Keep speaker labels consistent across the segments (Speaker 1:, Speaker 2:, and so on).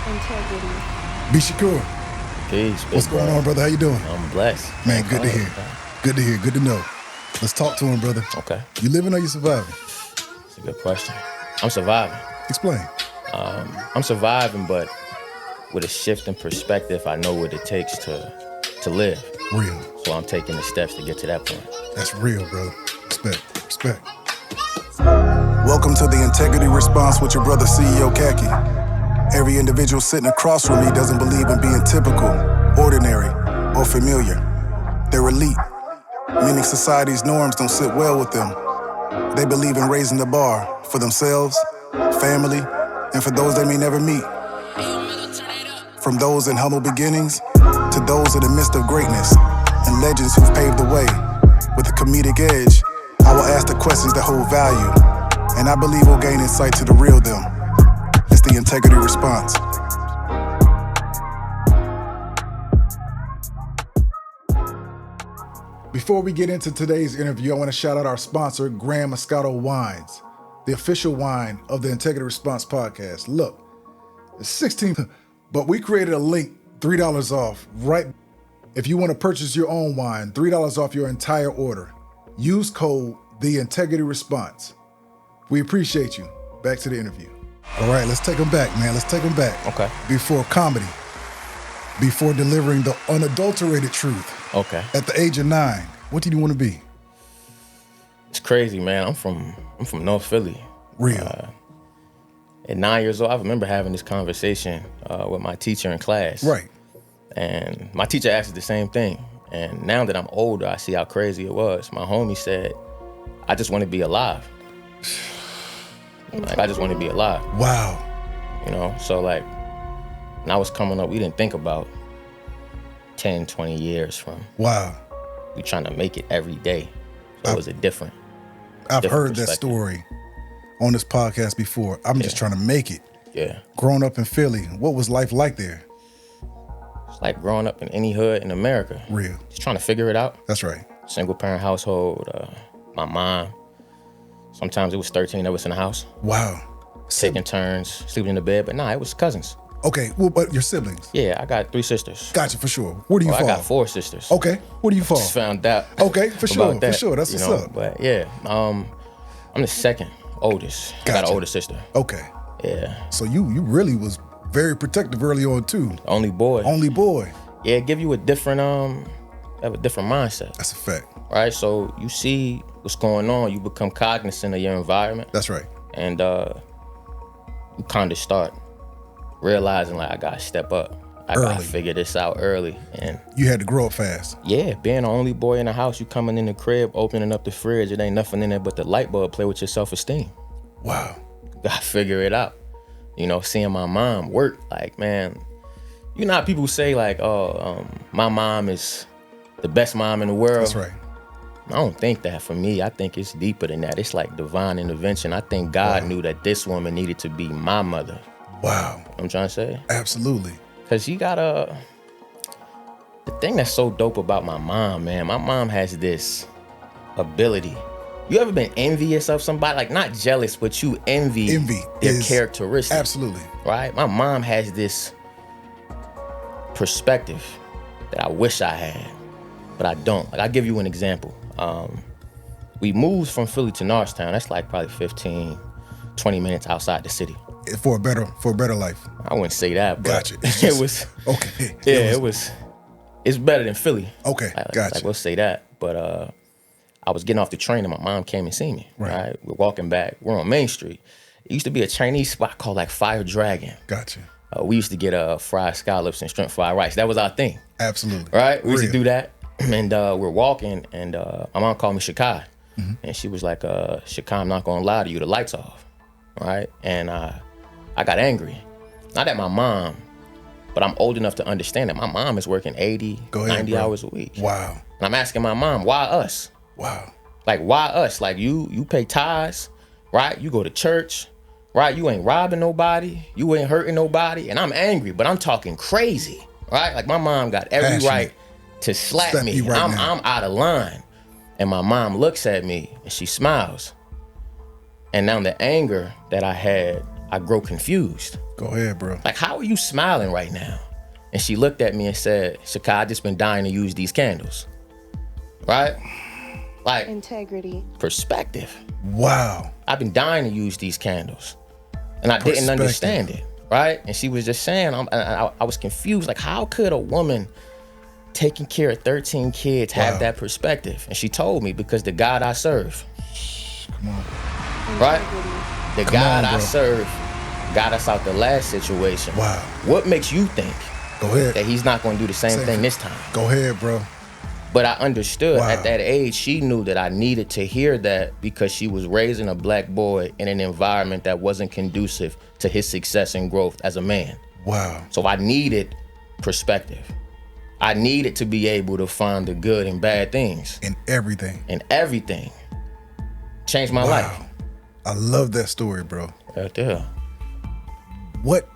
Speaker 1: Integrity.
Speaker 2: Bshakur,
Speaker 3: Peace.
Speaker 2: what's going on, brother? How you doing?
Speaker 3: I'm blessed.
Speaker 2: Man, good to hear. Good to hear. Good to know. Let's talk to him, brother.
Speaker 3: Okay.
Speaker 2: You living or you surviving?
Speaker 3: That's a good question. I'm surviving.
Speaker 2: Explain.
Speaker 3: I'm surviving, but with a shift in perspective, I know what it takes to live.
Speaker 2: Real.
Speaker 3: So I'm taking the steps to get to that point.
Speaker 2: That's real, brother. Respect. Welcome to the Integrity Response with your brother, CEO Khacki. Every individual sitting across from me doesn't believe in being typical, ordinary, or familiar. They're elite, meaning society's norms don't sit well with them. They believe in raising the bar for themselves, family, and for those they may never meet. From those in humble beginnings to those in the midst of greatness and legends who've paved the way. With a comedic edge, I will ask the questions that hold value, and I believe we'll gain insight to the real them. It's the Integrity Response. Before we get into today's interview, I want to shout out our sponsor, Grand Moscato Wines, the official wine of the Integrity Response podcast. Look, it's 16, but we created a link, $3 off, right? If you want to purchase your own wine, $3 off your entire order. Use code the Integrity Response. We appreciate you. Back to the interview. All right, let's take them back, man. Let's take them back.
Speaker 3: Okay.
Speaker 2: Before comedy, before delivering the unadulterated truth.
Speaker 3: Okay.
Speaker 2: At the age of 9, what did you want to be?
Speaker 3: It's crazy, man. I'm from North Philly.
Speaker 2: Real.
Speaker 3: At 9 years old, I remember having this conversation with my teacher in class.
Speaker 2: Right.
Speaker 3: And my teacher asked us the same thing. And now that I'm older, I see how crazy it was. My homie said, I just want to be alive. Like, I just want to be alive.
Speaker 2: Wow.
Speaker 3: You know, so like, when I was coming up, we didn't think about 10, 20 years from.
Speaker 2: Wow.
Speaker 3: We trying to make it every day. So it was a different
Speaker 2: I've heard that
Speaker 3: perspective.
Speaker 2: story on this podcast before. I'm just trying to make it.
Speaker 3: Yeah.
Speaker 2: Growing up in Philly, what was life like there?
Speaker 3: It's like growing up in any hood in America.
Speaker 2: Real.
Speaker 3: Just trying to figure it out.
Speaker 2: That's right.
Speaker 3: Single parent household, my mom. Sometimes it was 13 of us in the house.
Speaker 2: Wow.
Speaker 3: Taking turns, sleeping in the bed, but nah, it was cousins.
Speaker 2: Okay, well, but your siblings?
Speaker 3: Yeah, I got 3 sisters.
Speaker 2: Gotcha, for sure. Where do you fall?
Speaker 3: I got 4 sisters.
Speaker 2: Okay, where do you fall?
Speaker 3: Just found out.
Speaker 2: Okay, for sure,
Speaker 3: that,
Speaker 2: for sure. That's what's up.
Speaker 3: But yeah, I'm the second oldest. I got
Speaker 2: Gotcha.
Speaker 3: an older sister.
Speaker 2: Okay.
Speaker 3: Yeah.
Speaker 2: So you really was very protective early on too.
Speaker 3: Only boy.
Speaker 2: Only boy.
Speaker 3: Yeah, it give you a different have a different mindset.
Speaker 2: That's a fact.
Speaker 3: Right? So you see what's going on, you become cognizant of your environment.
Speaker 2: That's right.
Speaker 3: And you kind of start realizing like I gotta step up. I gotta figure this out early. And
Speaker 2: you had to grow up fast.
Speaker 3: Yeah, being the only boy in the house, you coming in the crib, opening up the fridge, it ain't nothing in there but the light bulb play with your self-esteem.
Speaker 2: Wow.
Speaker 3: Gotta figure it out. You know, seeing my mom work, like, man, you know how people say like, my mom is the best mom in the world.
Speaker 2: That's right.
Speaker 3: I don't think that for me. I think it's deeper than that. It's like divine intervention. I think God knew that this woman needed to be my mother.
Speaker 2: Wow.
Speaker 3: You know what I'm trying to say?
Speaker 2: Absolutely.
Speaker 3: Cause she got the thing that's so dope about my mom, man. My mom has this ability. You ever been envious of somebody? Like not jealous, but you envy their characteristics.
Speaker 2: Absolutely.
Speaker 3: Right? My mom has this perspective that I wish I had, but I don't. Like I'll give you an example. We moved from Philly to Norristown. That's like probably 15, 20 minutes outside the city.
Speaker 2: For a better life.
Speaker 3: I wouldn't say that, but
Speaker 2: gotcha.
Speaker 3: It was
Speaker 2: okay.
Speaker 3: Yeah, it's better than Philly.
Speaker 2: Okay, gotcha.
Speaker 3: Like we'll say that. But I was getting off the train and my mom came and seen me. Right. We're walking back. We're on Main Street. It used to be a Chinese spot called like Fire Dragon.
Speaker 2: Gotcha.
Speaker 3: We used to get fried scallops and shrimp fried rice. That was our thing.
Speaker 2: Absolutely.
Speaker 3: Right? We used to do that. And we're walking and my mom called me Shakai. Mm-hmm. And she was like, Shakai, I'm not gonna lie to you, the light's off. Right? And I got angry. Not at my mom, but I'm old enough to understand that my mom is working 80, 90 hours a week.
Speaker 2: Wow.
Speaker 3: And I'm asking my mom, why us?
Speaker 2: Wow.
Speaker 3: Like, why us? Like, you pay tithes, right? You go to church, right? You ain't robbing nobody. You ain't hurting nobody. And I'm angry, but I'm talking crazy, right? Like, my mom got every right to slap me. I'm out of line. And my mom looks at me and she smiles. And now the anger that I had, I grow confused.
Speaker 2: Go ahead, bro.
Speaker 3: Like, how are you smiling right now? And she looked at me and said, Khacki, I just been dying to use these candles. Right? Like,
Speaker 1: integrity.
Speaker 3: Perspective.
Speaker 2: Wow.
Speaker 3: I've been dying to use these candles. And I didn't understand it. Right? And she was just saying, I was confused. Like, how could a woman taking care of 13 kids have that perspective? And she told me, because the God I serve.
Speaker 2: Come on.
Speaker 3: Right? The God I serve got us out the last situation.
Speaker 2: Wow.
Speaker 3: What makes you think
Speaker 2: that
Speaker 3: he's not going to do the same thing this time?
Speaker 2: Go ahead, bro.
Speaker 3: But I understood at that age, she knew that I needed to hear that, because she was raising a black boy in an environment that wasn't conducive to his success and growth as a man.
Speaker 2: Wow.
Speaker 3: So I needed perspective. I needed to be able to find the good and bad things.
Speaker 2: In everything.
Speaker 3: In everything. Changed my life.
Speaker 2: I love that story, bro.
Speaker 3: Right there.
Speaker 2: What,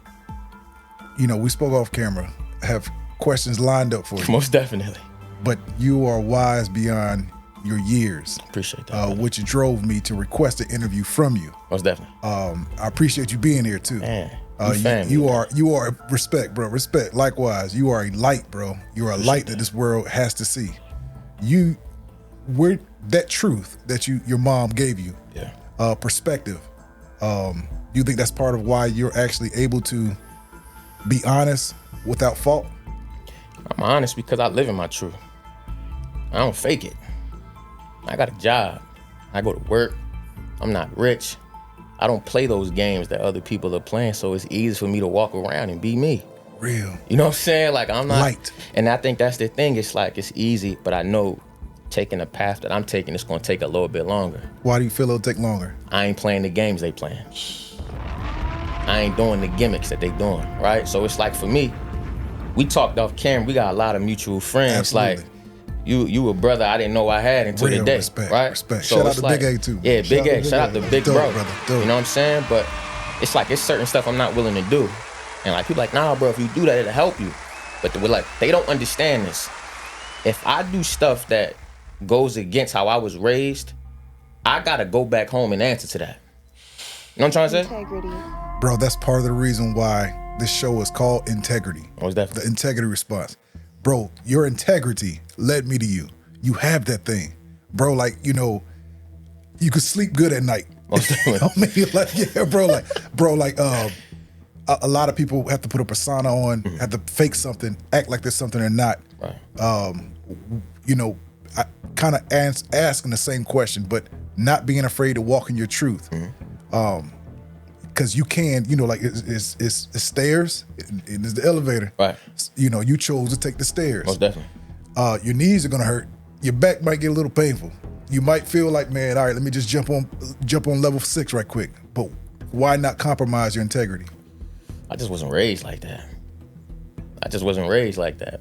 Speaker 2: we spoke off camera. I have questions lined up for you.
Speaker 3: Most definitely.
Speaker 2: But you are wise beyond your years.
Speaker 3: Appreciate that.
Speaker 2: Which drove me to request an interview from you.
Speaker 3: Most definitely.
Speaker 2: I appreciate you being here too.
Speaker 3: Man,
Speaker 2: you are respect, bro. Respect. Likewise, you are a light, bro. You're a light that this world has to see. That truth that your mom gave you.
Speaker 3: Yeah.
Speaker 2: Perspective. You think that's part of why you're actually able to be honest without fault?
Speaker 3: I'm honest because I live in my truth. I don't fake it. I got a job. I go to work. I'm not rich. I don't play those games that other people are playing, so it's easy for me to walk around and be me.
Speaker 2: Real.
Speaker 3: You know what I'm saying? Like, I'm not.
Speaker 2: Light.
Speaker 3: And I think that's the thing. It's like, it's easy, but I know taking the path that I'm taking, it's going to take a little bit longer.
Speaker 2: Why do you feel it'll take longer?
Speaker 3: I ain't playing the games they playing. I ain't doing the gimmicks that they doing, right? So it's like, for me, we talked off camera. We got a lot of mutual friends.
Speaker 2: Absolutely.
Speaker 3: Like, you a brother I didn't know I had until
Speaker 2: Real
Speaker 3: today,
Speaker 2: respect,
Speaker 3: right?
Speaker 2: Respect.
Speaker 3: So
Speaker 2: shout out to
Speaker 3: like,
Speaker 2: Big A too.
Speaker 3: Yeah, Big A. Shout out to Big Bro.
Speaker 2: Brother.
Speaker 3: You know what I'm saying? But it's like, it's certain stuff I'm not willing to do. And like, people like, nah, bro, if you do that, it'll help you. But we're like, they don't understand this. If I do stuff that goes against how I was raised, I gotta go back home and answer to that. You know what I'm trying to say?
Speaker 1: Integrity.
Speaker 2: Bro, that's part of the reason why this show is called Integrity.
Speaker 3: What's that?
Speaker 2: The Integrity Response. Bro, your integrity led me to you. You have that thing. Bro, like, you could sleep good at night.
Speaker 3: Most definitely.
Speaker 2: I mean, like, yeah, a lot of people have to put a persona on, have to fake something, act like there's something they're not.
Speaker 3: Right.
Speaker 2: I kind of asking the same question, but not being afraid to walk in your truth. Because you can, like it's stairs and it's the elevator.
Speaker 3: Right.
Speaker 2: You chose to take the stairs.
Speaker 3: Most definitely.
Speaker 2: Your knees are gonna hurt. Your back might get a little painful. You might feel like, man, all right, let me just jump on level 6 right quick. But why not compromise your integrity?
Speaker 3: I just wasn't raised like that.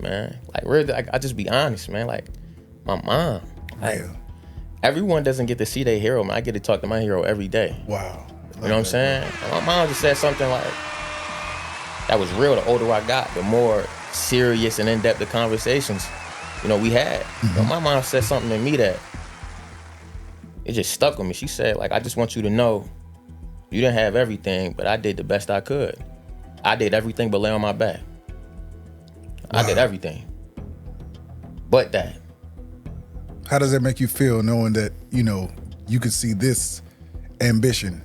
Speaker 3: Man. Like, really, I just be honest, man. Like, my mom. Like, everyone doesn't get to see their hero, man. I get to talk to my hero every day.
Speaker 2: Wow.
Speaker 3: You know what I'm saying? My mom just said something like, that was real. The older I got, the more serious and in-depth the conversations, we had. My mom said something to me that, it just stuck with me. She said, like, I just want you to know, you didn't have everything, but I did the best I could. I did everything but lay on my back. Wow. I did everything but that.
Speaker 2: How does that make you feel, knowing that, you could see this ambition?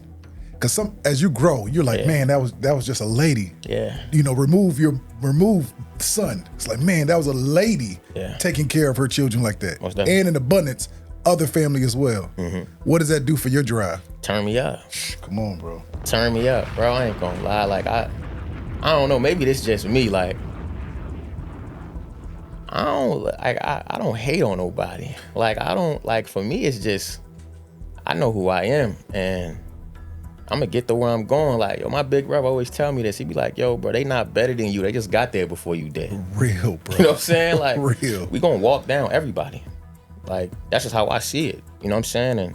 Speaker 2: Because as you grow, you're like, man, that was just a lady.
Speaker 3: Yeah.
Speaker 2: Remove son. It's like, man, that was a lady taking care of her children like that. And in abundance, other family as well. What does that do for your drive?
Speaker 3: Turn me up.
Speaker 2: Come on, bro.
Speaker 3: Turn me up, bro. I ain't gonna lie. Like, I don't know. Maybe this is just me. Like, I don't hate on nobody. Like, for me, it's just, I know who I am, and I'm gonna get to where I'm going. Like, my big brother always tell me this. He be like, yo, bro, they not better than you. They just got there before you did.
Speaker 2: Real, bro.
Speaker 3: You know what I'm saying? Like,
Speaker 2: real.
Speaker 3: We gonna walk down everybody. Like, that's just how I see it. You know what I'm saying? And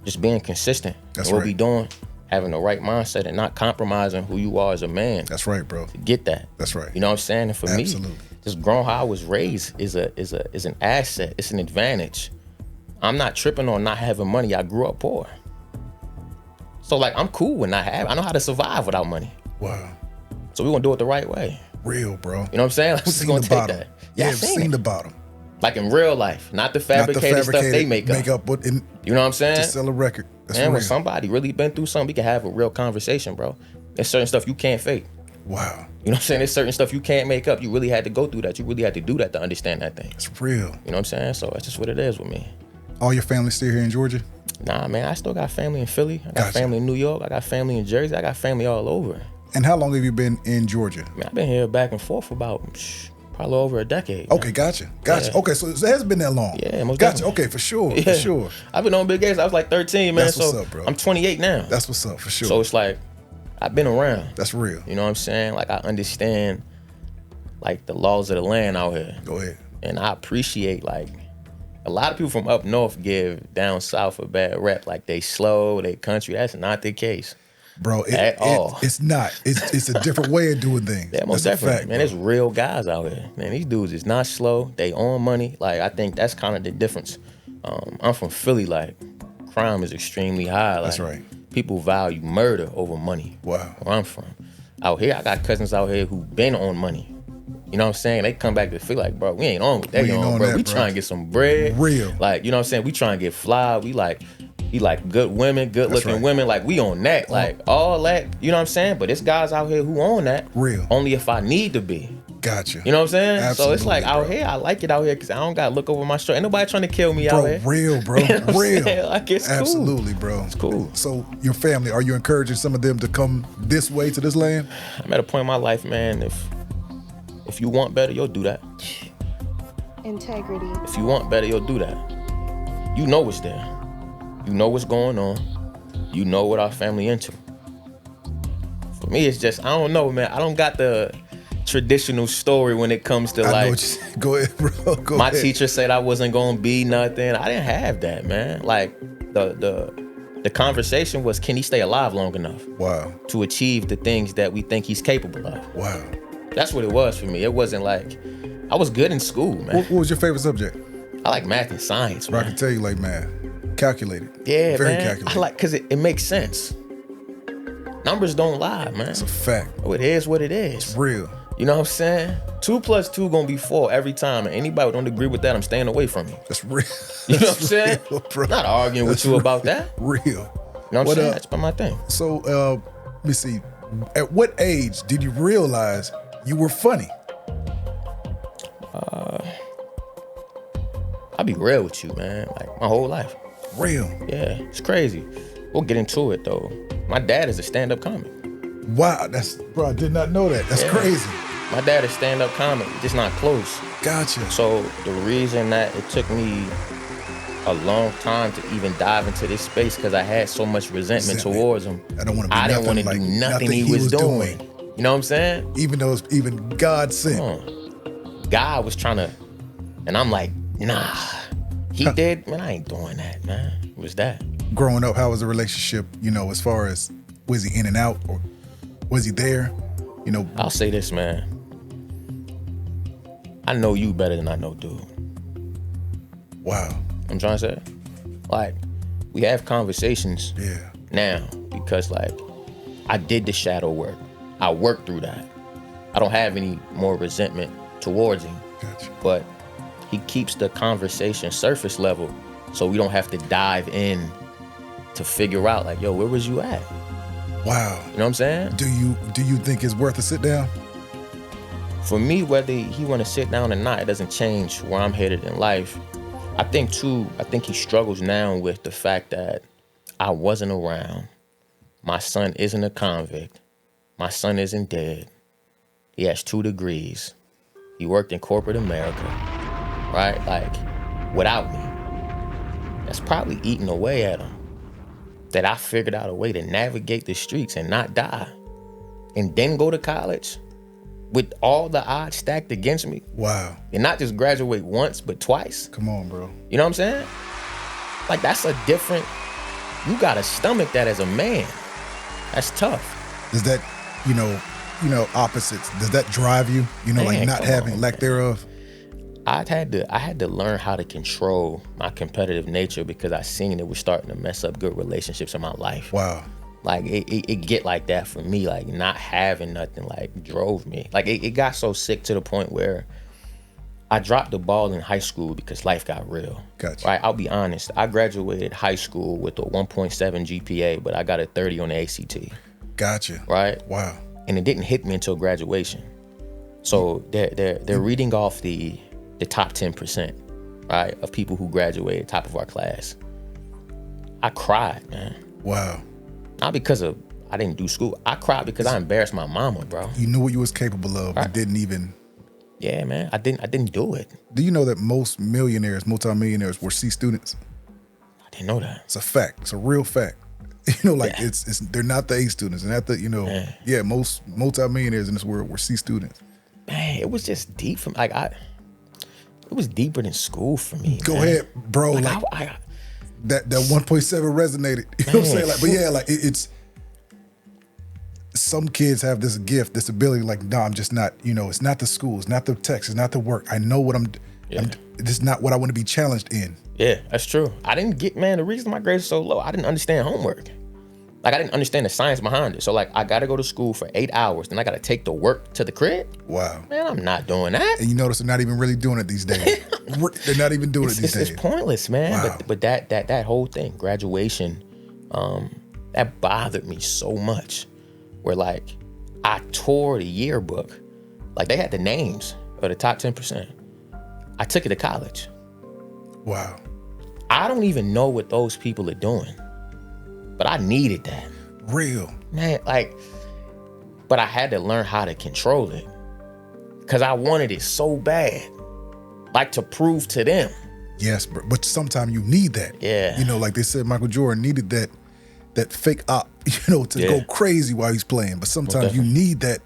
Speaker 3: just being consistent.
Speaker 2: That's
Speaker 3: what
Speaker 2: right.
Speaker 3: we doing, having the right mindset and not compromising who you are as a man.
Speaker 2: That's right, bro.
Speaker 3: To get that.
Speaker 2: That's right.
Speaker 3: You know what I'm saying? And for
Speaker 2: Absolutely.
Speaker 3: me, just growing how I was raised is an asset. It's an advantage. I'm not tripping on not having money. I grew up poor. So like, I'm cool with not having. I know how to survive without money.
Speaker 2: Wow.
Speaker 3: So we gonna do it the right way.
Speaker 2: Real, bro.
Speaker 3: You know what I'm saying? Like, we're just gonna take that.
Speaker 2: Yeah, I've seen the bottom.
Speaker 3: Like in real life, not the fabricated stuff they make up. You know what I'm saying?
Speaker 2: To sell a record. That's
Speaker 3: and
Speaker 2: real.
Speaker 3: when somebody really been through something, we can have a real conversation, bro. There's certain stuff you can't fake.
Speaker 2: Wow.
Speaker 3: You know what I'm saying? There's certain stuff you can't make up. You really had to go through that. You really had to do that to understand that thing.
Speaker 2: It's real.
Speaker 3: You know what I'm saying? So that's just what it is with me.
Speaker 2: All your family still here in Georgia?
Speaker 3: Nah, man, I still got family in Philly. I got family in New York. I got family in Jersey. I got family all over.
Speaker 2: And how long have you been in Georgia?
Speaker 3: Man, I've been here back and forth for about probably over a decade.
Speaker 2: Okay, gotcha. Yeah. Okay, so it hasn't been that long.
Speaker 3: Yeah, most
Speaker 2: gotcha.
Speaker 3: definitely.
Speaker 2: Okay, for sure.
Speaker 3: I've been on big games. I was like 13, man.
Speaker 2: That's what's up, bro.
Speaker 3: I'm 28 now.
Speaker 2: That's what's up, for sure.
Speaker 3: So it's like, I've been around.
Speaker 2: That's real.
Speaker 3: You know what I'm saying? Like, I understand, like, the laws of the land out here.
Speaker 2: Go ahead.
Speaker 3: And I appreciate, like, a lot of people from up north give down south a bad rep. Like, they slow, they country. That's not the case.
Speaker 2: Bro,
Speaker 3: at all.
Speaker 2: It's not. It's a different way of doing things.
Speaker 3: Yeah, most definitely. Fact, man, there's real guys out here. Man, these dudes is not slow. They own money. Like, I think that's kind of the difference. I'm from Philly. Like, crime is extremely high. Like,
Speaker 2: that's right.
Speaker 3: People value murder over money.
Speaker 2: Wow.
Speaker 3: Where I'm from. Out here, I got cousins out here who been on money. You know what I'm saying? They come back to feel like, bro, we ain't on with that, bro. We trying to get some bread.
Speaker 2: Real.
Speaker 3: Like, you know what I'm saying? We trying to get fly. We like good women, good looking women. Like, we on that. Like, all that. You know what I'm saying? But it's guys out here who own that.
Speaker 2: Real.
Speaker 3: Only if I need to be.
Speaker 2: Gotcha.
Speaker 3: You know what I'm saying?
Speaker 2: Absolutely,
Speaker 3: so it's like out here, I like it out here because I don't got to look over my shoulder. Ain't nobody trying to kill me out here.
Speaker 2: Real, bro.
Speaker 3: You know
Speaker 2: real.
Speaker 3: Like, it's cool.
Speaker 2: Absolutely, bro.
Speaker 3: It's cool.
Speaker 2: So your family, are you encouraging some of them to come this way to this land?
Speaker 3: I'm at a point in my life, man, if you want better, you'll do that.
Speaker 1: Integrity.
Speaker 3: If you want better, you'll do that. You know what's there. You know what's going on. You know what our family into. For me, it's just, I don't know, man. I don't got the traditional story when it comes to
Speaker 2: go ahead, bro.
Speaker 3: My teacher said I wasn't gonna be nothing. I didn't have that, man. Like the conversation was, can he stay alive long enough?
Speaker 2: Wow.
Speaker 3: To achieve the things that we think he's capable of.
Speaker 2: Wow.
Speaker 3: That's what it was for me. It wasn't like, I was good in school, man.
Speaker 2: What was your favorite subject?
Speaker 3: I like math and science, man.
Speaker 2: I can tell you like math. Calculated.
Speaker 3: Yeah,
Speaker 2: very
Speaker 3: man.
Speaker 2: calculated.
Speaker 3: I like, cause it makes sense. Numbers don't lie, man.
Speaker 2: It's a fact.
Speaker 3: Oh, it is what it is.
Speaker 2: It's real.
Speaker 3: You know what I'm saying? 2 + 2 gonna be 4 every time. And anybody who don't agree with that, I'm staying away from you.
Speaker 2: That's real.
Speaker 3: You know what I'm saying?
Speaker 2: Real, bro.
Speaker 3: Not arguing with you about that.
Speaker 2: Real.
Speaker 3: You know what I'm saying? That's my thing.
Speaker 2: So, let me see. At what age did you realize you were funny?
Speaker 3: I'll be real with you, man. Like, my whole life.
Speaker 2: Real.
Speaker 3: Yeah, it's crazy. We'll get into it, though. My dad is a stand-up comic.
Speaker 2: Wow, bro, I did not know that. That's crazy.
Speaker 3: My dad is stand-up comic, just not close.
Speaker 2: Gotcha.
Speaker 3: So the reason that it took me a long time to even dive into this space, because I had so much resentment towards him.
Speaker 2: I didn't want
Speaker 3: to do nothing he was doing. You know what I'm saying?
Speaker 2: Even though it's even God sent.
Speaker 3: God was trying to, and I'm like, nah. He did, man, I ain't doing that, man. It was that.
Speaker 2: Growing up, how was the relationship, as far as, was he in and out, or was he there?
Speaker 3: I'll say this, man. I know you better than I know dude.
Speaker 2: Wow.
Speaker 3: I'm trying to say, like, we have conversations now because, like, I did the shadow work. I worked through that. I don't have any more resentment towards him.
Speaker 2: Gotcha.
Speaker 3: But he keeps the conversation surface level so we don't have to dive in to figure out, like, yo, where was you at?
Speaker 2: Wow.
Speaker 3: You know what I'm saying?
Speaker 2: Do you think it's worth a sit down?
Speaker 3: For me, whether he want to sit down or not, it doesn't change where I'm headed in life. I think he struggles now with the fact that I wasn't around. My son isn't a convict. My son isn't dead. He has 2 degrees. He worked in corporate America, right? Like, without me. That's probably eating away at him. That I figured out a way to navigate the streets and not die. And then go to college with all the odds stacked against me.
Speaker 2: Wow.
Speaker 3: And not just graduate once, but twice.
Speaker 2: Come on, bro.
Speaker 3: You know what I'm saying? Like, that's a different, you gotta stomach that as a man. That's tough.
Speaker 2: Does that, opposites, does that drive you?
Speaker 3: Man,
Speaker 2: like not having, lack thereof?
Speaker 3: I had to learn how to control my competitive nature because I seen it was starting to mess up good relationships in my life.
Speaker 2: Wow.
Speaker 3: Like it get like that for me. Like not having nothing like drove me. Like it got so sick to the point where I dropped the ball in high school because life got real.
Speaker 2: Gotcha.
Speaker 3: Right? I'll be honest. I graduated high school with a 1.7 GPA, but I got a 30 on the ACT.
Speaker 2: Gotcha.
Speaker 3: Right?
Speaker 2: Wow.
Speaker 3: And it didn't hit me until graduation. So they're reading off the top 10%, right, of people who graduated top of our class. I cried, man.
Speaker 2: Wow.
Speaker 3: Not because I didn't do school. I cried because I embarrassed my mama, bro.
Speaker 2: You knew what you was capable of,
Speaker 3: Right.
Speaker 2: but didn't even.
Speaker 3: Yeah, man. I didn't do it.
Speaker 2: Do you know that most millionaires, multimillionaires, were C students?
Speaker 3: I didn't know that.
Speaker 2: It's a fact. It's a real fact. You know, like
Speaker 3: Yeah.
Speaker 2: it's they're not the A students, and not the most multimillionaires in this world were C students.
Speaker 3: Man, it was just deep for me. Like it was deeper than school for me.
Speaker 2: Go
Speaker 3: man.
Speaker 2: ahead, bro. Like that 1.7 resonated. You know what I'm saying? Like, but yeah, like it's some kids have this gift, this ability. Like, no, I'm just not. You know, it's not the school, it's not the text, it's not the work. I know what I'm. This is not what I want to be challenged in.
Speaker 3: Yeah, that's true. I didn't get, man, the reason my grades are so low, I didn't understand homework. Like, I didn't understand the science behind it. So, like, I got to go to school for 8 hours, then I got to take the work to the crib.
Speaker 2: Wow.
Speaker 3: Man, I'm not doing that.
Speaker 2: And you notice they're not even really doing it these days. They're not even doing it these days.
Speaker 3: It's pointless, man.
Speaker 2: Wow.
Speaker 3: But that whole thing, graduation, that bothered me so much. Where, like, I tore the yearbook. Like, they had the names of the top 10%. I took it to college.
Speaker 2: Wow.
Speaker 3: I don't even know what those people are doing, but I needed that.
Speaker 2: Real.
Speaker 3: Man, like, but I had to learn how to control it because I wanted it so bad, like to prove to them.
Speaker 2: Yes, but sometimes you need that.
Speaker 3: Yeah.
Speaker 2: You know, like they said, Michael Jordan needed that fake op, to go crazy while he's playing. But sometimes you need that.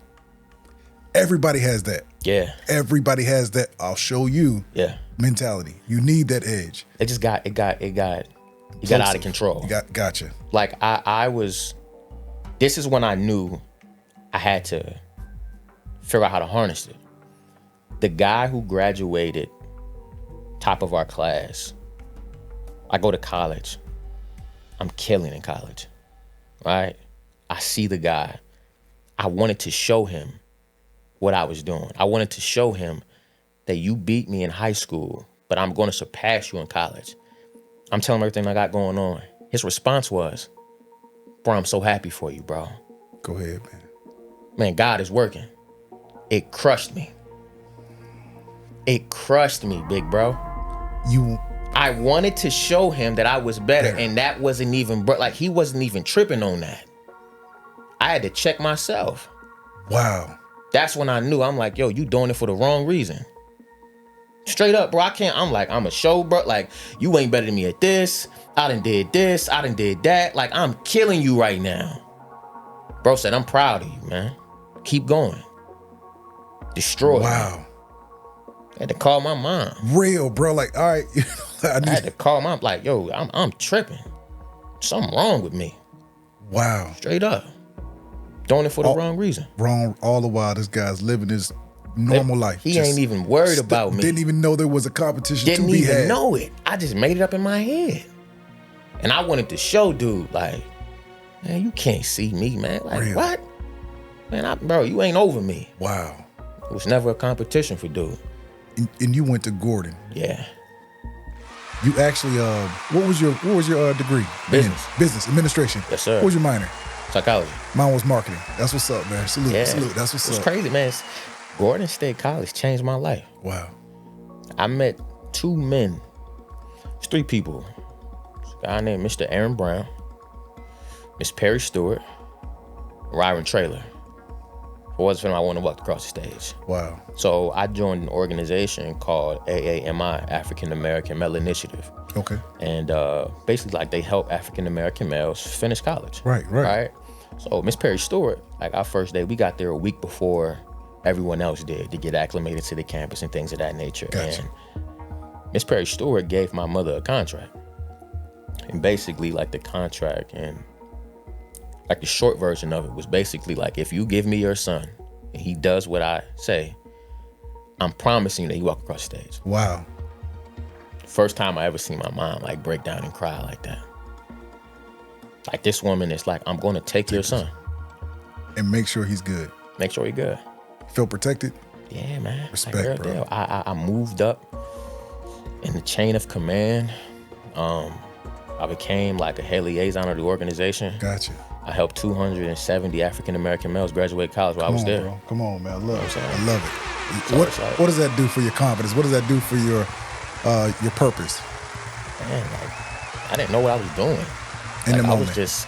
Speaker 2: Everybody has that.
Speaker 3: Yeah.
Speaker 2: Everybody has that. I'll show you.
Speaker 3: Yeah.
Speaker 2: Mentality. You need that edge.
Speaker 3: It just got out of control.
Speaker 2: Gotcha.
Speaker 3: Like this is when I knew I had to figure out how to harness it. The guy who graduated top of our class, I go to college. I'm killing in college, right? I see the guy. I wanted to show him what I was doing. I wanted to show him that you beat me in high school, but I'm going to surpass you in college. I'm telling him everything I got going on. His response was, bro, I'm so happy for you, bro.
Speaker 2: Go ahead, man.
Speaker 3: Man, God is working. It crushed me. It crushed me, big bro. I wanted to show him that I was better, and that wasn't even, like, he wasn't even tripping on that. I had to check myself.
Speaker 2: Wow.
Speaker 3: That's when I knew. I'm like, yo, you doing it for the wrong reason. Straight up, bro. I'm a show, bro. Like, you ain't better than me at this. I done did this. I done did that. Like, I'm killing you right now. Bro said, I'm proud of you, man. Keep going. Destroy.
Speaker 2: Wow.
Speaker 3: I had to call my mom.
Speaker 2: Real, bro. Like, all right.
Speaker 3: I had to call mom. Like, yo, I'm tripping. Something wrong with me.
Speaker 2: Wow.
Speaker 3: Straight up. Doing it for the wrong reason.
Speaker 2: Wrong. All the while, this guy's living his normal life.
Speaker 3: He ain't even worried about me.
Speaker 2: Didn't even know there was a competition
Speaker 3: Didn't
Speaker 2: to be had.
Speaker 3: even know it. I just made it up in my head. And I wanted to show dude, like, man, you can't see me, man. Like,
Speaker 2: Real.
Speaker 3: what? Man, bro, you ain't over me.
Speaker 2: Wow.
Speaker 3: It was never a competition for dude.
Speaker 2: And you went to Gordon.
Speaker 3: Yeah.
Speaker 2: You actually, what was your degree? Business administration.
Speaker 3: Yes, sir.
Speaker 2: What was your minor?
Speaker 3: Psychology.
Speaker 2: Mine was marketing. That's what's up, man. Salute. That's what's up.
Speaker 3: It's crazy, man. Gordon State College changed my life.
Speaker 2: Wow.
Speaker 3: I met two men. It's three people. It's a guy named Mr. Aaron Brown, Miss Perry Stewart, Ryron Traylor. If it wasn't for him, I wouldn't have walked across the stage.
Speaker 2: Wow.
Speaker 3: So I joined an organization called AAMI, African American Male Initiative.
Speaker 2: Okay.
Speaker 3: And basically, like, they help African American males finish college.
Speaker 2: Right.
Speaker 3: So Miss Perry Stewart, like, our first day, we got there a week before everyone else did to get acclimated to the campus and things of that nature.
Speaker 2: Gotcha.
Speaker 3: And Miss Perry Stewart gave my mother a contract. And basically, like, the contract and like the short version of it was basically like, if you give me your son and he does what I say, I'm promising you that he walk across the stage.
Speaker 2: Wow.
Speaker 3: First time I ever seen my mom like break down and cry like that. Like this woman is like, I'm going to take your son.
Speaker 1: And make sure he's good.
Speaker 3: Make sure he's good.
Speaker 1: Feel protected?
Speaker 3: Yeah, man.
Speaker 1: Respect,
Speaker 3: like, real
Speaker 1: bro.
Speaker 3: Deal. I moved up in the chain of command. I became like a head liaison of the organization.
Speaker 1: Gotcha.
Speaker 3: I helped 270 African-American males graduate college while I was there.
Speaker 1: Bro. Come on, man. I love it. I love it.
Speaker 3: So
Speaker 1: what does that do for your confidence? What does that do for your purpose?
Speaker 3: Man, like, I didn't know what I was doing.
Speaker 1: In the moment.
Speaker 3: I was just...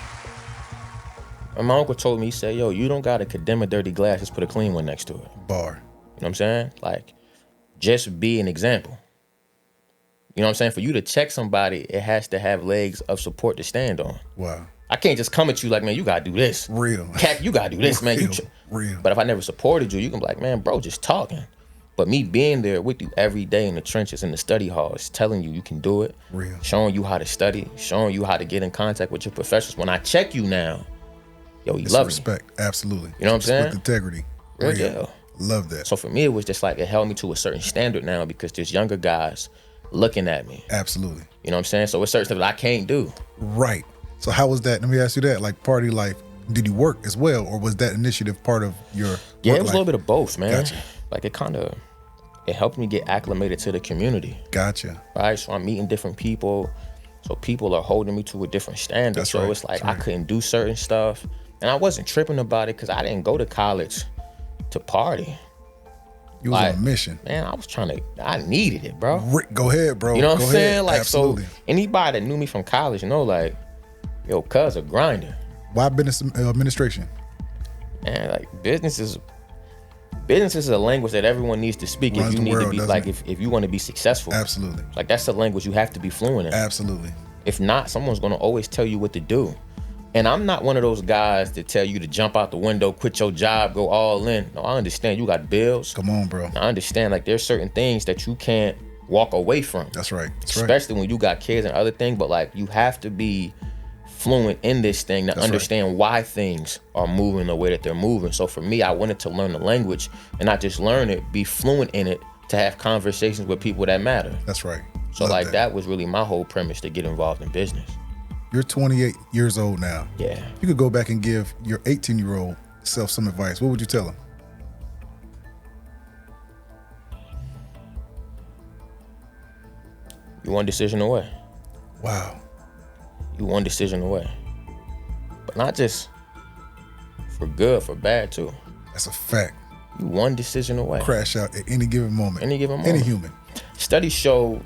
Speaker 3: My uncle told me, he said, yo, you don't got to condemn a dirty glass, just put a clean one next to it.
Speaker 1: Bar.
Speaker 3: You know what I'm saying? Like, just be an example. You know what I'm saying? For you to check somebody, it has to have legs of support to stand on.
Speaker 1: Wow.
Speaker 3: I can't just come at you like, man, you got to do this.
Speaker 1: Real.
Speaker 3: Khacki, you got to do this, man.
Speaker 1: Real.
Speaker 3: But if I never supported you, you can be like, man, bro, just talking. But me being there with you every day in the trenches, in the study halls, telling you can do it.
Speaker 1: Real.
Speaker 3: Showing you how to study, showing you how to get in contact with your professors. When I check you now, yo, you love
Speaker 1: respect.
Speaker 3: me.
Speaker 1: Absolutely.
Speaker 3: You know what I'm saying?
Speaker 1: With integrity.
Speaker 3: Real deal.
Speaker 1: Love that.
Speaker 3: So for me, it was just like it held me to a certain standard now because there's younger guys looking at me.
Speaker 1: Absolutely.
Speaker 3: You know what I'm saying? So it's certain stuff that I can't do.
Speaker 1: Right. So how was that? Let me ask you that. Like party life, did you work as well, or was that initiative part of your
Speaker 3: Yeah,
Speaker 1: work
Speaker 3: it was
Speaker 1: life?
Speaker 3: a little bit of both, man.
Speaker 1: Gotcha.
Speaker 3: Like it helped me get acclimated to the community.
Speaker 1: Gotcha.
Speaker 3: Right? So I'm meeting different people. So people are holding me to a different standard.
Speaker 1: That's
Speaker 3: so
Speaker 1: right.
Speaker 3: it's like
Speaker 1: That's right.
Speaker 3: I couldn't do certain stuff. And I wasn't tripping about it because I didn't go to college to party.
Speaker 1: You was on a mission.
Speaker 3: Man, I needed it, bro.
Speaker 1: Go ahead, bro.
Speaker 3: You know what
Speaker 1: Go
Speaker 3: I'm saying?
Speaker 1: ahead.
Speaker 3: Like,
Speaker 1: Absolutely.
Speaker 3: so anybody that knew me from college, you know, like, yo, cuz a grinder.
Speaker 1: Why business administration?
Speaker 3: Man, like business is a language that everyone needs to speak
Speaker 1: Runs
Speaker 3: if you
Speaker 1: the
Speaker 3: need
Speaker 1: world,
Speaker 3: to be
Speaker 1: doesn't
Speaker 3: like
Speaker 1: it?
Speaker 3: if you want to be successful.
Speaker 1: Absolutely.
Speaker 3: Like that's a language you have to be fluent in.
Speaker 1: Absolutely.
Speaker 3: If not, someone's gonna always tell you what to do. And I'm not one of those guys that tell you to jump out the window, quit your job, go all in. No, I understand you got bills.
Speaker 1: Come on, bro.
Speaker 3: I understand like there's certain things that you can't walk away from.
Speaker 1: That's right. That's
Speaker 3: Especially when you got kids and other things, but like you have to be fluent in this thing to understand why things are moving the way that they're moving. So for me, I wanted to learn the language and not just learn it, be fluent in it to have conversations with people that matter.
Speaker 1: That's right.
Speaker 3: So like that was really my whole premise to get involved in business.
Speaker 1: You're 28 years old now.
Speaker 3: Yeah.
Speaker 1: You could go back and give your 18-year-old self some advice. What would you tell him?
Speaker 3: You one decision away.
Speaker 1: Wow.
Speaker 3: You one decision away. But not just for good, for bad too.
Speaker 1: That's a fact.
Speaker 3: You one decision away.
Speaker 1: Crash out at any given moment.
Speaker 3: Any given moment.
Speaker 1: Any human.
Speaker 3: Studies show,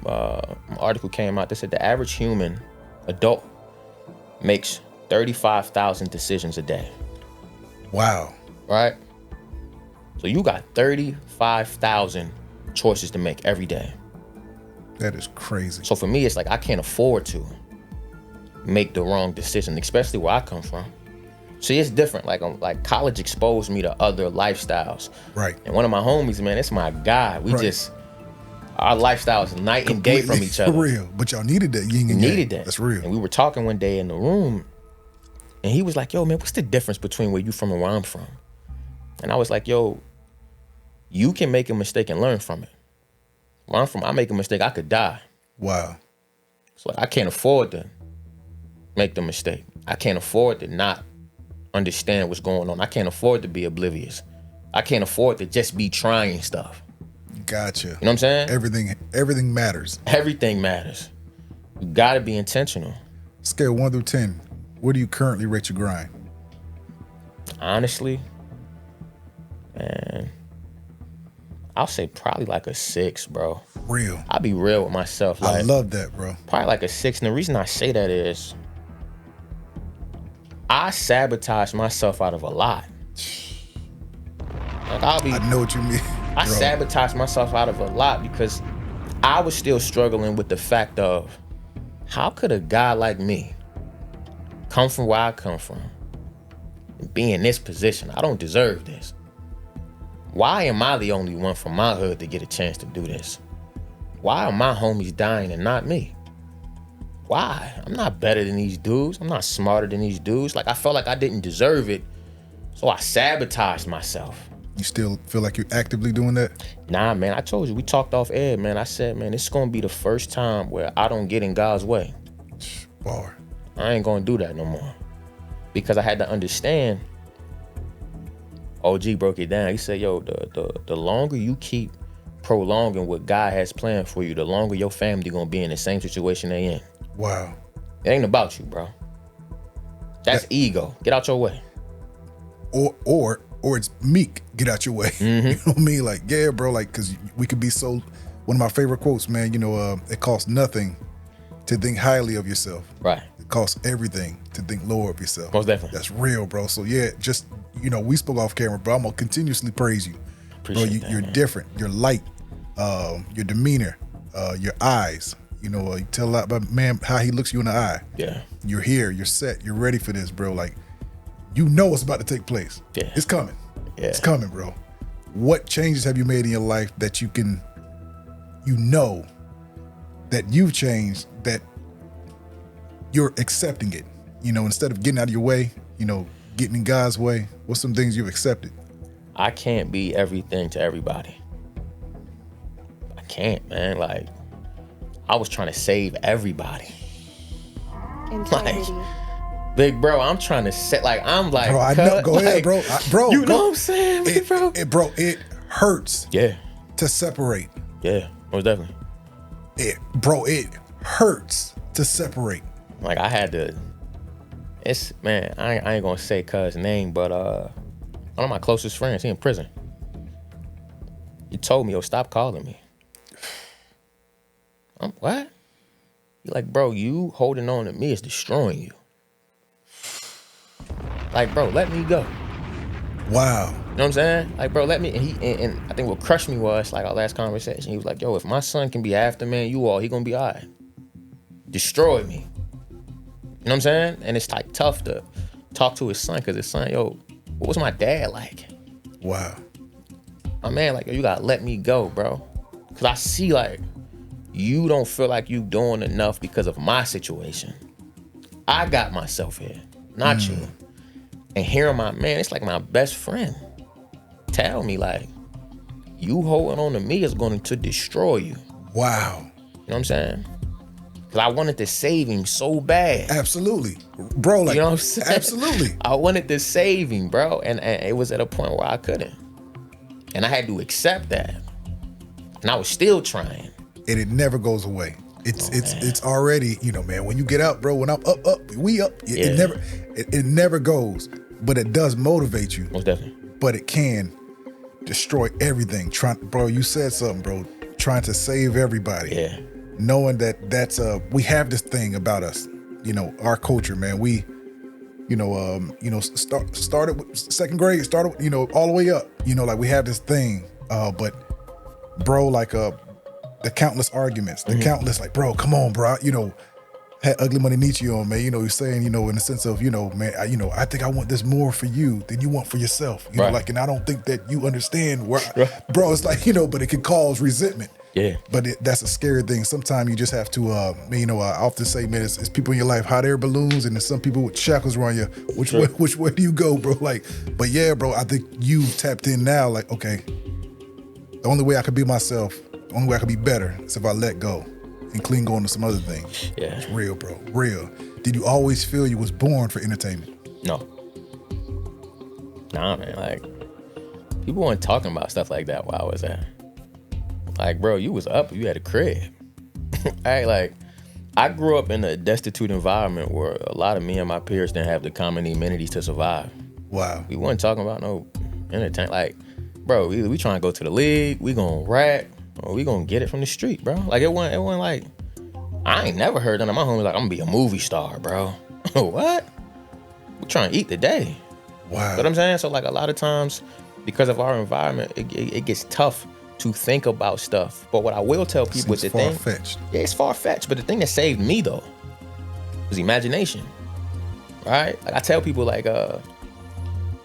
Speaker 3: an article came out that said the average human, adult, makes 35,000 decisions a day.
Speaker 1: Wow.
Speaker 3: Right? So you got 35,000 choices to make every day.
Speaker 1: That is crazy.
Speaker 3: So for me, it's like I can't afford to make the wrong decision, especially where I come from. See, it's different. Like college exposed me to other lifestyles.
Speaker 1: Right.
Speaker 3: And one of my homies, man, it's my guy. Our lifestyles night and day from each other.
Speaker 1: For real. But y'all needed that yin and yang.
Speaker 3: Needed that.
Speaker 1: That's real.
Speaker 3: And we were talking one day in the room, and he was like, yo, man, what's the difference between where you from and where I'm from? And I was like, yo, you can make a mistake and learn from it. Where I'm from, I make a mistake, I could die.
Speaker 1: Wow.
Speaker 3: So I can't afford to make the mistake. I can't afford to not understand what's going on. I can't afford to be oblivious. I can't afford to just be trying stuff.
Speaker 1: Gotcha.
Speaker 3: You know what I'm saying?
Speaker 1: Everything matters.
Speaker 3: Everything matters. You gotta be intentional.
Speaker 1: Scale 1 through 10. Where do you currently rate your grind?
Speaker 3: Honestly, man, I'll say probably like a 6, bro.
Speaker 1: Real.
Speaker 3: I'll be real with myself.
Speaker 1: I love that, bro.
Speaker 3: Probably like a 6. And the reason I say that is I sabotage myself out of a lot. Like
Speaker 1: I know what you mean.
Speaker 3: I sabotage myself out of a lot because I was still struggling with the fact of how could a guy like me come from where I come from and be in this position? I don't deserve this. Why am I the only one from my hood to get a chance to do this? Why are my homies dying and not me? Why? I'm not better than these dudes. I'm not smarter than these dudes. Like I felt like I didn't deserve it, so I sabotaged myself.
Speaker 1: You still feel like you're actively doing that?
Speaker 3: Nah, man, I told you, we talked off air, man. I said, man, it's gonna be the first time where I don't get in God's way.
Speaker 1: Bar.
Speaker 3: I ain't gonna do that no more. because I had to understand. OG broke it down. He said, yo, the longer you keep prolonging what God has planned for you, the longer your family gonna be in the same situation they in.
Speaker 1: Wow.
Speaker 3: It ain't about you, bro. That's ego. Get out your way.
Speaker 1: Or it's meek. Get out your way. You know what I mean? Like, yeah, bro. Like, cause we could be so. One of my favorite quotes, man. You know, it costs nothing to think highly of yourself.
Speaker 3: Right.
Speaker 1: It costs everything to think lower of yourself.
Speaker 3: Most definitely.
Speaker 1: That's real, bro. So yeah, just we spoke off camera, bro. I'm gonna continuously praise you,
Speaker 3: Appreciate
Speaker 1: bro.
Speaker 3: that,
Speaker 1: You're
Speaker 3: man.
Speaker 1: different. Your light, your demeanor, your eyes. You tell a lot about man how he looks you in the eye.
Speaker 3: Yeah.
Speaker 1: You're here. You're set. You're ready for this, bro. Like, what's about to take place.
Speaker 3: Yeah.
Speaker 1: It's coming.
Speaker 3: Yeah.
Speaker 1: It's coming, bro. What changes have you made in your life that you can, that you've changed, that you're accepting it? Instead of getting out of your way, getting in God's way. What's some things you've accepted?
Speaker 3: I can't be everything to everybody. I can't, man. Like, I was trying to save everybody.
Speaker 4: Integrity.
Speaker 3: Like, big bro, I'm trying to set, like, I'm like,
Speaker 1: Bro, I know. Go ahead, bro. Bro,
Speaker 3: you know what I'm saying, big bro?
Speaker 1: It hurts.
Speaker 3: Yeah.
Speaker 1: To separate.
Speaker 3: Yeah, most definitely.
Speaker 1: It hurts to separate.
Speaker 3: Like, I had to, I ain't gonna say cuz name, but one of my closest friends, he in prison. He told me, yo, stop calling me. I'm what? He like, bro, you holding on to me is destroying you. Like, bro, let me go.
Speaker 1: Wow.
Speaker 3: You know what I'm saying? Like, bro, let me, and I think what crushed me was, like, our last conversation, he was like, yo, if my son can be after, man, he gonna be all right. Destroy me. You know what I'm saying? And it's like tough to talk to his son, because his son, yo, what was my dad like?
Speaker 1: Wow.
Speaker 3: My man, like, yo, you gotta let me go, bro. Because I see, like, you don't feel like you doing enough because of my situation. I got myself here, not you. And hearing my man, it's like my best friend tell me, like, you holding on to me is going to destroy you.
Speaker 1: Wow.
Speaker 3: You know what I'm saying? Because I wanted to save him so bad.
Speaker 1: Absolutely. Bro, like,
Speaker 3: You know what I'm saying?
Speaker 1: Absolutely.
Speaker 3: I wanted to save him, bro. And it was at a point where I couldn't. And I had to accept that. And I was still trying.
Speaker 1: And it never goes away. It's already, man, when you get up, bro, when I'm up, we up. It never goes. But it does motivate you.
Speaker 3: Most definitely.
Speaker 1: But it can destroy everything. Bro, you said something, bro. Trying to save everybody.
Speaker 3: Yeah.
Speaker 1: Knowing that's we have this thing about us, our culture, man. We, started with second grade, started, all the way up, like we have this thing. But bro, like the countless arguments, the countless, like, bro, come on, bro, had Ugly Money Nietzsche on, man. He's saying, in the sense of, man, I think I want this more for you than you want for yourself. You know, like, and I don't think that you understand where, bro, it's like, but it can cause resentment.
Speaker 3: Yeah.
Speaker 1: But that's a scary thing. Sometimes you just have to, I often say, man, it's people in your life, hot air balloons, and there's some people with shackles around you. Which way do you go, bro? Like, but yeah, bro, I think you tapped in now, like, okay, the only way I could be myself, the only way I could be better is if I let go and cling on to some other things.
Speaker 3: Yeah.
Speaker 1: It's real, bro, real. Did you always feel you was born for entertainment?
Speaker 3: No. Nah, man, like, people weren't talking about stuff like that while I was there. Like, bro, you was up, you had a crib. I grew up in a destitute environment where a lot of me and my peers didn't have the common amenities to survive. Wow. We weren't talking about no entertainment. Like, bro, we trying to go to the league, we gonna rap, or we gonna get it from the street, bro. Like, it wasn't like, I ain't never heard none of my homies like, I'm gonna be a movie star, bro. What? We trying to eat the day.
Speaker 1: Wow.
Speaker 3: You know what I'm saying? So, like, a lot of times, because of our environment, it gets tough to think about stuff. But what I will tell people is the thing.
Speaker 1: Far-fetched.
Speaker 3: Yeah, it's far-fetched. But the thing that saved me, though, was imagination. Right? Like, I tell people, like,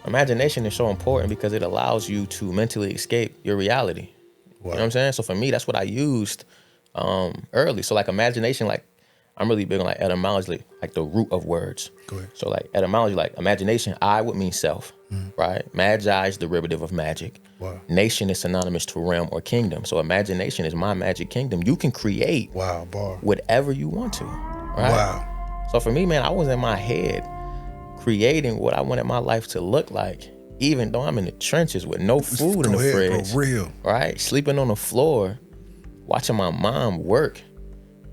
Speaker 3: imagination is so important because it allows you to mentally escape your reality. Wow. You know what I'm saying? So for me, that's what I used early. So, like, imagination, like, I'm really big on, like, etymology, like the root of words.
Speaker 1: Go ahead.
Speaker 3: So, like, etymology, like, imagination, I would mean self, right? Magi is derivative of magic.
Speaker 1: Wow.
Speaker 3: Nation is synonymous to realm or kingdom. So imagination is my magic kingdom. You can create whatever you want to, right?
Speaker 1: Wow.
Speaker 3: So for me, man, I was in my head creating what I wanted my life to look like, even though I'm in the trenches with no food in the fridge.
Speaker 1: Bro, real.
Speaker 3: Right? Sleeping on the floor, watching my mom work. You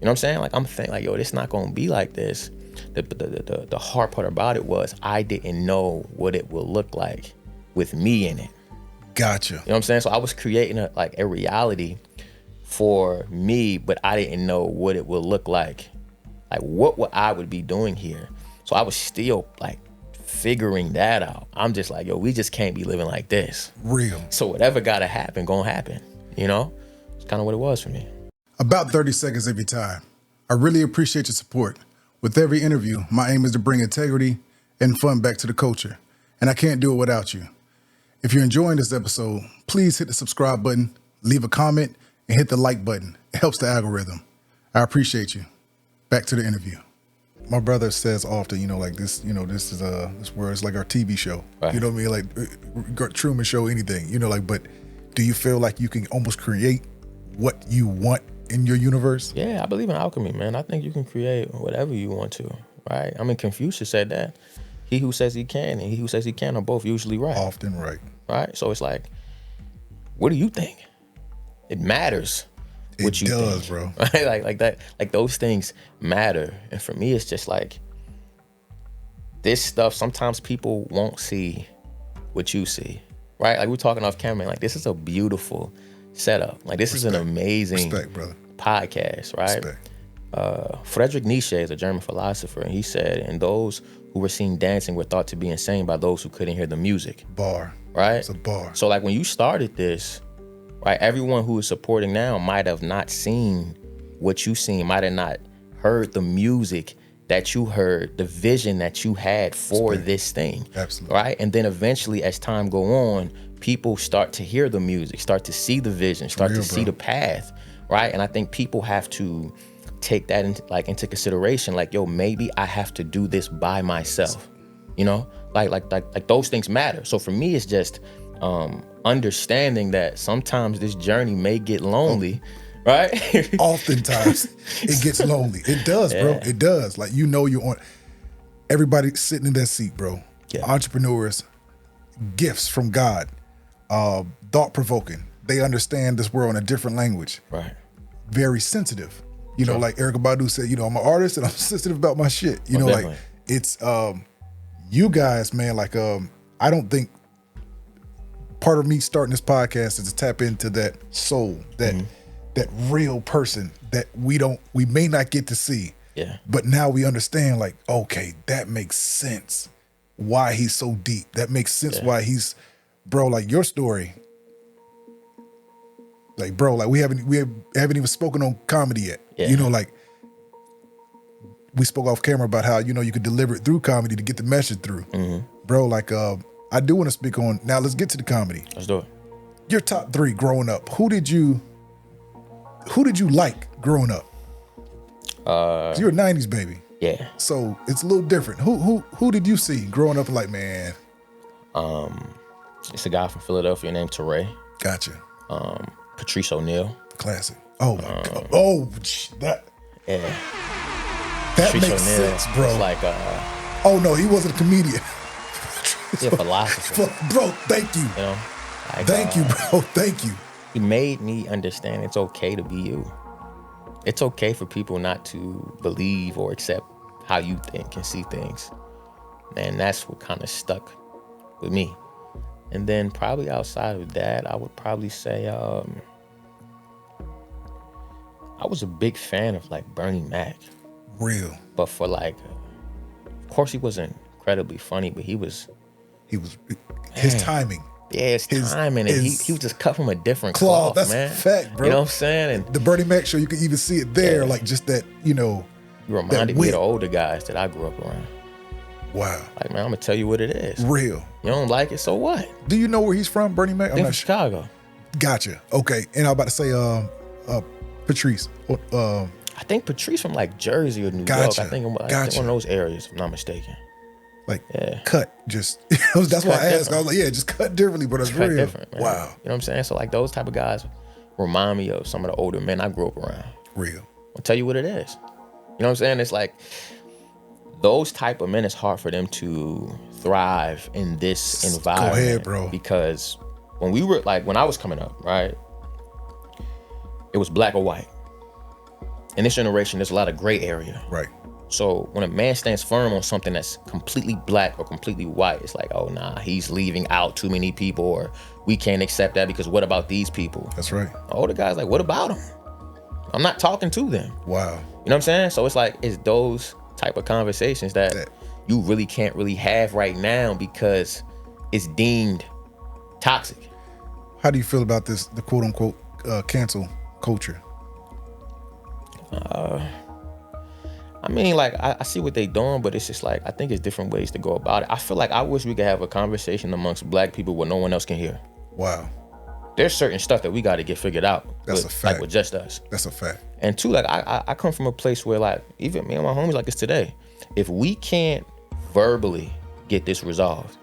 Speaker 3: know what I'm saying? Like, I'm thinking, like, yo, this not gonna be like this. The hard part about it was I didn't know what it would look like with me in it.
Speaker 1: Gotcha.
Speaker 3: You know what I'm saying? So I was creating a reality for me, but I didn't know what it would look like what I would be doing here. So I was still like figuring that out. I'm just like, yo, we just can't be living like this.
Speaker 1: Real.
Speaker 3: So whatever gotta happen, gonna happen. You know? It's kind of what it was for me.
Speaker 2: About 30 seconds every time. I really appreciate your support. With every interview, my aim is to bring integrity and fun back to the culture, and I can't do it without you. If you're enjoying this episode, please hit the subscribe button, leave a comment, and hit the like button. It helps the algorithm. I appreciate you. Back to the interview.
Speaker 1: My brother says often, you know, like this, you know, this is this where it's like our TV show.
Speaker 3: Right.
Speaker 1: You know what I mean? Like Truman Show, anything. You know, like, but do you feel like you can almost create what you want in your universe?
Speaker 3: Yeah, I believe in alchemy, man. I think you can create whatever you want to, right? I mean, Confucius said that. He who says he can and he who says he can are both usually right.
Speaker 1: Often right.
Speaker 3: Right? So it's like, what do you think? It matters what you
Speaker 1: does,
Speaker 3: think.
Speaker 1: bro.
Speaker 3: Right? Like that, like those things matter. And for me, it's just like, this stuff, sometimes people won't see what you see, right? Like we're talking off camera, like this is a beautiful setup. Like this is an amazing
Speaker 1: brother.
Speaker 3: podcast, right?
Speaker 1: Respect.
Speaker 3: Friedrich Nietzsche is a German philosopher, and he said, and those who were seen dancing were thought to be insane by those who couldn't hear the music.
Speaker 1: Bar.
Speaker 3: Right?
Speaker 1: It's a bar.
Speaker 3: So like when you started this, right, everyone who is supporting now might have not seen what you seen, might have not heard the music that you heard, the vision that you had for this thing.
Speaker 1: Absolutely.
Speaker 3: Right? And then eventually as time go on, people start to hear the music, start to see the vision, start to see the path, right? And I think people have to take that into consideration. Like, yo, maybe I have to do this by myself. You know, like those things matter. So for me, it's just understanding that sometimes this journey may get lonely, right?
Speaker 1: Oftentimes it gets lonely. It does, bro. It does. Like, you know, you're on. Everybody sitting in that seat, bro.
Speaker 3: Yeah.
Speaker 1: Entrepreneurs, gifts from God, thought-provoking. They understand this world in a different language.
Speaker 3: Right.
Speaker 1: Very sensitive. You know, like Erykah Badu said, you know, I'm an artist and I'm sensitive about my shit. You know,
Speaker 3: definitely.
Speaker 1: like it's you guys, man, like I don't think part of me starting this podcast is to tap into that soul, that that real person that we may not get to see.
Speaker 3: Yeah.
Speaker 1: But now we understand, like, okay, that makes sense why he's so deep. That makes sense why he's, bro, like your story. Like, bro, like we haven't even spoken on comedy yet.
Speaker 3: Yeah.
Speaker 1: You know, like we spoke off camera about how, you know, you could deliver it through comedy to get the message through. Bro, like I do want to speak on, now let's get to the comedy.
Speaker 3: Let's do it.
Speaker 1: Your top 3 growing up. Who did you like growing up? You're a 90s baby.
Speaker 3: Yeah.
Speaker 1: So it's a little different. Who did you see growing up like, man?
Speaker 3: It's a guy from Philadelphia named Teray.
Speaker 1: Gotcha.
Speaker 3: Patrice O'Neal.
Speaker 1: Classic. Oh my God. Oh, that
Speaker 3: Patrice
Speaker 1: makes
Speaker 3: O'Neal
Speaker 1: sense, bro.
Speaker 3: was like
Speaker 1: Oh no, he wasn't a comedian.
Speaker 3: he's a philosopher.
Speaker 1: Bro, thank you.
Speaker 3: You know? Like,
Speaker 1: Thank you, bro. Thank you.
Speaker 3: He made me understand it's okay to be you. It's okay for people not to believe or accept how you think and see things. And that's what kind of stuck with me. And then probably outside of that, I would probably say I was a big fan of like Bernie Mac.
Speaker 1: Real.
Speaker 3: But for like, of course he wasn't incredibly funny, but he was
Speaker 1: his timing.
Speaker 3: Yeah, his timing, and he was just cut from a different
Speaker 1: cloth.
Speaker 3: cloth,
Speaker 1: That's
Speaker 3: man.
Speaker 1: a fact, bro.
Speaker 3: You know what I'm saying? And
Speaker 1: the Bernie Mac show, you can even see it there, like just that, you know.
Speaker 3: You reminded me of the older guys that I grew up around.
Speaker 1: Wow.
Speaker 3: Like, man, I'm gonna tell you what it is.
Speaker 1: Real.
Speaker 3: You don't like it, so what?
Speaker 1: Do you know where he's from, Bernie Mac?
Speaker 3: I'm from Chicago.
Speaker 1: Gotcha. Okay. And I was about to say Patrice.
Speaker 3: I think Patrice from like Jersey or New York. I think one of those areas, if I'm not mistaken.
Speaker 1: Like cut, just that's why I asked. I was like, yeah, just cut differently, but it's real.
Speaker 3: Different, man.
Speaker 1: Wow.
Speaker 3: You know what I'm saying? So like those type of guys remind me of some of the older men I grew up around.
Speaker 1: Real.
Speaker 3: I'll tell you what it is. You know what I'm saying? It's like those type of men, it's hard for them to thrive in this environment.
Speaker 1: Go ahead, bro.
Speaker 3: Because when I was coming up, right, it was black or white. In this generation, there's a lot of gray area.
Speaker 1: Right.
Speaker 3: So when a man stands firm on something that's completely black or completely white, it's like, oh, nah, he's leaving out too many people, or we can't accept that because what about these people?
Speaker 1: That's right.
Speaker 3: Older guys like, what about them? I'm not talking to them.
Speaker 1: Wow.
Speaker 3: You know what I'm saying? So it's like, it's those type of conversations that you really can't really have right now because it's deemed toxic.
Speaker 1: How do you feel about this, the quote unquote cancel culture?
Speaker 3: I mean, like, I see what they doing, but it's just like, I think it's different ways to go about it. I feel like I wish we could have a conversation amongst black people where no one else can hear.
Speaker 1: Wow.
Speaker 3: There's certain stuff that we got to get figured out.
Speaker 1: That's a fact.
Speaker 3: Like with just us.
Speaker 1: That's a fact.
Speaker 3: And two, like, I come from a place where, like, even me and my homies like this today, if we can't verbally get this resolved,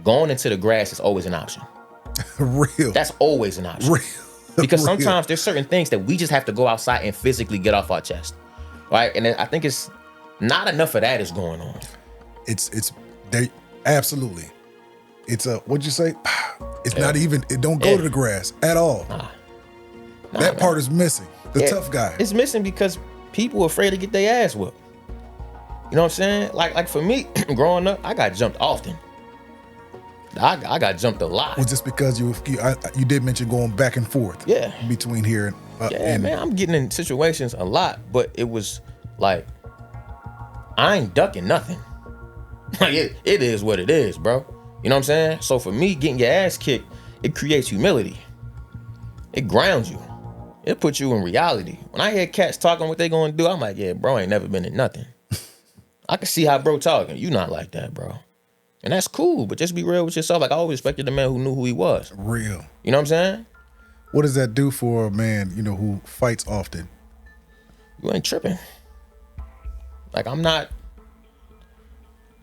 Speaker 3: going into the grass is always an option.
Speaker 1: Real.
Speaker 3: That's always an option.
Speaker 1: Real.
Speaker 3: Because sometimes there's certain things that we just have to go outside and physically get off our chest. Right? And then I think it's not enough of that is going on.
Speaker 1: It's they absolutely. It's what'd you say? It's not even, it don't go to the grass at all. That part is missing. The tough guy.
Speaker 3: It's missing because people are afraid to get their ass whooped. You know what I'm saying? Like for me, growing up, I got jumped often. I got jumped a lot.
Speaker 1: Well, just because you did mention going back and forth.
Speaker 3: Yeah.
Speaker 1: Between here and
Speaker 3: man, I'm getting in situations a lot, but it was like, I ain't ducking nothing. Like it is what it is, bro. You know what I'm saying? So for me, getting your ass kicked, it creates humility. It grounds you. It puts you in reality. When I hear cats talking what they gonna do, I'm like, yeah, bro ain't never been in nothing. I can see how bro talking. You not like that, bro. And that's cool, but just be real with yourself. Like, I always respected the man who knew who he was.
Speaker 1: Real.
Speaker 3: You know what I'm saying?
Speaker 1: What does that do for a man, who fights often?
Speaker 3: You ain't tripping. Like, I'm not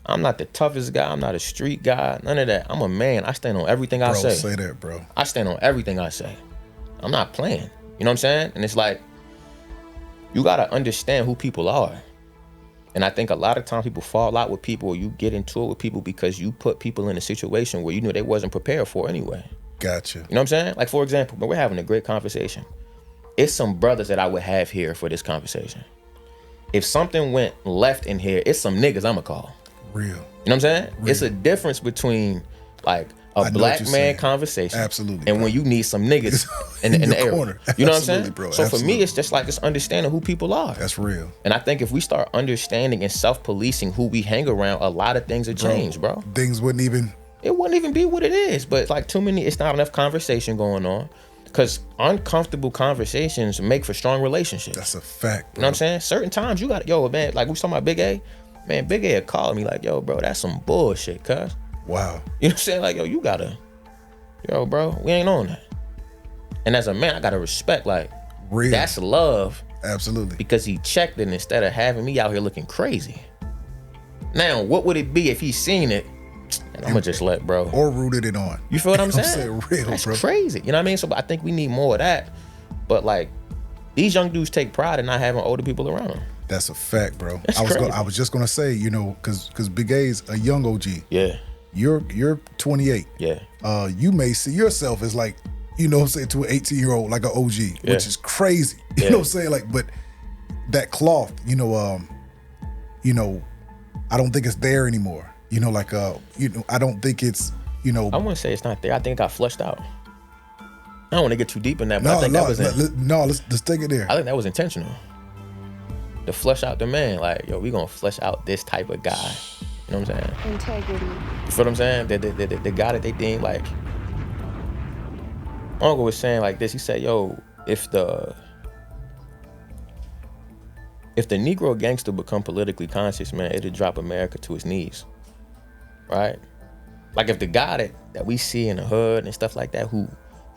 Speaker 3: the toughest guy. I'm not a street guy. None of that. I'm a man. I stand on everything I say.
Speaker 1: Bro, say that, bro.
Speaker 3: I stand on everything I say. I'm not playing. You know what I'm saying? And it's like, you got to understand who people are. And I think a lot of times people fall out with people, or you get into it with people because you put people in a situation where you knew they wasn't prepared for anyway.
Speaker 1: Gotcha. You
Speaker 3: know what I'm saying? Like, for example, when we're having a great conversation, it's some brothers that I would have here for this conversation. If something went left in here, it's some niggas I'ma call.
Speaker 1: Real.
Speaker 3: You know what I'm saying?
Speaker 1: Real.
Speaker 3: It's a difference between like a black man
Speaker 1: saying.
Speaker 3: Conversation.
Speaker 1: Absolutely.
Speaker 3: And
Speaker 1: bro.
Speaker 3: when you need some niggas in the area.
Speaker 1: Corner.
Speaker 3: You know what I'm saying?
Speaker 1: Bro.
Speaker 3: So
Speaker 1: absolutely.
Speaker 3: for me, it's just like this understanding who people are.
Speaker 1: That's real.
Speaker 3: And I think if we start understanding and self-policing who we hang around, a lot of things would change, bro.
Speaker 1: Things wouldn't even
Speaker 3: be what it is. But like it's not enough conversation going on. Because uncomfortable conversations make for strong relationships.
Speaker 1: That's a fact, bro.
Speaker 3: You know what I'm saying? Certain times you got, yo, man, like we was talking about Big A. Man, Big A had called me like, yo, bro, that's some bullshit, cuz.
Speaker 1: Wow.
Speaker 3: You know what I'm saying? Like, yo, bro, we ain't on that. And as a man, I gotta respect, like,
Speaker 1: real.
Speaker 3: That's love.
Speaker 1: Absolutely.
Speaker 3: Because he checked it instead of having me out here looking crazy. Now, what would it be if he seen it? And I'm gonna just let bro.
Speaker 1: Or rooted it on.
Speaker 3: You feel what I'm saying?
Speaker 1: I'm saying real,
Speaker 3: that's
Speaker 1: bro.
Speaker 3: Crazy. You know what I mean? So I think we need more of that. But like, these young dudes take pride in not having older people around them.
Speaker 1: That's a fact, bro.
Speaker 3: That's
Speaker 1: I
Speaker 3: crazy.
Speaker 1: was just gonna say, because Big A's a young OG.
Speaker 3: Yeah.
Speaker 1: You're 28.
Speaker 3: Yeah.
Speaker 1: You may see yourself as like, to an 18-year-old, like an OG,
Speaker 3: Yeah.
Speaker 1: which is crazy. You
Speaker 3: Yeah.
Speaker 1: know what I'm saying? Like, but that cloth, I don't think it's there anymore. I don't think it's,
Speaker 3: I wouldn't say it's not there. I think it got flushed out. I don't want to get too deep in that, but I think
Speaker 1: let's take it there.
Speaker 3: I think that was intentional. To flush out the man, like, yo, we gonna flush out this type of guy. You know what I'm saying?
Speaker 4: Integrity.
Speaker 3: You feel what I'm saying? The guy that they deem like. My uncle was saying like this. He said, yo, if the Negro gangster become politically conscious, man, it'll drop America to its knees. Right? Like if the guy that we see in the hood and stuff like that, who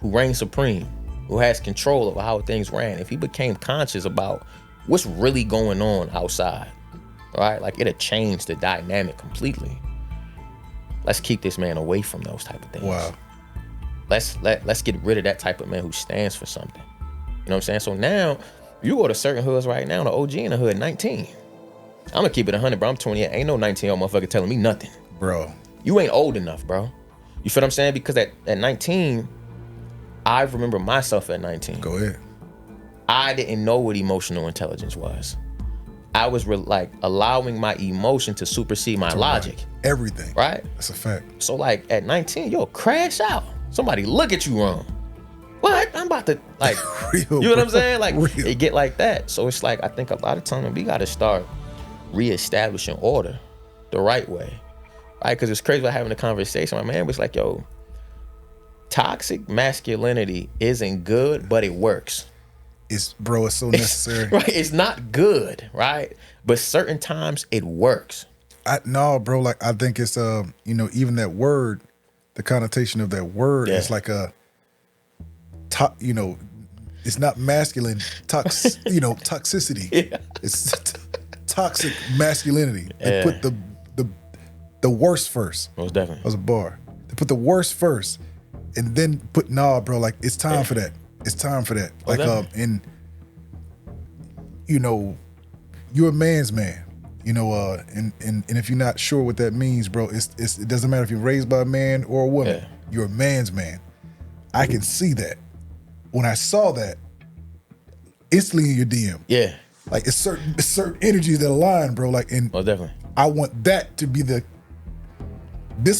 Speaker 3: reigns supreme, who has control over how things ran, if he became conscious about what's really going on outside, right? Like it'll change the dynamic completely. Let's keep this man away from those type of things.
Speaker 1: Wow.
Speaker 3: Let's get rid of that type of man who stands for something. You know what I'm saying? So now, you go to certain hoods right now, the OG in the hood, 19. I'm gonna keep it 100, bro. I'm 28. Ain't no 19-year-old motherfucker telling me nothing.
Speaker 1: Bro.
Speaker 3: You ain't old enough, bro. You feel what I'm saying? Because at 19, I remember myself at 19.
Speaker 1: Go ahead.
Speaker 3: I didn't know what emotional intelligence was. I was like allowing my emotion to supersede my logic.
Speaker 1: Everything.
Speaker 3: Right?
Speaker 1: That's a fact.
Speaker 3: So like at 19, you'll crash out. Somebody look at you wrong. What? I'm about to like,
Speaker 1: Real,
Speaker 3: you know what I'm saying? Like
Speaker 1: Real.
Speaker 3: it get like that. So it's like, I think a lot of times we got to start reestablishing order the right way. Right? Because it's crazy about having a conversation. My man was like, yo, toxic masculinity isn't good, but it works.
Speaker 1: It's so necessary.
Speaker 3: Right? It's not good, right? But certain times it works.
Speaker 1: No, bro, like I think it's even that word, the connotation of that word is like it's not masculine, toxicity.
Speaker 3: Yeah.
Speaker 1: It's toxic masculinity. They put the worst first.
Speaker 3: Most definitely.
Speaker 1: That was a bar. They put the worst first and then put bro, like it's time for that. It's time for that. Like and you're a man's man. And if you're not sure what that means, bro, it doesn't matter if you're raised by a man or a woman.
Speaker 3: Yeah.
Speaker 1: You're a man's man. I can see that. When I saw that, instantly in your DM.
Speaker 3: Yeah.
Speaker 1: Like it's certain energies that align, bro. Like and
Speaker 3: Most definitely.
Speaker 1: I want that to be this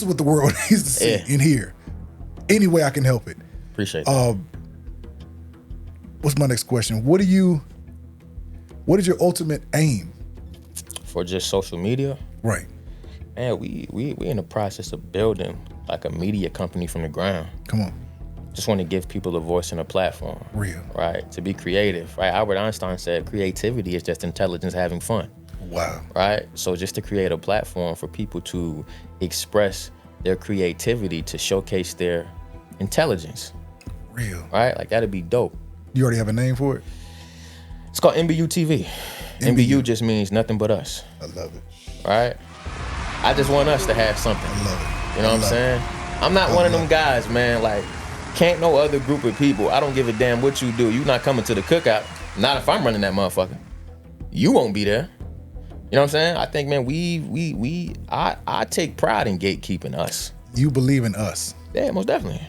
Speaker 1: is what the world needs to see and hear. Any way I can help it.
Speaker 3: Appreciate that.
Speaker 1: What's my next question? What is your ultimate aim?
Speaker 3: For just social media?
Speaker 1: Right.
Speaker 3: Man, we in the process of building like a media company from the ground.
Speaker 1: Come on.
Speaker 3: Just want to give people a voice and a platform.
Speaker 1: Real.
Speaker 3: Right? To be creative. Right? Albert Einstein said creativity is just intelligence having fun.
Speaker 1: Wow.
Speaker 3: Right? So just to create a platform for people to express their creativity, to showcase their intelligence.
Speaker 1: Real.
Speaker 3: Right? Like that'd be dope.
Speaker 1: You already have a name for it?
Speaker 3: It's called MBU TV. MBU just means nothing but us.
Speaker 1: I love it.
Speaker 3: Right? I just want us to have something.
Speaker 1: I love it.
Speaker 3: You know what I'm saying? I'm not one of them guys, man. Like, can't no other group of people. I don't give a damn what you do. You not coming to the cookout. Not if I'm running that motherfucker. You won't be there. You know what I'm saying? I think, man, I take pride in gatekeeping us.
Speaker 1: You believe in us.
Speaker 3: Yeah, most definitely.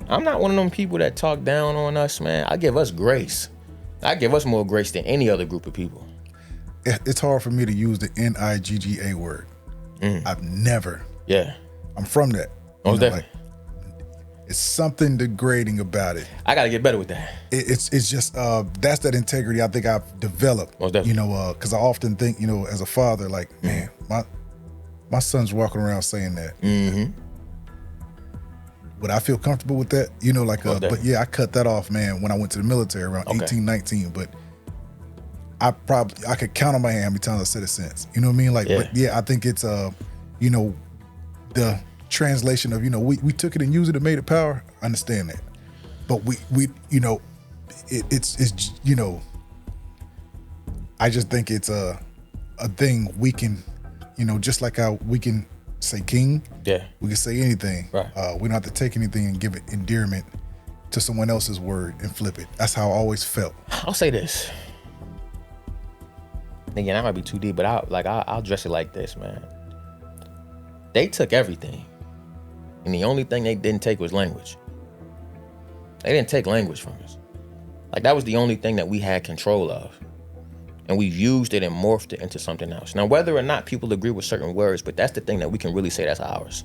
Speaker 3: I'm not one of them people that talk down on us, man. I give us grace. I give us more grace than any other group of people.
Speaker 1: It's hard for me to use the NIGGA word. I've never.
Speaker 3: Yeah.
Speaker 1: I'm from that.
Speaker 3: Most definitely.
Speaker 1: It's something degrading about it.
Speaker 3: I gotta get better with that.
Speaker 1: It's just that's that integrity I think I've developed.
Speaker 3: Most definitely.
Speaker 1: Because I often think, as a father, like, man, my son's walking around saying that.
Speaker 3: Mm-hmm.
Speaker 1: Would I feel comfortable with that? But yeah, I cut that off, man, when I went to the military around 18, 19. But I could count on my hand how many times I said it since. You know what I mean? Like, but yeah, I think it's the translation of, we took it and used it and made it power. I understand that. But it's I just think it's a thing we can, just like how we can say king.
Speaker 3: Yeah.
Speaker 1: We can say anything.
Speaker 3: Right.
Speaker 1: We don't have to take anything and give it endearment to someone else's word and flip it. That's how I always felt.
Speaker 3: I'll say this. Again, that might be too deep, but I'll address it like this, man. They took everything, and the only thing they didn't take was language. They didn't take language from us. Like, that was the only thing that we had control of. And we've used it and morphed it into something else. Now, whether or not people agree with certain words, but that's the thing that we can really say that's ours,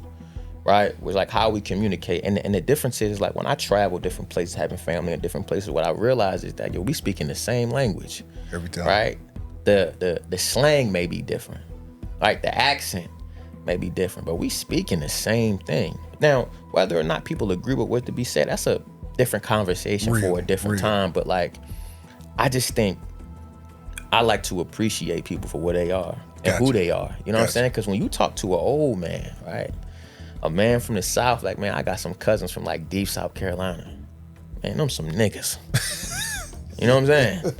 Speaker 3: right? Was like how we communicate. And the difference is, like, when I travel different places, having family in different places, what I realize is that, we speaking the same language.
Speaker 1: Every time.
Speaker 3: Right? The slang may be different. Right? The accent may be different, but we speaking the same thing. Now, whether or not people agree with what to be said, that's a different conversation for a different time. But, like, I just think I like to appreciate people for where they are and who they are. You know what I'm saying? Because when you talk to an old man, right? A man from the South, like, man, I got some cousins from, like, deep South Carolina. Man, them some niggas. You know what I'm saying?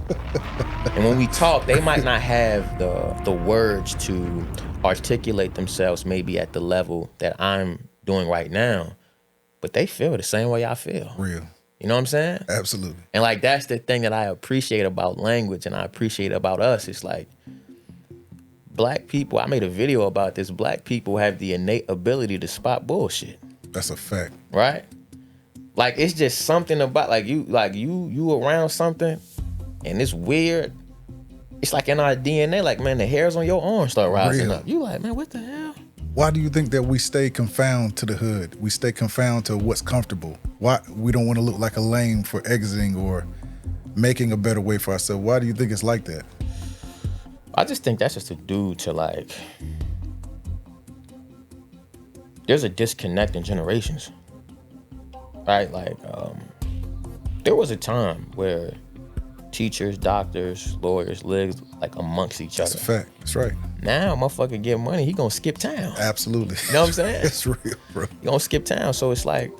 Speaker 3: And when we talk, they might not have the words to articulate themselves maybe at the level that I'm doing right now, but they feel the same way I feel.
Speaker 1: Real.
Speaker 3: You know what I'm saying?
Speaker 1: Absolutely.
Speaker 3: And, like, that's the thing that I appreciate about language and I appreciate about us. It's like, black people, I made a video about this. Black people have the innate ability to spot bullshit.
Speaker 1: That's a fact.
Speaker 3: Right? Like, it's just something about you around something and it's weird. It's like in our DNA, like, man, the hairs on your arm start rising up. You like, man, what the hell?
Speaker 1: Why do you think that we stay confounded to the hood? We stay confounded to what's comfortable. Why we don't want to look like a lame for exiting or making a better way for ourselves? Why do you think it's like that?
Speaker 3: I just think that's just a due to, like, there's a disconnect in generations, right? Like, there was a time where teachers, doctors, lawyers lived like amongst each other.
Speaker 1: That's a fact. That's right.
Speaker 3: Now, motherfucker get money, he gonna skip town.
Speaker 1: Absolutely.
Speaker 3: You know what I'm saying?
Speaker 1: It's real, bro.
Speaker 3: He gonna skip town. So it's like,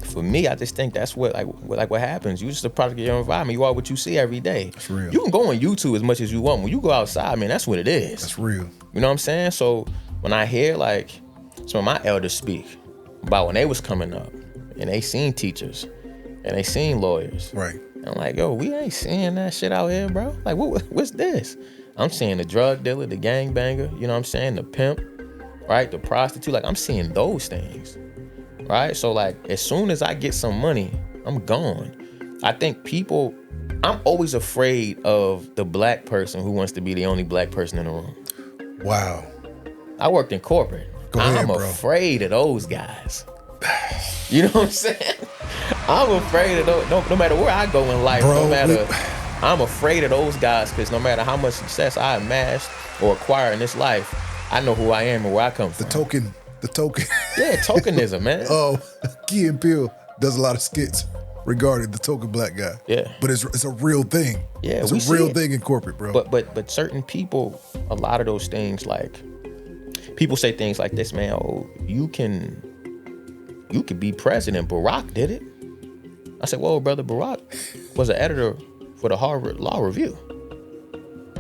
Speaker 3: for me, I just think that's what happens. You just a product of your environment. You are what you see every day.
Speaker 1: That's real.
Speaker 3: You can go on YouTube as much as you want. When you go outside, man, that's what it is.
Speaker 1: That's real.
Speaker 3: You know what I'm saying? So when I hear like some of my elders speak about when they was coming up and they seen teachers and they seen lawyers.
Speaker 1: Right.
Speaker 3: I'm like, yo, we ain't seeing that shit out here, bro. Like, what's this? I'm seeing the drug dealer, the gangbanger, you know what I'm saying? The pimp, right? The prostitute. Like, I'm seeing those things, right? So, like, as soon as I get some money, I'm gone. I think I'm always afraid of the black person who wants to be the only black person in the room.
Speaker 1: Wow.
Speaker 3: I worked in corporate. I'm afraid of those guys. You know what I'm saying? I'm afraid of those. No matter where I go in life, I'm afraid of those guys because no matter how much success I amassed or acquire in this life, I know who I am and where I come from.
Speaker 1: The token.
Speaker 3: Yeah, tokenism, man.
Speaker 1: Key and Peele does a lot of skits regarding the token black guy.
Speaker 3: Yeah.
Speaker 1: But it's a real thing.
Speaker 3: Yeah,
Speaker 1: it's a real thing in corporate, bro.
Speaker 3: But certain people, a lot of those things, like, people say things like this, man, you can be president. Barack did it. I said, whoa, brother, Barack was an editor for the Harvard Law Review.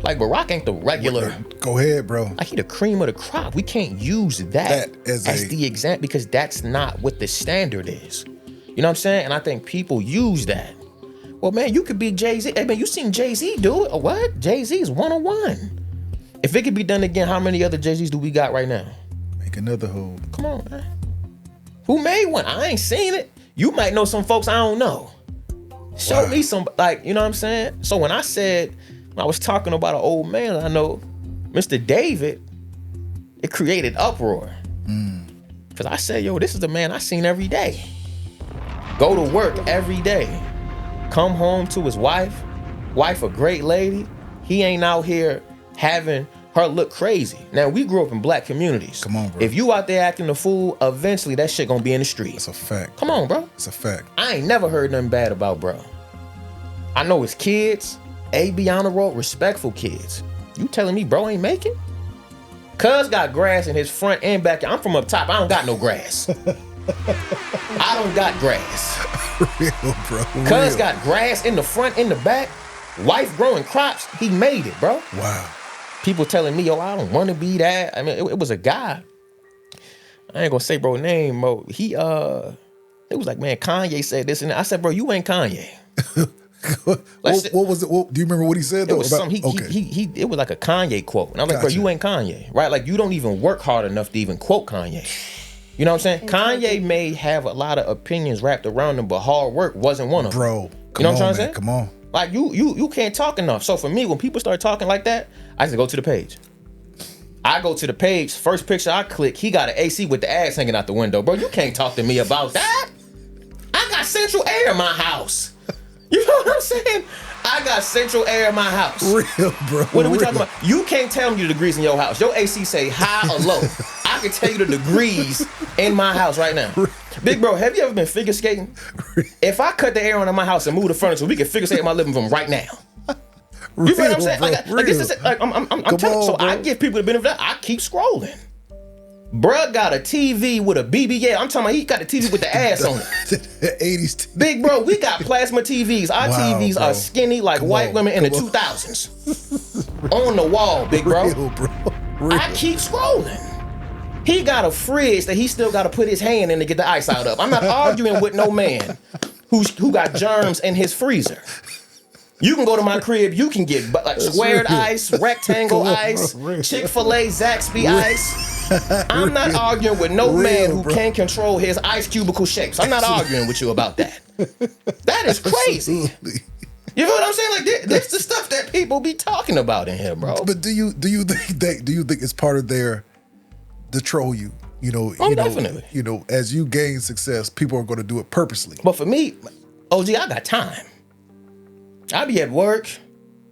Speaker 3: Like, Barack ain't the regular.
Speaker 1: Go ahead, bro.
Speaker 3: Like, he the cream of the crop. We can't use that as the example because that's not what the standard is. You know what I'm saying? And I think people use that. Well, man, you could be Jay-Z. Hey, man, you seen Jay-Z do it? Or what? Jay-Z is 101. If it could be done again, how many other Jay-Z's do we got right now?
Speaker 1: Make another hole.
Speaker 3: Come on, man. Who made one? I ain't seen it. You might know some folks I don't know. Show me some, like, you know what I'm saying? So when I was talking about an old man I know, Mr. David, it created uproar. Because I said, yo, this is the man I seen every day. Go to work every day. Come home to his wife a great lady. He ain't out here having her look crazy. Now, we grew up in black communities.
Speaker 1: Come on, bro.
Speaker 3: If you out there acting a fool, eventually that shit gonna be in the street.
Speaker 1: That's a fact.
Speaker 3: Come on, bro.
Speaker 1: It's a fact.
Speaker 3: I ain't never heard nothing bad about bro. I know his kids, A.B. on the road, respectful kids. You telling me bro ain't making? Cuz got grass in his front and back. I'm from up top. I don't got no grass. I don't got grass.
Speaker 1: Real, bro.
Speaker 3: Cuz got grass in the front, in the back. Wife growing crops. He made it, bro.
Speaker 1: Wow.
Speaker 3: People telling me, yo, I don't want to be that. I mean, it was a guy. I ain't gonna say bro name, bro. It was like, man, Kanye said this and that. I said, bro, you ain't Kanye.
Speaker 1: What was it? Do you remember what he said though?
Speaker 3: It was it was like a Kanye quote. And I was like, bro, you ain't Kanye, right? Like, you don't even work hard enough to even quote Kanye. You know what I'm saying? Kanye may have a lot of opinions wrapped around him, but hard work wasn't one of them.
Speaker 1: Bro,
Speaker 3: you know what I'm trying to say?
Speaker 1: Come on.
Speaker 3: Like, you can't talk enough. So for me, when people start talking like that, I just go to the page. I go to the page, first picture I click, he got an AC with the ass hanging out the window. Bro, you can't talk to me about that. I got central air in my house. You know what I'm saying? I got central air in my house.
Speaker 1: Real, bro.
Speaker 3: What are we talking about? You can't tell me the degrees in your house. Your AC say high or low. I can tell you the degrees in my house right now. Big bro, have you ever been figure skating? If I cut the air on in my house and move the furniture, we can figure skate in my living room right now. You feel what I'm saying? Like this is I'm telling you. So I give people the benefit of that. I keep scrolling. Bruh got a TV with a BBL. I'm talking about he got the TV with the ass on it.
Speaker 1: 80s.
Speaker 3: Big bro, we got plasma TVs. Our TVs are skinny like white women in the 2000s. On the wall, big bro. Real. I keep scrolling. He got a fridge that he still got to put his hand in to get the ice out of. I'm not arguing with no man who got germs in his freezer. You can go to my crib, you can get like squared ice, rectangle ice, Chick-fil-A, Zaxby ice. I'm not arguing with no man who can't control his ice cubicle shapes. I'm not arguing with you about that. That is crazy. You know what I'm saying? Like that's the stuff that people be talking about in here, bro.
Speaker 1: But do you think it's part of their to troll you?
Speaker 3: Definitely.
Speaker 1: As you gain success, people are going to do it purposely.
Speaker 3: But for me, OG, I got time. I be at work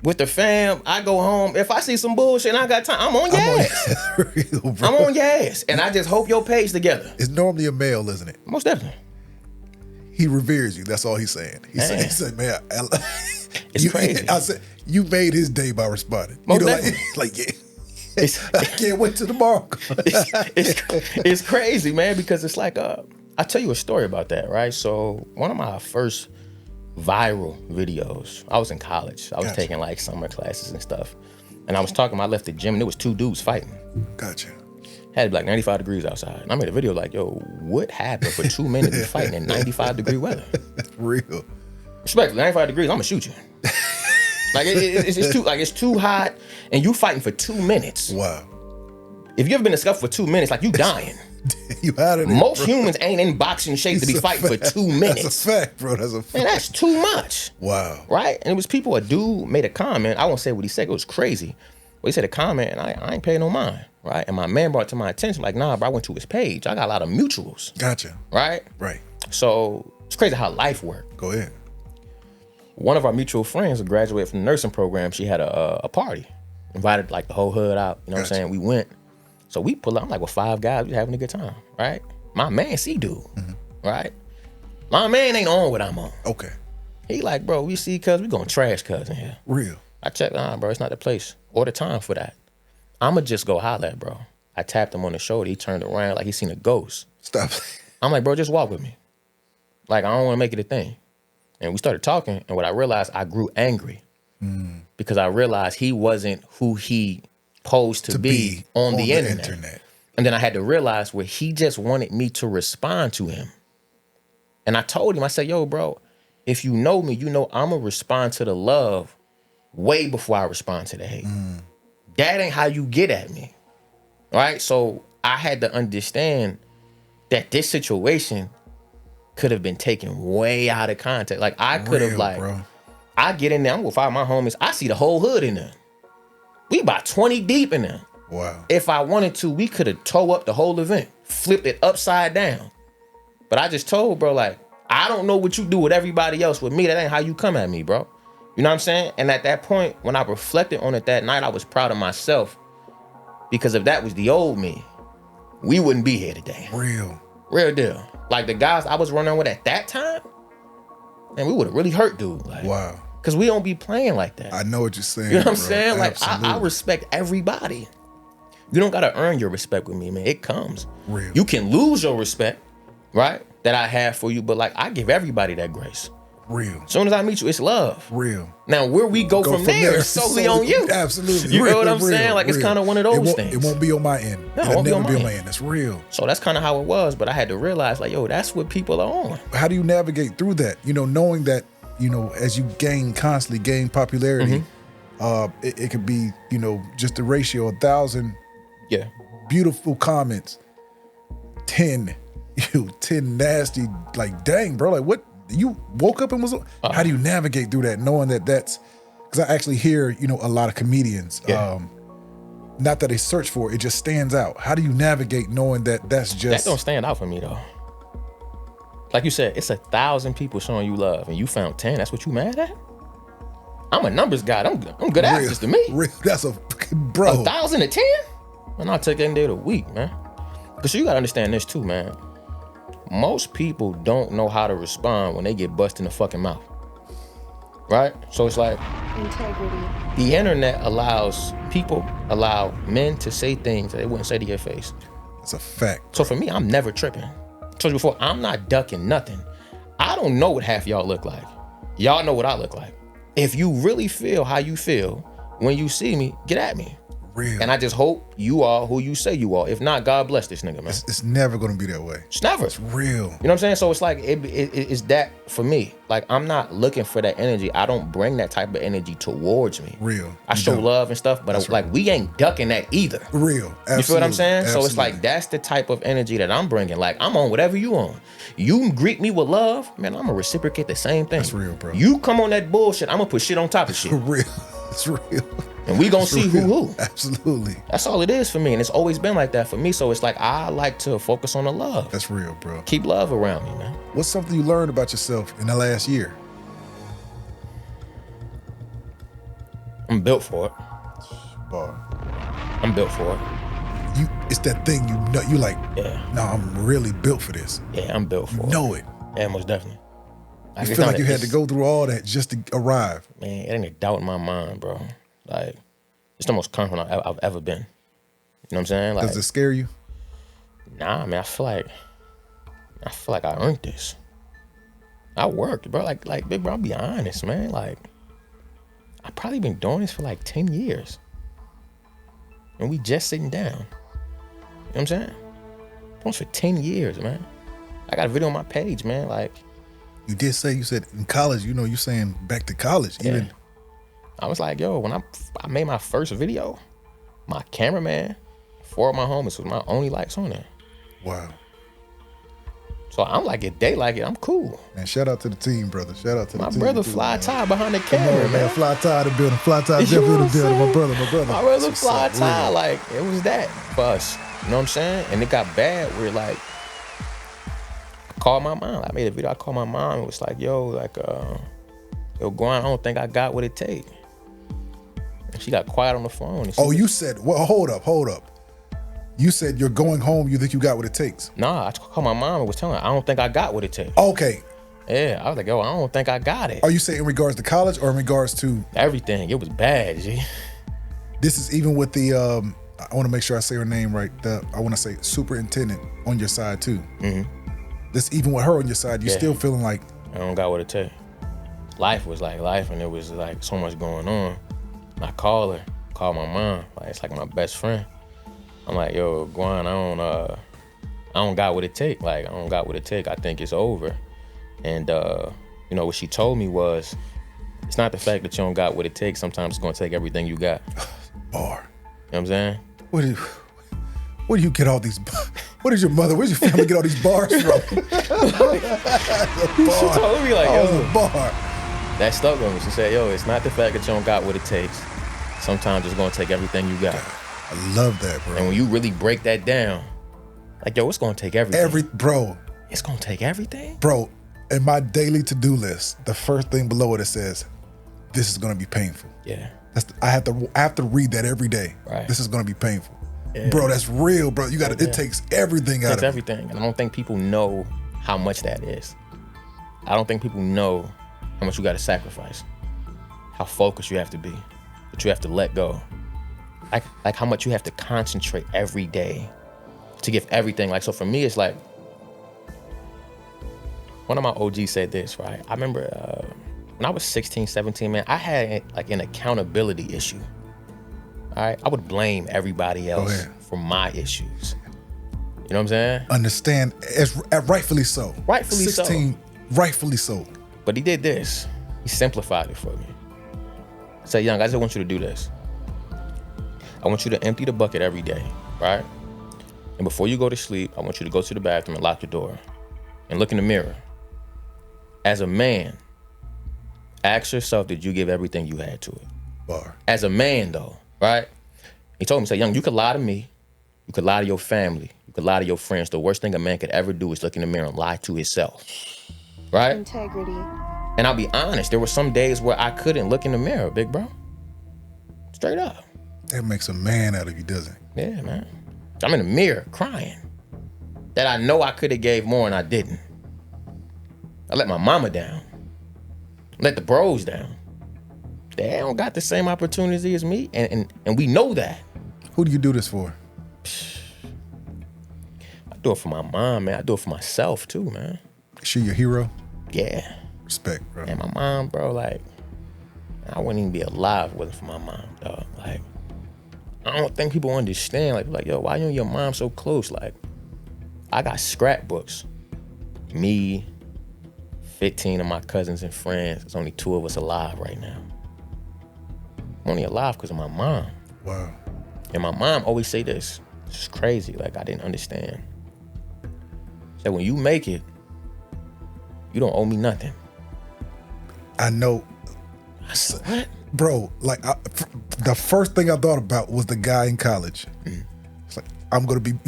Speaker 3: with the fam. I go home. If I see some bullshit and I got time, I'm on your ass.
Speaker 1: Real, bro.
Speaker 3: I'm on your ass. And I just hope your page together.
Speaker 1: It's normally a male, isn't it?
Speaker 3: Most definitely.
Speaker 1: He reveres you. That's all he's saying. He said, man,
Speaker 3: it's crazy.
Speaker 1: I said, you made his day by responding.
Speaker 3: Most
Speaker 1: yeah. I can't wait till tomorrow.
Speaker 3: it's crazy, man, because it's like, I'll tell you a story about that, right? So one of my first viral videos, I was in college. I was taking like summer classes and stuff. And I left the gym and there was 2 dudes fighting.
Speaker 1: Gotcha.
Speaker 3: Had like 95 degrees outside. And I made a video like, yo, what happened for 2 minutes of fighting in 95 degree weather?
Speaker 1: Real.
Speaker 3: Respectfully, 95 degrees, I'm gonna shoot you. Like it's too hot and you fighting for 2 minutes.
Speaker 1: Wow.
Speaker 3: If you ever been in scuffle for 2 minutes, like you dying.
Speaker 1: You had it.
Speaker 3: Most humans ain't in boxing shape to be fighting for 2 minutes.
Speaker 1: That's a fact, bro. That's a fact.
Speaker 3: Man, that's too much.
Speaker 1: Wow.
Speaker 3: Right? And it was a dude made a comment. I won't say what he said. It was crazy. But he said a comment and I ain't paying no mind. Right? And my man brought it to my attention, like, nah, bro, I went to his page. I got a lot of mutuals.
Speaker 1: Gotcha.
Speaker 3: Right?
Speaker 1: Right.
Speaker 3: So it's crazy how life works.
Speaker 1: Go ahead.
Speaker 3: One of our mutual friends who graduated from the nursing program, she had a party. Invited like the whole hood out. You know what I'm saying? We went. So we pull up, I'm like with 5 guys, we having a good time, right? My man, dude, right? My man ain't on what I'm on.
Speaker 1: Okay.
Speaker 3: He like, bro, we see cuz, we gonna trash cuz in here.
Speaker 1: Real.
Speaker 3: I checked, bro, it's not the place or the time for that. I'ma just go holler at bro. I tapped him on the shoulder, he turned around like he seen a ghost.
Speaker 1: Stop.
Speaker 3: I'm like, bro, just walk with me. Like, I don't wanna make it a thing. And we started talking, and what I realized, I grew angry. Because I realized he wasn't who he posed to be on the internet. And then I had to realize where he just wanted me to respond to him. And I told him, I said, yo, bro, if you know me, you know I'm going to respond to the love way before I respond to the hate. That ain't how you get at me. Right? So I had to understand that this situation could have been taken way out of context. Like I could have bro. I get in there, I'm with 5 of my homies, I see the whole hood in there. We about 20 deep in there.
Speaker 1: Wow.
Speaker 3: If I wanted to, we could have tore up the whole event, flipped it upside down. But I just told bro, like, I don't know what you do with everybody else. With me, that ain't how you come at me, bro. You know what I'm saying? And at that point, when I reflected on it that night, I was proud of myself. Because if that was the old me, we wouldn't be here today. Real deal. Like the guys I was running with at that time, and we would have really hurt dude. Like,
Speaker 1: wow.
Speaker 3: Because we don't be playing like that.
Speaker 1: I know what you're saying.
Speaker 3: You know what I'm
Speaker 1: bro.
Speaker 3: saying? Like, I respect everybody. You don't got to earn your respect with me, man. It comes.
Speaker 1: Real.
Speaker 3: You can lose your respect, right? That I have for you, but like, I give everybody that grace.
Speaker 1: Real.
Speaker 3: As soon as I meet you, it's love.
Speaker 1: Real.
Speaker 3: Now, where we go from there is solely on you.
Speaker 1: Absolutely.
Speaker 3: You know what I'm saying? Like, it's kind of one of those things.
Speaker 1: It won't be on my end.
Speaker 3: No,
Speaker 1: It'll never be on my end. It's real.
Speaker 3: So that's kind of how it was, but I had to realize, like, yo, that's what people are on.
Speaker 1: How do you navigate through that? You know, knowing that, you know, as you constantly gain popularity, it could be, you know, just the ratio, 1,000 beautiful comments, 10 nasty, like, dang, bro, like, what? You woke up and was, how do you navigate through that, knowing that that's, because I actually hear, you know, a lot of comedians, not that they search for it, it just stands out. How do you navigate knowing that that's just...
Speaker 3: That don't stand out for me, though. Like you said, it's 1,000 people showing you love, and you found 10. That's what you mad at? I'm a numbers guy. I'm good at this to me.
Speaker 1: That's a bro.
Speaker 3: 1,000 to 10? Man, I'll take any day of the week, man. Because you got to understand this too, man. Most people don't know how to respond when they get busted in the fucking mouth. Right? So it's like...
Speaker 4: Integrity.
Speaker 3: The internet allow men to say things that they wouldn't say to your face.
Speaker 1: That's a fact.
Speaker 3: So for me, I'm never tripping. I told you before, I'm not ducking nothing. I don't know what half y'all look like. Y'all know what I look like. If you really feel how you feel when you see me, get at me.
Speaker 1: Real.
Speaker 3: And I just hope you are who you say you are. If not, God bless this nigga, man.
Speaker 1: It's never gonna be that way.
Speaker 3: It's never.
Speaker 1: It's real.
Speaker 3: You know what I'm saying? So it's like, it's that for me. Like, I'm not looking for that energy. I don't bring that type of energy towards me.
Speaker 1: Real.
Speaker 3: I show love and stuff, but like, we ain't ducking that either.
Speaker 1: Real. Absolutely.
Speaker 3: You feel what I'm saying?
Speaker 1: Absolutely.
Speaker 3: So it's like, that's the type of energy that I'm bringing. Like, I'm on whatever you on. You greet me with love, man, I'm gonna reciprocate the same thing.
Speaker 1: That's real, bro.
Speaker 3: You come on that bullshit, I'm gonna put shit on top of shit.
Speaker 1: Real. It's real.
Speaker 3: And we gonna see who.
Speaker 1: Absolutely.
Speaker 3: That's all it is for me. And it's always been like that for me. So it's like, I like to focus on the love.
Speaker 1: That's real, bro.
Speaker 3: Keep love around me, man.
Speaker 1: What's something you learned about yourself in the last year?
Speaker 3: I'm built for it.
Speaker 1: Bar.
Speaker 3: I'm built for it.
Speaker 1: It's that thing you know. You like,
Speaker 3: Yeah.
Speaker 1: no, I'm really built for this.
Speaker 3: Yeah, I'm built for
Speaker 1: You
Speaker 3: it.
Speaker 1: know it.
Speaker 3: Yeah, most definitely.
Speaker 1: You feel like you had to go through all that just to arrive.
Speaker 3: Man, it ain't a doubt in my mind, bro. Like, it's the most confident I've ever been. You know what I'm saying? Like,
Speaker 1: Does it scare you?
Speaker 3: nah, man, I feel like I earned this. I worked, bro. Like, big bro, I'll be honest, man. Like, I've probably been doing this for like 10 years. And we just sitting down. You know what I'm saying? Doing this for 10 years, man. I got a video on my page, man. Like,
Speaker 1: You did say, you said in college, you know, you saying back to college.
Speaker 3: yeah.
Speaker 1: Even
Speaker 3: I was like, yo, when I made my first video, my cameraman, 4 of my homies was my only likes on there.
Speaker 1: wow.
Speaker 3: So I'm like, if they like it, I'm cool.
Speaker 1: Man, shout out to the team, brother. Shout out to the
Speaker 3: My
Speaker 1: team.
Speaker 3: brother
Speaker 1: too,
Speaker 3: Fly
Speaker 1: man.
Speaker 3: Ty behind the
Speaker 1: Come on,
Speaker 3: camera,
Speaker 1: man.
Speaker 3: man.
Speaker 1: Fly Ty the building. Fly Ty
Speaker 3: You
Speaker 1: definitely
Speaker 3: know
Speaker 1: the
Speaker 3: what
Speaker 1: building.
Speaker 3: I'm
Speaker 1: My brother.
Speaker 3: My brother
Speaker 1: That's what's
Speaker 3: Fly
Speaker 1: up,
Speaker 3: Ty,
Speaker 1: real.
Speaker 3: like, it was that for us. You know what I'm saying? And it got bad where, like, I called my mom. I made a video. I called my mom. It was like, yo, like, yo, Guan, I don't think I got what it takes. And she got quiet on the phone. And she
Speaker 1: Oh, you said, well, hold up. You said you're going home, you think you got what it takes.
Speaker 3: Nah, I called my mom and was telling her, I don't think I got what it takes.
Speaker 1: Okay.
Speaker 3: Yeah, I was like, yo, I don't think I got it.
Speaker 1: Are you saying in regards to college or in regards to,
Speaker 3: Everything. It was bad, G.
Speaker 1: this is even with the, I want to make sure I say her name right. I want to say superintendent on your side too.
Speaker 3: Mm-hmm.
Speaker 1: This even with her on your side, you're
Speaker 3: Yeah.
Speaker 1: still feeling like,
Speaker 3: I don't got what it takes. Life was like life, and it was like so much going on. I call my mom. Like, it's like my best friend. I'm like, yo, Guan, I don't got what it take. Like, I don't got what it take. I think it's over. And you know what she told me was, it's not the fact that you don't got what it takes. Sometimes it's gonna take everything you got.
Speaker 1: bar.
Speaker 3: You know what I'm saying?
Speaker 1: Where do you get all these, where's your family get all these bars from?
Speaker 3: She told me, like,
Speaker 1: Oh,
Speaker 3: yo,
Speaker 1: the bar.
Speaker 3: that stuck with me. She said, yo, it's not the fact that you don't got what it takes. Sometimes it's gonna take everything you got.
Speaker 1: I love that, bro.
Speaker 3: And when you really break that down, like, yo, it's gonna take everything. It's gonna take everything?
Speaker 1: Bro, in my daily to-do list, the first thing below it says, this is gonna be painful.
Speaker 3: Yeah.
Speaker 1: I have to read that every day.
Speaker 3: Right.
Speaker 1: This is gonna be painful.
Speaker 3: Yeah.
Speaker 1: Bro, that's real, bro. It takes everything out
Speaker 3: It's
Speaker 1: of it.
Speaker 3: everything. And I don't think people know how much that is. I don't think people know how much you gotta sacrifice, how focused you have to be, that you have to let go. Like how much you have to concentrate every day to give everything. Like, so for me, it's like, one of my OGs said this, right? I remember when I was 16, 17, man, I had like an accountability issue. All right, I would blame everybody else for my issues. You know what I'm saying?
Speaker 1: Understand, rightfully so.
Speaker 3: Rightfully so.
Speaker 1: 16, rightfully so.
Speaker 3: But he did this. He simplified it for me. Say, young, I just want you to do this. I want you to empty the bucket every day, right? And before you go to sleep, I want you to go to the bathroom and lock your door and look in the mirror. As a man, ask yourself, did you give everything you had to it?
Speaker 1: Bar.
Speaker 3: As a man, though, right? He told me, say, young, you could lie to me. You could lie to your family. You could lie to your friends. The worst thing a man could ever do is look in the mirror and lie to himself, right?
Speaker 4: Integrity.
Speaker 3: And I'll be honest, there were some days where I couldn't look in the mirror, big bro. Straight up.
Speaker 1: That makes a man out of you, doesn't it?
Speaker 3: Yeah, man. I'm in the mirror crying that I know I could have gave more and I didn't. I let my mama down. Let the bros down. They don't got the same opportunity as me, and we know that.
Speaker 1: Who do you do this for?
Speaker 3: I do it for my mom, man. I do it for myself too, man.
Speaker 1: Is she your hero?
Speaker 3: Yeah.
Speaker 1: Respect, bro.
Speaker 3: And my mom, bro, like, I wouldn't even be alive with it for my mom, dog. Like, I don't think people understand. Like, yo, why you and your mom so close? Like, I got scrapbooks. Me, 15 of my cousins and friends. There's only 2 of us alive right now. I'm only alive because of my mom.
Speaker 1: Wow.
Speaker 3: And my mom always say this. It's just crazy. Like, I didn't understand. She said, when you make it, you don't owe me nothing.
Speaker 1: I know.
Speaker 3: I said, what?
Speaker 1: Bro, like, the first thing I thought about was the guy in college. Mm. It's like, I'm going to be,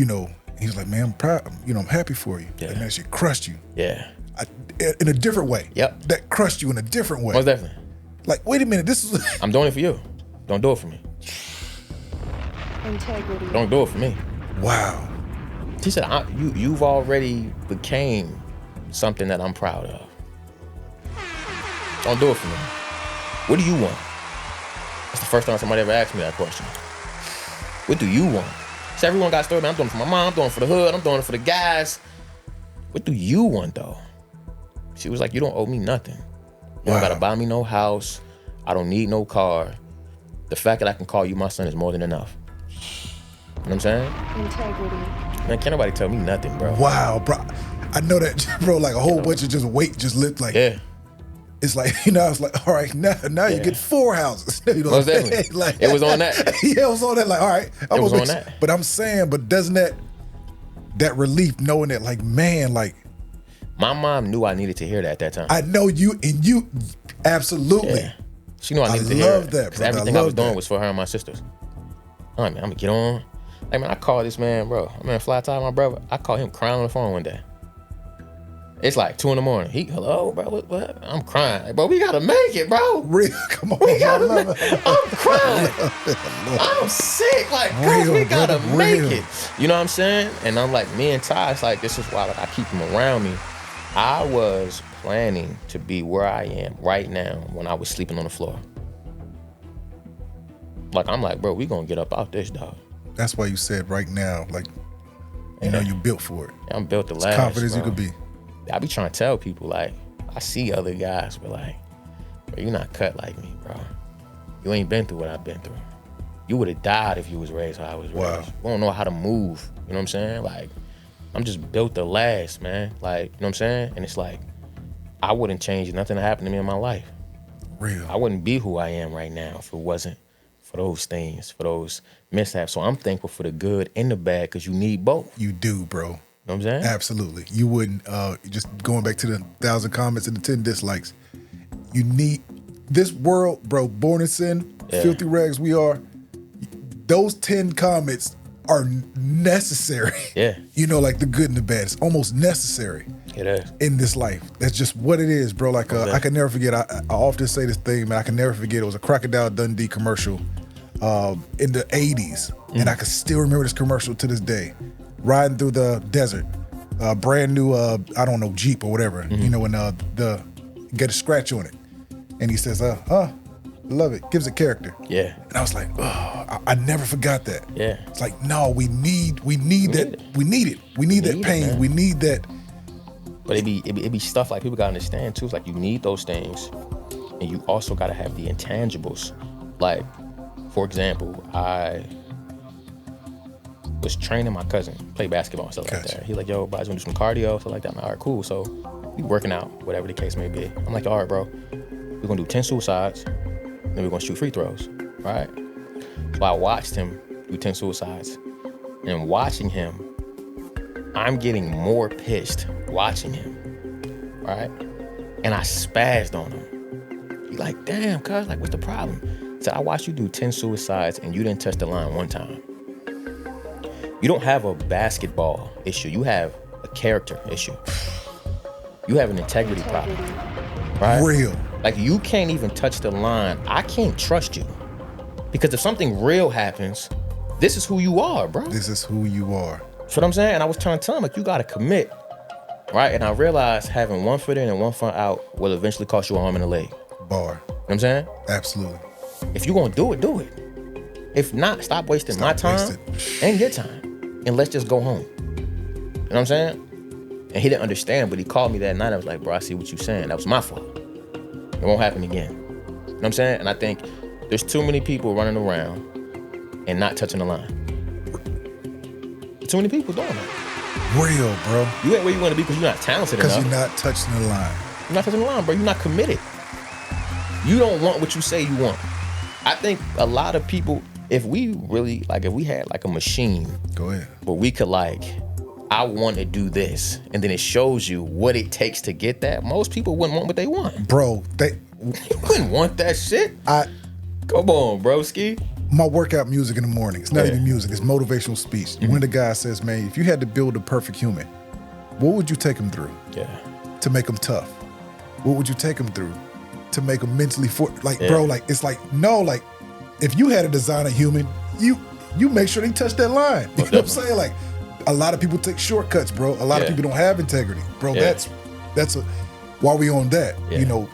Speaker 1: he's like, man, I'm proud. I'm happy for you.
Speaker 3: Yeah.
Speaker 1: And man, she crushed you.
Speaker 3: Yeah.
Speaker 1: In a different way.
Speaker 3: Yep.
Speaker 1: That crushed you in a different way.
Speaker 3: Most definitely.
Speaker 1: Like, wait a minute, this is...
Speaker 3: I'm doing it for you. Don't do it for me.
Speaker 4: Integrity.
Speaker 3: Don't do it for me.
Speaker 1: Wow.
Speaker 3: She said, you've already became something that I'm proud of. Don't do it for me. What do you want? That's the first time somebody ever asked me that question. What do you want? So everyone got a story, man. I'm doing it for my mom, I'm doing it for the hood, I'm doing it for the guys. What do you want, though? She was like, you don't owe me nothing. You don't gotta buy me no house. I don't need no car. The fact that I can call you my son is more than enough. You know what I'm saying?
Speaker 4: Integrity.
Speaker 3: Man, can't nobody tell me nothing, bro.
Speaker 1: Wow, bro. I know that, bro, like a whole bunch of just weight just lit like...
Speaker 3: Yeah.
Speaker 1: It's like, it's like, all right, now you get 4 houses.
Speaker 3: Most definitely.
Speaker 1: Like,
Speaker 3: it was on that.
Speaker 1: Yeah, it was on that. Like, all right.
Speaker 3: It was on that.
Speaker 1: But I'm saying, doesn't that relief knowing that, like, man, like...
Speaker 3: My mom knew I needed to hear that at that time.
Speaker 1: I know you, and you, absolutely.
Speaker 3: Yeah. She knew I needed to hear it.
Speaker 1: I love that,
Speaker 3: because
Speaker 1: bro.
Speaker 3: everything I was doing was for her and my sisters. All right, man, I'm gonna get on. Like, man, I called this man, bro. I'm in flat tire, my brother. I called him crying on the phone one day. It's like 2 a.m. Hello, bro, what? I'm crying. Like, bro, we gotta make it, bro.
Speaker 1: Real, come on.
Speaker 3: We gotta make it. I'm crying. I'm sick. Like, bro, we gotta make it. You know what I'm saying? And I'm like, me and Ty, it's like, this is why I keep him around me. I was planning to be where I am right now when I was sleeping on the floor. Like, I'm like, bro, we gonna get up out this, dog.
Speaker 1: That's why you said right now, like, you know, you built for it.
Speaker 3: I'm built to last.
Speaker 1: As confident as you
Speaker 3: bro.
Speaker 1: could be.
Speaker 3: I be trying to tell people, like, I see other guys, but like, bro, you're not cut like me, bro. You ain't been through what I've been through. You would have died if you was raised how I was raised.
Speaker 1: Wow.
Speaker 3: You don't know how to move. You know what I'm saying? Like, I'm just built to last, man. Like, you know what I'm saying? And it's like, I wouldn't change nothing that happened to me in my life.
Speaker 1: Real.
Speaker 3: I wouldn't be who I am right now if it wasn't for those things, for those mishaps. So I'm thankful for the good and the bad, because you need both.
Speaker 1: You do, bro.
Speaker 3: You know what I'm saying?
Speaker 1: Absolutely. You wouldn't, just going back to the 1,000 comments and the 10 dislikes, you need, this world, bro, born in sin, filthy rags we are, those 10 comments are necessary.
Speaker 3: Yeah.
Speaker 1: You know, like the good and the bad. It's almost necessary.
Speaker 3: It is.
Speaker 1: In this life. That's just what it is, bro. Like, I can never forget, I often say this thing, man, I can never forget, it was a Crocodile Dundee commercial in the 80s. And I can still remember this commercial to this day. Riding through the desert, brand new, I don't know, Jeep or whatever, you know, and get a scratch on it. And he says, love it, gives it character.
Speaker 3: Yeah.
Speaker 1: And I was like, oh, I never forgot that.
Speaker 3: Yeah.
Speaker 1: It's like, no, we need that. We need it. We need that pain.
Speaker 3: Man.
Speaker 1: We need that.
Speaker 3: But it be stuff like people gotta understand too. It's like you need those things, and you also gotta have the intangibles. Like, for example, I was training my cousin, play basketball and stuff like that. He's like, yo, bro, I just wanna do some cardio, stuff like that. I'm like, all right, cool. So we working out, whatever the case may be. I'm like, all right, bro, we're gonna do 10 suicides, then we're gonna shoot free throws, right? So I watched him do 10 suicides, and watching him, I'm getting more pissed watching him, right? And I spazzed on him. He's like, damn, cuz, like, what's the problem? I said, I watched you do 10 suicides and you didn't touch the line one time. You don't have a basketball issue. You have a character issue. You have an integrity problem, right?
Speaker 1: Real.
Speaker 3: Like, you can't even touch the line. I can't trust you. Because if something real happens, this is who you are, bro.
Speaker 1: This is who you are.
Speaker 3: That's what I'm saying. And I was trying to tell him, like, you gotta commit, right? And I realized having one foot in and one foot out will eventually cost you an arm and a leg.
Speaker 1: Bar.
Speaker 3: You know what I'm saying?
Speaker 1: Absolutely.
Speaker 3: If you're gonna do it, do it. If not, stop wasting my time and your time. And let's just go home. You know what I'm saying? And he didn't understand, but he called me that night. I was like, bro, I see what you're saying. That was my fault. It won't happen again. You know what I'm saying? And I think there's too many people running around and not touching the line. Too many people doing that.
Speaker 1: Real, bro.
Speaker 3: You ain't where you want to be because you're not talented enough.
Speaker 1: Because you're not touching the line.
Speaker 3: You're not touching the line, bro. You're not committed. You don't want what you say you want. I think a lot of people, if we really, like, if we had like a machine.
Speaker 1: Go ahead.
Speaker 3: Where we could like, I want to do this, and then it shows you what it takes to get that. Most people wouldn't want what they want.
Speaker 1: Bro,
Speaker 3: you wouldn't want that shit. Come on, broski.
Speaker 1: My workout music in the morning, it's not even music, it's motivational speech. One of the guys says, man, if you had to build a perfect human, what would you take him through?
Speaker 3: Yeah.
Speaker 1: To make him tough? What would you take him through to make him mentally bro, like, it's like, no, like, if you had to design a human, you make sure they touch that line. You know what I'm saying? Like, a lot of people take shortcuts, bro. A lot of people don't have integrity. Bro, that's why we on that. You know,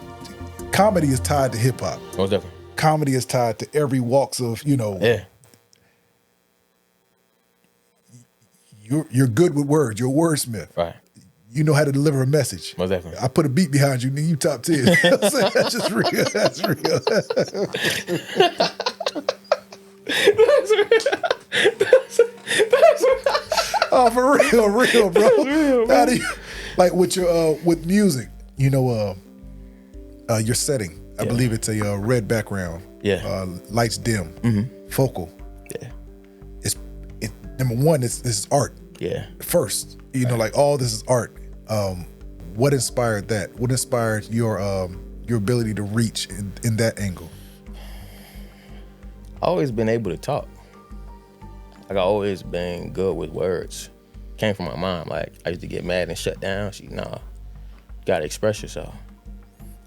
Speaker 1: comedy is tied to hip hop.
Speaker 3: Most definitely.
Speaker 1: Comedy is tied to every walks of, you know.
Speaker 3: Yeah.
Speaker 1: You're good with words. You're a wordsmith.
Speaker 3: Right.
Speaker 1: You know how to deliver a message.
Speaker 3: Most definitely.
Speaker 1: I put a beat behind you, nigga, you top 10. That's just real. That's real. That's real. Oh, for real, bro.
Speaker 3: Real,
Speaker 1: how do you, like with your with music, you know, your setting. I believe it's a red background.
Speaker 3: Yeah.
Speaker 1: Lights dim. Focal.
Speaker 3: Yeah.
Speaker 1: It's number one. This is art.
Speaker 3: Yeah.
Speaker 1: First, you know, like all this is art. What inspired that? What inspired your ability to reach in that angle?
Speaker 3: Always been able to talk. Like, I always been good with words. Came from my mom. Like, I used to get mad and shut down. Gotta express yourself.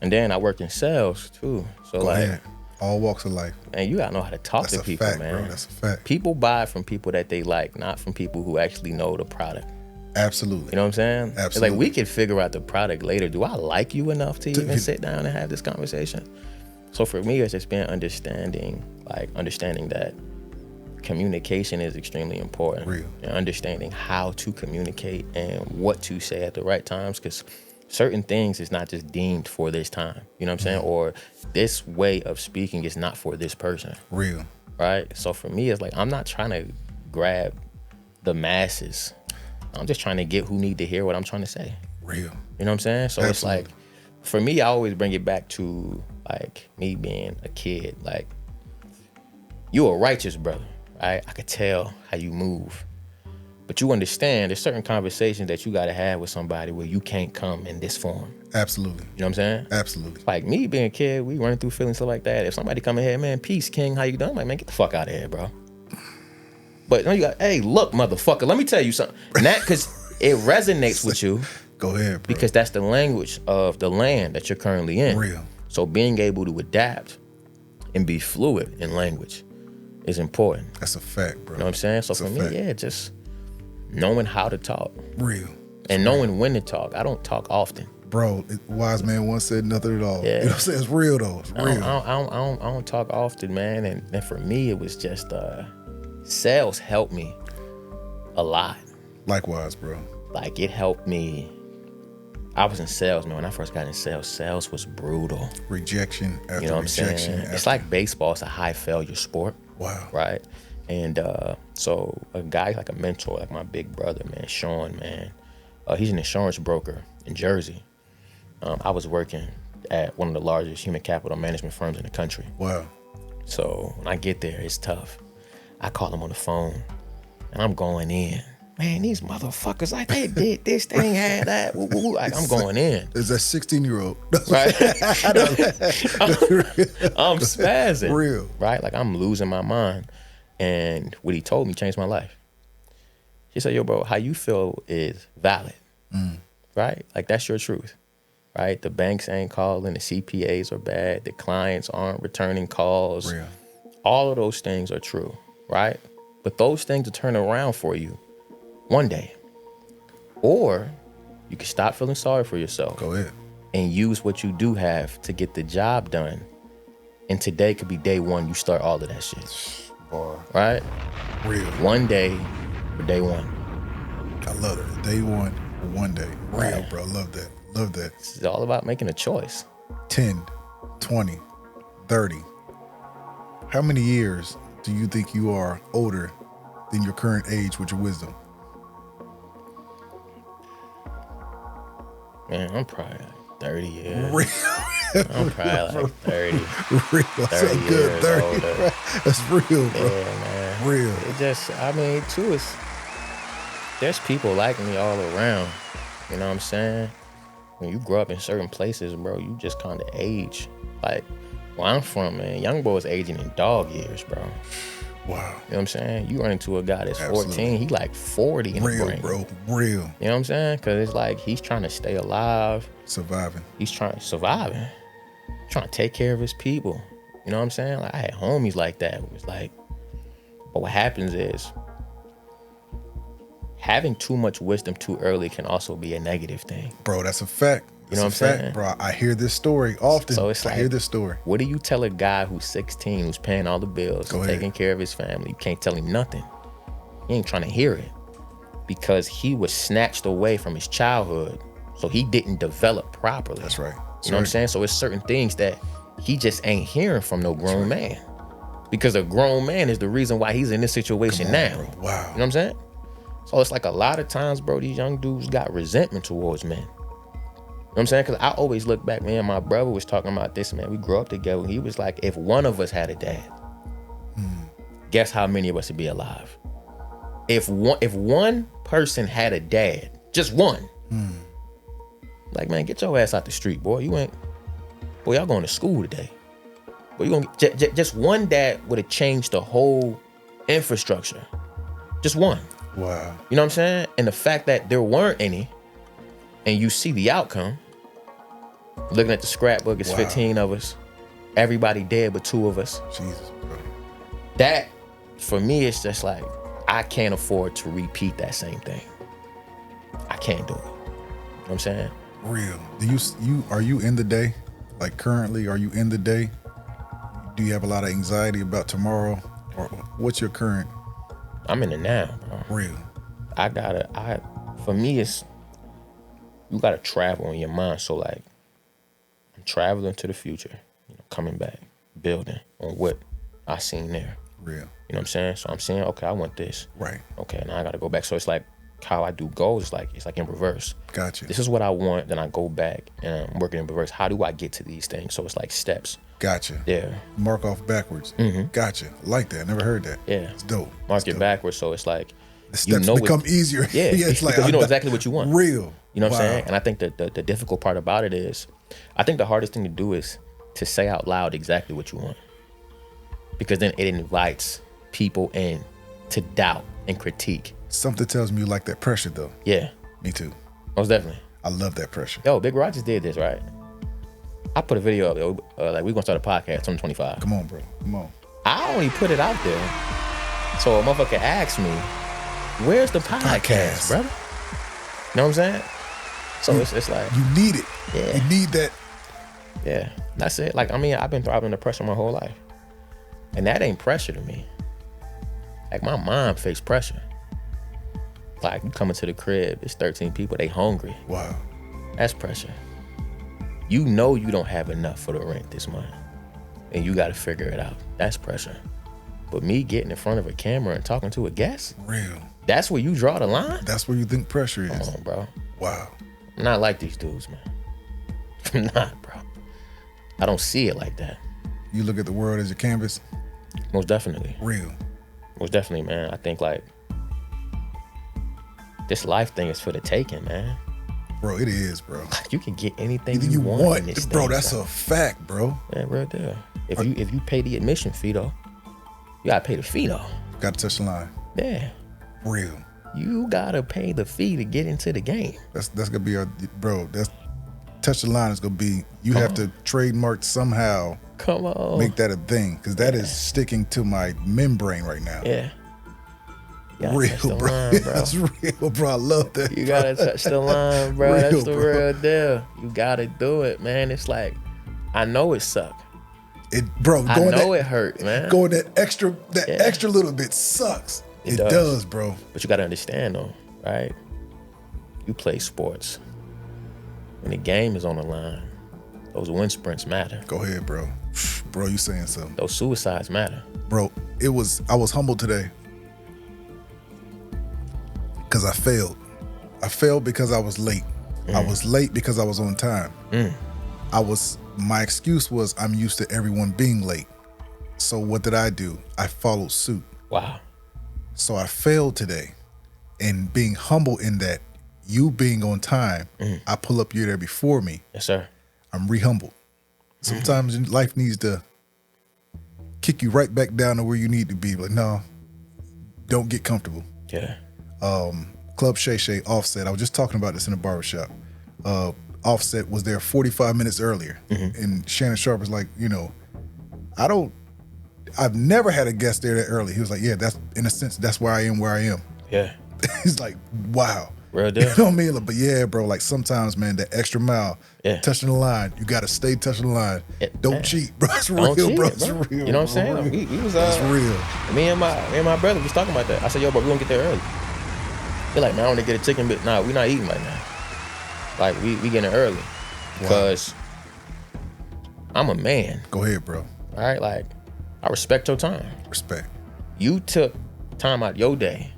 Speaker 3: And then I worked in sales too. So
Speaker 1: Go
Speaker 3: like
Speaker 1: ahead. All walks of life.
Speaker 3: Man, you gotta know how to talk to people,
Speaker 1: fact,
Speaker 3: man.
Speaker 1: Bro. That's a fact.
Speaker 3: People buy from people that they like, not from people who actually know the product.
Speaker 1: Absolutely.
Speaker 3: You know what I'm saying?
Speaker 1: Absolutely.
Speaker 3: It's like, we could figure out the product later. Do I like you enough to even sit down and have this conversation? So for me, it's just been understanding that communication is extremely important.
Speaker 1: Real.
Speaker 3: And understanding how to communicate and what to say at the right times, because certain things is not just deemed for this time. You know what I'm saying? Or this way of speaking is not for this person.
Speaker 1: Real.
Speaker 3: Right? So for me, it's like, I'm not trying to grab the masses. I'm just trying to get who need to hear what I'm trying to say.
Speaker 1: Real.
Speaker 3: You know what I'm saying? So It's like, for me, I always bring it back to like me being a kid. Like, you a righteous brother, right? I could tell how you move. But you understand there's certain conversations that you gotta have with somebody where you can't come in this form.
Speaker 1: Absolutely.
Speaker 3: You know what I'm saying?
Speaker 1: Absolutely.
Speaker 3: Like me being a kid, we running through feelings, stuff like that. If somebody come in here, man, peace, king, how you doing? I'm like, man, get the fuck out of here, bro. But no, you got, hey, look, motherfucker, let me tell you something. That, because it resonates with you.
Speaker 1: Go ahead, bro.
Speaker 3: Because that's the language of the land that you're currently in.
Speaker 1: Real.
Speaker 3: So being able to adapt and be fluid in language is important.
Speaker 1: That's a fact, bro.
Speaker 3: You know what I'm saying? So
Speaker 1: That's
Speaker 3: for
Speaker 1: a
Speaker 3: me,
Speaker 1: fact.
Speaker 3: yeah, just knowing how to talk.
Speaker 1: Real.
Speaker 3: And knowing when to talk. I don't talk often.
Speaker 1: Bro, wise man once said nothing at all.
Speaker 3: Yeah.
Speaker 1: You know what I'm saying? It's real though. It's real.
Speaker 3: I don't talk often, man. And for me, it was just sales helped me a lot.
Speaker 1: Likewise, bro.
Speaker 3: Like, it helped me. I was in sales, man. When I first got in sales, sales was brutal.
Speaker 1: Rejection after
Speaker 3: You know what I'm
Speaker 1: rejection.
Speaker 3: saying? It's like baseball. It's a high failure sport.
Speaker 1: Wow.
Speaker 3: Right? And so a guy like a mentor, like my big brother, man, Sean, man, he's an insurance broker in Jersey. I was working at one of the largest human capital management firms in the country.
Speaker 1: Wow. So
Speaker 3: when I get there, it's tough. I call him on the phone, and I'm going in. Man, these motherfuckers, like, they did this, they ain't had that. Woo, woo, woo. Like, I'm going in.
Speaker 1: There's that 16-year-old.
Speaker 3: Right? I'm spazzing.
Speaker 1: Real.
Speaker 3: Right? Like, I'm losing my mind. And what he told me changed my life. He said, yo, bro, how you feel is valid. Right? Like, that's your truth. Right? The banks ain't calling. The CPAs are bad. The clients aren't returning calls.
Speaker 1: Real.
Speaker 3: All of those things are true. Right? But those things will turn around for you one day. Or you can stop feeling sorry for yourself.
Speaker 1: Go ahead.
Speaker 3: And use what you do have to get the job done. And today could be day one you start all of that shit.
Speaker 1: Boy.
Speaker 3: Right?
Speaker 1: Real.
Speaker 3: One day for day one.
Speaker 1: I love it. Day one, one day. Real,
Speaker 3: Right.
Speaker 1: bro. Love that. Love that.
Speaker 3: It's all about making a choice.
Speaker 1: 10, 20, 30. How many years do you think you are older than your current age with your wisdom?
Speaker 3: Man, I'm probably like 30 years.
Speaker 1: Real.
Speaker 3: I'm probably like 30.
Speaker 1: Real. That's
Speaker 3: 30
Speaker 1: a good
Speaker 3: years
Speaker 1: 30.
Speaker 3: older.
Speaker 1: Bro. That's real, bro.
Speaker 3: Yeah, man.
Speaker 1: Real.
Speaker 3: It just, I mean, too, there's people like me all around. You know what I'm saying? When you grow up in certain places, bro, you just kind of age. Like, where I'm from, man, young boys aging in dog years, bro.
Speaker 1: Wow.
Speaker 3: You know what I'm saying? You run into a guy that's
Speaker 1: Absolutely.
Speaker 3: 14, he like 40 in the
Speaker 1: Real,
Speaker 3: brain.
Speaker 1: bro. Real.
Speaker 3: You know what I'm saying? Because it's like he's trying to stay alive.
Speaker 1: Surviving.
Speaker 3: He's trying to surviving. Trying to take care of his people. You know what I'm saying? Like, I had homies like that. It was like, but what happens is having too much wisdom too early can also be a negative thing.
Speaker 1: Bro, that's a fact.
Speaker 3: You know
Speaker 1: That's
Speaker 3: what I'm
Speaker 1: a fact,
Speaker 3: saying?
Speaker 1: bro. I hear this story often.
Speaker 3: So it's
Speaker 1: I
Speaker 3: like,
Speaker 1: hear this story.
Speaker 3: What do you tell a guy who's 16, who's paying all the bills,
Speaker 1: Go
Speaker 3: who's
Speaker 1: ahead.
Speaker 3: taking care of his family? You can't tell him nothing. He ain't trying to hear it because he was snatched away from his childhood. So he didn't develop properly.
Speaker 1: That's right.
Speaker 3: You know what I'm saying? So it's certain things that he just ain't hearing from no grown man. Because a grown man is the reason why he's in this situation now.
Speaker 1: Bro. Wow.
Speaker 3: You know what I'm saying? So it's like a lot of times, bro, these young dudes got resentment towards men. You know what I'm saying? Because I always look back, man, my brother was talking about this, man. We grew up together. He was like, if one of us had a dad, guess how many of us would be alive? If one person had a dad, just one, like, man, get your ass out the street, boy. Boy, y'all going to school today. Boy, you gonna just one dad would have changed the whole infrastructure. Just one.
Speaker 1: Wow.
Speaker 3: You know what I'm saying? And the fact that there weren't any, and you see the outcome, looking at the scrapbook, it's 15 of us. Everybody dead but 2 of us.
Speaker 1: Jesus, bro.
Speaker 3: That, for me, it's just like, I can't afford to repeat that same thing. I can't do it. You know what I'm saying?
Speaker 1: Real. Are you in the day? Like currently, are you in the day? Do you have a lot of anxiety about tomorrow? Or what's your current?
Speaker 3: I'm in the now, bro.
Speaker 1: Real.
Speaker 3: For me, it's, you gotta travel in your mind. So like, I'm traveling to the future, coming back, building on what I seen there.
Speaker 1: Real.
Speaker 3: You know what I'm saying? So I'm saying, okay, I want this.
Speaker 1: Right.
Speaker 3: Okay, now I gotta go back. So it's like how I do goals, it's like in reverse.
Speaker 1: Gotcha.
Speaker 3: This is what I want, then I go back and I'm working in reverse. How do I get to these things? So it's like steps.
Speaker 1: Gotcha.
Speaker 3: Yeah.
Speaker 1: Mark off backwards. Gotcha. I like that. Never heard that.
Speaker 3: Yeah.
Speaker 1: It's dope.
Speaker 3: Mark it backwards, so it's like,
Speaker 1: The steps become easier.
Speaker 3: Yeah,
Speaker 1: It's like,
Speaker 3: because you know exactly what you want.
Speaker 1: Real.
Speaker 3: You know what I'm saying? And I think that the difficult part about it is, I think the hardest thing to do is to say out loud exactly what you want. Because then it invites people in to doubt and critique.
Speaker 1: Something tells me you like that pressure, though.
Speaker 3: Yeah.
Speaker 1: Me too.
Speaker 3: Most definitely.
Speaker 1: I love that pressure.
Speaker 3: Yo, Big Rogers did this, right? I put a video up, yo, like we gonna start a podcast, 2025.
Speaker 1: Come on, bro. Come on.
Speaker 3: I only put it out there so a motherfucker asks me, where's the podcast, brother? You know what I'm saying? So it's like,
Speaker 1: You need it.
Speaker 3: Yeah.
Speaker 1: You need that.
Speaker 3: yeah, that's it. Like, I mean, I've been thriving under pressure my whole life. And that ain't pressure to me. Like, my mom faced pressure. Like, you coming to the crib, it's 13 people, they hungry.
Speaker 1: Wow.
Speaker 3: That's pressure. You know you don't have enough for the rent this month. And you gotta figure it out. That's pressure. But me getting in front of a camera and talking to a guest,
Speaker 1: Real.
Speaker 3: that's where you draw the line?
Speaker 1: That's where you think pressure is.
Speaker 3: Come on, bro.
Speaker 1: Wow.
Speaker 3: I'm not like these dudes, man. I'm not, bro. I don't see it like that.
Speaker 1: You look at the world as your canvas.
Speaker 3: Most definitely.
Speaker 1: Real.
Speaker 3: Most definitely, man. I think, like, this life thing is for the taking, man.
Speaker 1: Bro, it is, bro.
Speaker 3: Like, you can get anything
Speaker 1: Either
Speaker 3: you want in this
Speaker 1: bro,
Speaker 3: thing,
Speaker 1: that's
Speaker 3: bro.
Speaker 1: a fact, bro.
Speaker 3: Yeah, real deal. If you pay the admission fee, though, you gotta pay the fee, though.
Speaker 1: Got to touch the line.
Speaker 3: Yeah.
Speaker 1: Real.
Speaker 3: You gotta pay the fee to get into the game.
Speaker 1: That's gonna be our, bro. That's touch the line is gonna be. You have to trademark somehow.
Speaker 3: Come on.
Speaker 1: Make that a thing, because that is sticking to my membrane right now.
Speaker 3: Yeah. You gotta touch
Speaker 1: Real,
Speaker 3: the
Speaker 1: bro.
Speaker 3: line, bro.
Speaker 1: That's real, bro. I love that.
Speaker 3: You
Speaker 1: bro.
Speaker 3: gotta touch the line, bro.
Speaker 1: Real,
Speaker 3: That's the
Speaker 1: bro.
Speaker 3: real deal. You gotta do it, man. It's like, I know it sucked.
Speaker 1: It, bro.
Speaker 3: I know it hurt, man.
Speaker 1: Going that extra
Speaker 3: Yeah.
Speaker 1: little bit sucks. It
Speaker 3: does.
Speaker 1: does, bro.
Speaker 3: But you gotta understand, though, right? You play sports. When the game is on the line, those wind sprints matter.
Speaker 1: Go ahead, bro. Bro, you saying something.
Speaker 3: Those suicides matter.
Speaker 1: Bro, I was humbled today because I failed. I failed because I was late. I was late because I was on time. My excuse was I'm used to everyone being late. So what did I do? I followed suit.
Speaker 3: Wow.
Speaker 1: So I failed today. And being humble in that, you being on time, I pull up, you're there before me.
Speaker 3: Yes, sir.
Speaker 1: I'm re-humbled. Sometimes life needs to kick you right back down to where you need to be. Like, no, don't get comfortable.
Speaker 3: Yeah.
Speaker 1: Club Shay Shay, Offset, I was just talking about this in the barbershop. Offset was there 45 minutes earlier. And Shannon Sharp was like, you know, I've never had a guest there that early. He was like, yeah, that's, in a sense, that's why I am where I am.
Speaker 3: Yeah.
Speaker 1: He's like, wow.
Speaker 3: Real deal.
Speaker 1: You know what I mean? Like, but yeah, bro, like sometimes, man, that extra mile, touching the line, you got to stay touching the line. Don't cheat, bro. It's real,
Speaker 3: cheat,
Speaker 1: bro. It's real.
Speaker 3: You know what I'm saying? We was,
Speaker 1: it's real.
Speaker 3: Me and my brother was talking about that. I said, yo, bro, we gonna get there early. They're like, man, I want to get a chicken, but nah, we not eating right now. Like, we getting early. Because I'm a man.
Speaker 1: Go ahead, bro.
Speaker 3: All right, like, I respect your time.
Speaker 1: Respect.
Speaker 3: You took time out your day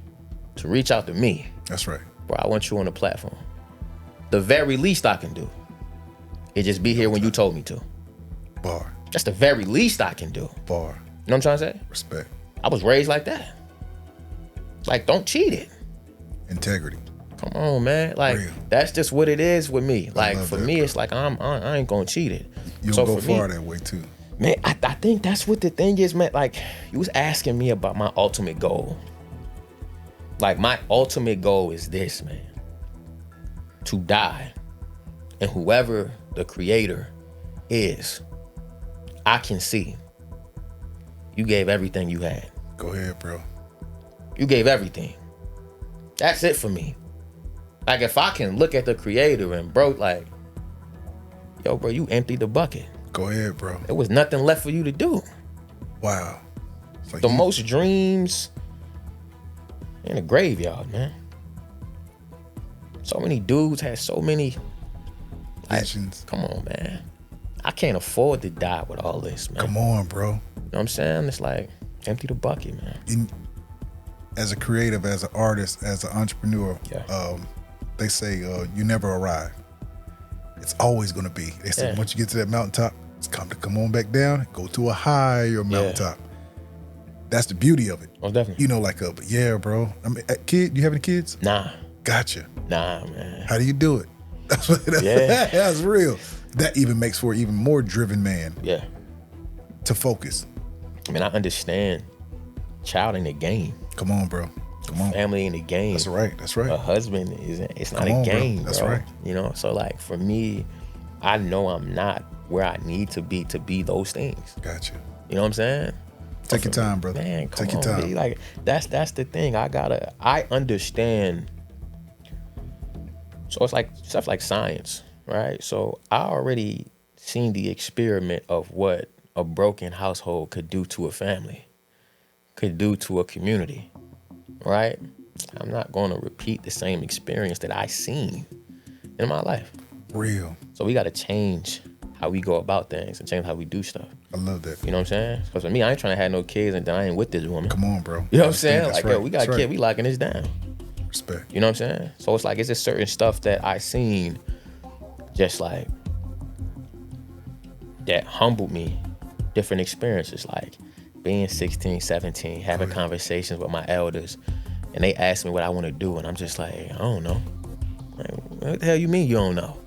Speaker 3: to reach out to me.
Speaker 1: That's right.
Speaker 3: Bro, I want you on the platform. The very least I can do is just be here when you told me to.
Speaker 1: Bar.
Speaker 3: That's the very least I can do.
Speaker 1: Bar.
Speaker 3: You know what I'm trying to say?
Speaker 1: Respect.
Speaker 3: I was raised like that. Like, don't cheat it.
Speaker 1: Integrity.
Speaker 3: Come on, man. Like,
Speaker 1: real.
Speaker 3: That's just what it is with me. Like, for
Speaker 1: that,
Speaker 3: me,
Speaker 1: bro.
Speaker 3: it's like I ain't gonna cheat it.
Speaker 1: You'll
Speaker 3: so
Speaker 1: go
Speaker 3: for
Speaker 1: far
Speaker 3: me,
Speaker 1: that way too.
Speaker 3: Man, I think that's what the thing is, man. Like, you was asking me about my ultimate goal. Like, my ultimate goal is this, man. To die. And whoever the creator is, I can see you gave everything you had.
Speaker 1: Go ahead, bro.
Speaker 3: You gave everything. That's it for me. Like, if I can look at the creator and bro, like, yo, bro, you emptied the bucket.
Speaker 1: Go ahead, bro.
Speaker 3: There was nothing left for you to do.
Speaker 1: Wow. Like
Speaker 3: the most dreams in the graveyard, man. So many dudes had so many
Speaker 1: visions.
Speaker 3: Come on, man. I can't afford to die with all this, man.
Speaker 1: Come on, bro.
Speaker 3: You know what I'm saying? It's like, empty the bucket, man.
Speaker 1: As a creative, as an artist, as an entrepreneur, they say you never arrive. It's always going to be. They say once you get to that mountaintop, it's come on back down, go to a higher mountaintop. That's the beauty of it.
Speaker 3: Oh, definitely.
Speaker 1: You know, like, but yeah, bro. I mean, kid, you have any kids?
Speaker 3: Nah.
Speaker 1: Gotcha.
Speaker 3: Nah, man.
Speaker 1: How do you do it? That's real. That even makes for an even more driven man.
Speaker 3: Yeah.
Speaker 1: To focus.
Speaker 3: I mean, I understand child in the game.
Speaker 1: Come on, bro. Come on.
Speaker 3: Family in the game.
Speaker 1: That's right. That's right.
Speaker 3: A husband it's not a game, bro.
Speaker 1: That's right.
Speaker 3: You know, so like for me, I know I'm not where I need to be those things.
Speaker 1: Gotcha.
Speaker 3: You know what I'm saying?
Speaker 1: Take your time, brother.
Speaker 3: Man, come
Speaker 1: Take
Speaker 3: on,
Speaker 1: your time.
Speaker 3: B. Like that's the thing. I understand. So it's like stuff like science, right? So I already seen the experiment of what a broken household could do to a family, could do to a community, right? I'm not going to repeat the same experience that I seen in my life.
Speaker 1: Real.
Speaker 3: So we got to change how we go about things and change how we do stuff.
Speaker 1: I love that.
Speaker 3: You know what I'm saying? Because for me, I ain't trying to have no kids and then I ain't with this woman.
Speaker 1: Come on, bro.
Speaker 3: You know what I'm saying?
Speaker 1: That's
Speaker 3: Like,
Speaker 1: right.
Speaker 3: yo, we got a kid, we locking this down.
Speaker 1: Respect.
Speaker 3: You know what I'm saying? So it's like, it's just certain stuff that I seen just like that humbled me. Different experiences, like being 16, 17, having conversations with my elders, and they ask me what I want to do, and I'm just like, I don't know. Like, what the hell you mean you don't know?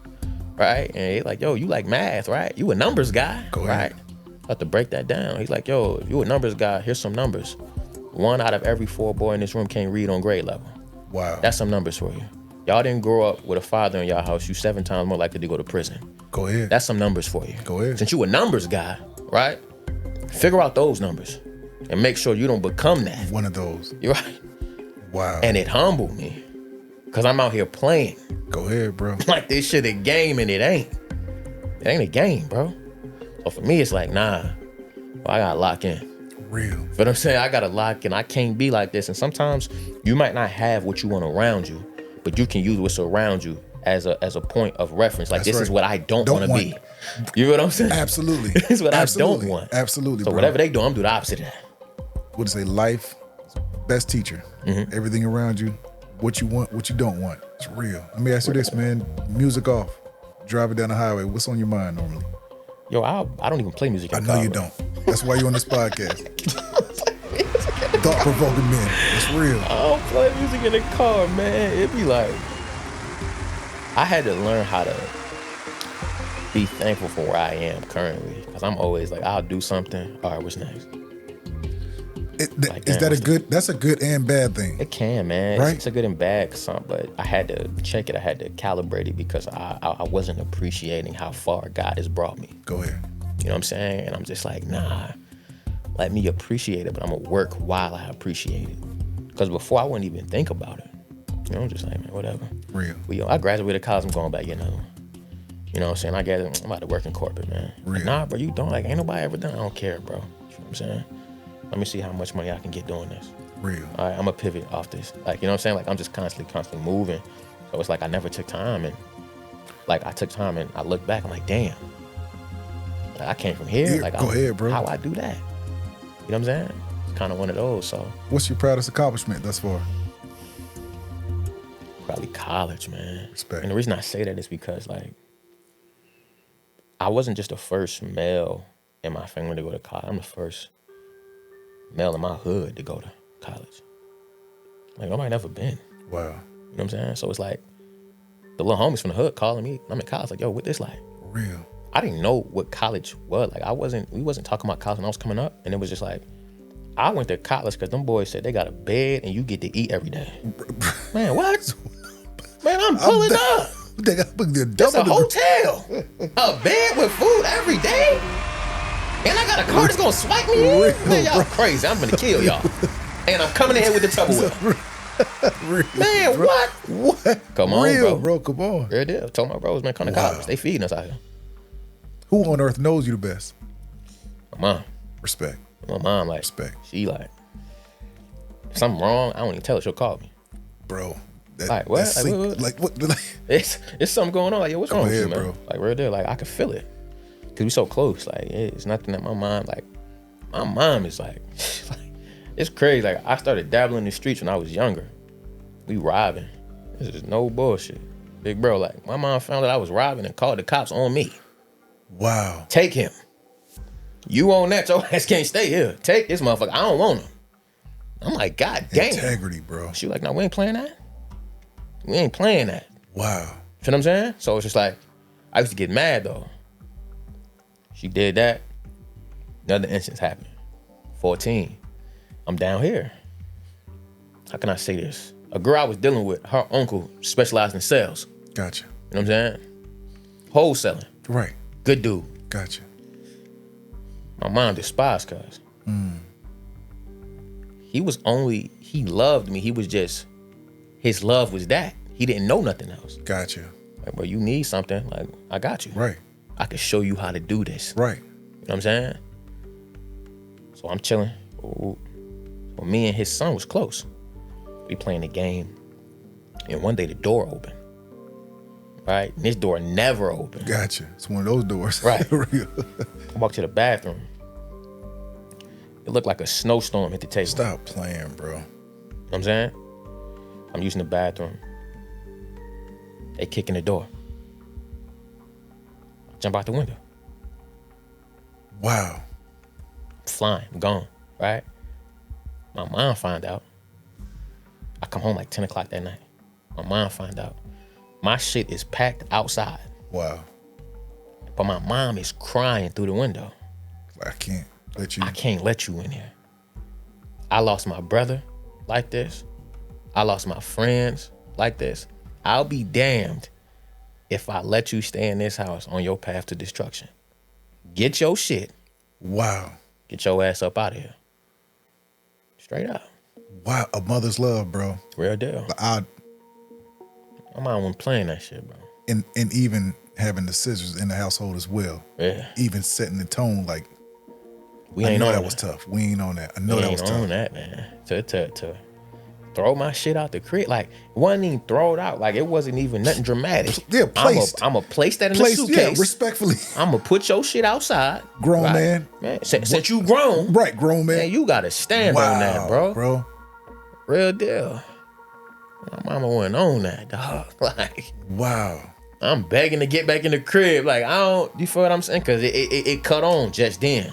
Speaker 3: Right? And they like, yo, you like math, right? You a numbers guy, right? I have to break that down. He's like, yo, if you a numbers guy, here's some numbers. 1 out of every 4 boys in this room can't read on grade level.
Speaker 1: Wow.
Speaker 3: That's some numbers for you. Y'all didn't grow up with a father in y'all house. You 7 times more likely to go to prison.
Speaker 1: Go ahead.
Speaker 3: That's some numbers for you.
Speaker 1: Go ahead.
Speaker 3: Since you a numbers guy, right? Figure out those numbers and make sure you don't become that.
Speaker 1: One of those.
Speaker 3: You're right.
Speaker 1: Wow.
Speaker 3: And it humbled me because I'm out here playing.
Speaker 1: Go ahead, bro.
Speaker 3: Like this shit a game and it ain't. It ain't a game, bro. So for me, it's like, nah, I gotta lock in.
Speaker 1: Real.
Speaker 3: But I'm saying I gotta lock in. I can't be like this. And sometimes you might not have what you want around you, but you can use what's around you as a point of reference. Like, this is what I don't want to be. You know what I'm saying?
Speaker 1: Absolutely.
Speaker 3: This is what
Speaker 1: Absolutely.
Speaker 3: I don't want.
Speaker 1: Absolutely,
Speaker 3: So
Speaker 1: bro.
Speaker 3: whatever they do, I'm doing the opposite of that.
Speaker 1: what to say, life, best teacher. Everything around you, what you want, what you don't want. It's real. Let me ask you this, man. Music off, driving down the highway. What's on your mind normally?
Speaker 3: Yo, I don't even play music in the car.
Speaker 1: I know you don't. That's why you're on this podcast. Thought-provoking men. It's real.
Speaker 3: I don't play music in the car, man. It'd be like, I had to learn how to be thankful for where I am currently. Because I'm always like, I'll do something. All right, what's next?
Speaker 1: That's a good and bad thing?
Speaker 3: It can, man.
Speaker 1: Right?
Speaker 3: It's a good and bad, but I had to check it. I had to calibrate it because I wasn't appreciating how far God has brought me.
Speaker 1: Go ahead.
Speaker 3: You know what I'm saying? And I'm just like, nah, let me appreciate it, but I'm going to work while I appreciate it. Because before, I wouldn't even think about it. You know, I'm just like, man, whatever.
Speaker 1: Real.
Speaker 3: Well, I graduated college, I'm going back, you know. You know what I'm saying? I'm about to work in corporate, man.
Speaker 1: Real.
Speaker 3: Like, nah, bro, you don't. Like, ain't nobody ever done. I don't care, bro. You know what I'm saying? Let me see how much money I can get doing this.
Speaker 1: Real.
Speaker 3: All right, I'm going to pivot off this. Like, you know what I'm saying? Like, I'm just constantly moving. So it's like I never took time. And, like, I took time and I look back, I'm like, damn. Like, I came from here. Like,
Speaker 1: go ahead, bro.
Speaker 3: How I do that? You know what I'm saying? It's kind of one of those, so.
Speaker 1: What's your proudest accomplishment thus far?
Speaker 3: Probably college, man.
Speaker 1: Respect.
Speaker 3: And the reason I say that is because, like, I wasn't just the first male in my family to go to college. I'm the first male in my hood to go to college. Like, nobody never been.
Speaker 1: Wow.
Speaker 3: You know what I'm saying? So it's like, the little homies from the hood calling me. I'm in college, like, yo, what this like?
Speaker 1: Real.
Speaker 3: I didn't know what college was. Like, we wasn't talking about college when I was coming up. And it was just like, I went to college because them boys said they got a bed and you get to eat every day. Man, what? Man, I'm pulling up.
Speaker 1: That's
Speaker 3: a hotel. A bed with food every day. And I got a car that's gonna swipe me in. Man, y'all crazy. I'm gonna kill y'all. And I'm coming in here with the Tupperware. Man,
Speaker 1: bro.
Speaker 3: what? Come on,
Speaker 1: real,
Speaker 3: bro.
Speaker 1: Come on.
Speaker 3: Real deal. Told my bros, man, come to college. They feeding us out here.
Speaker 1: Who on earth knows you the best?
Speaker 3: My mom.
Speaker 1: Respect.
Speaker 3: My mom, like,
Speaker 1: respect.
Speaker 3: She like, if something wrong, I don't even tell her. She'll call me.
Speaker 1: Bro.
Speaker 3: Like what? Like what? It's something going on. Like, yo, what's wrong with you, man? Bro. Like, real deal. Like, I can feel it. Cause we so close. Like, it's nothing that my mom is like, it's crazy. Like, I started dabbling in the streets when I was younger. We robbing. This is no bullshit. Big bro, like, my mom found out I was robbing and called the cops on me.
Speaker 1: Wow.
Speaker 3: Take him. You own that, your ass can't stay here. Take this motherfucker. I don't want him. I'm like, God damn.
Speaker 1: Integrity, bro.
Speaker 3: She like, no, we ain't playing that. We ain't playing that.
Speaker 1: Wow.
Speaker 3: You know what I'm saying? So it's just like, I used to get mad though. She did that. Another instance happened. 14. I'm down here. How can I say this? A girl I was dealing with, her uncle specialized in sales.
Speaker 1: Gotcha.
Speaker 3: You know what I'm saying? Wholesaling.
Speaker 1: Right.
Speaker 3: Good dude.
Speaker 1: Gotcha.
Speaker 3: My mom despised cuz. He loved me. He was just, his love was that. He didn't know nothing else.
Speaker 1: Gotcha.
Speaker 3: Like, bro, you need something, like, I got you.
Speaker 1: Right.
Speaker 3: I can show you how to do this.
Speaker 1: Right.
Speaker 3: You know what I'm saying? So I'm chilling. Ooh. So me and his son was close. We playing the game. And one day the door opened. Right? And this door never opened.
Speaker 1: Gotcha. It's one of those doors.
Speaker 3: Right. I walked to the bathroom. It looked like a snowstorm hit the table.
Speaker 1: Stop playing, bro.
Speaker 3: You know what I'm saying? I'm using the bathroom. They kick in the door. I jump out the window.
Speaker 1: Wow.
Speaker 3: I'm flying, I'm gone, right? My mom find out. I come home like 10 o'clock that night. My mom find out. My shit is packed outside.
Speaker 1: Wow.
Speaker 3: But my mom is crying through the window.
Speaker 1: I can't let you in here.
Speaker 3: I lost my brother like this. I lost my friends like this. I'll be damned if I let you stay in this house on your path to destruction. Get your shit.
Speaker 1: Wow.
Speaker 3: Get your ass up out of here. Straight up.
Speaker 1: Wow. A mother's love, bro.
Speaker 3: Real deal. My mom wasn't playing that shit, bro.
Speaker 1: And even having the scissors in the household as well.
Speaker 3: Yeah.
Speaker 1: Even setting the tone, like,
Speaker 3: we ain't on
Speaker 1: that was tough. We ain't on that. I know that was tough.
Speaker 3: We ain't on that, man. To throw my shit out the crib. Like, it wasn't even throw it out. Like, it wasn't even nothing dramatic.
Speaker 1: Yeah, placed.
Speaker 3: I'm going to place that in the suitcase.
Speaker 1: Yeah, respectfully.
Speaker 3: I'm going to put your shit outside.
Speaker 1: Grown
Speaker 3: right?
Speaker 1: man.
Speaker 3: Since you grown.
Speaker 1: Right, grown man.
Speaker 3: You got to stand on that, bro. Real deal. My mama went on that, dog. Like,
Speaker 1: wow.
Speaker 3: I'm begging to get back in the crib. Like, you feel what I'm saying? Because it cut on just then.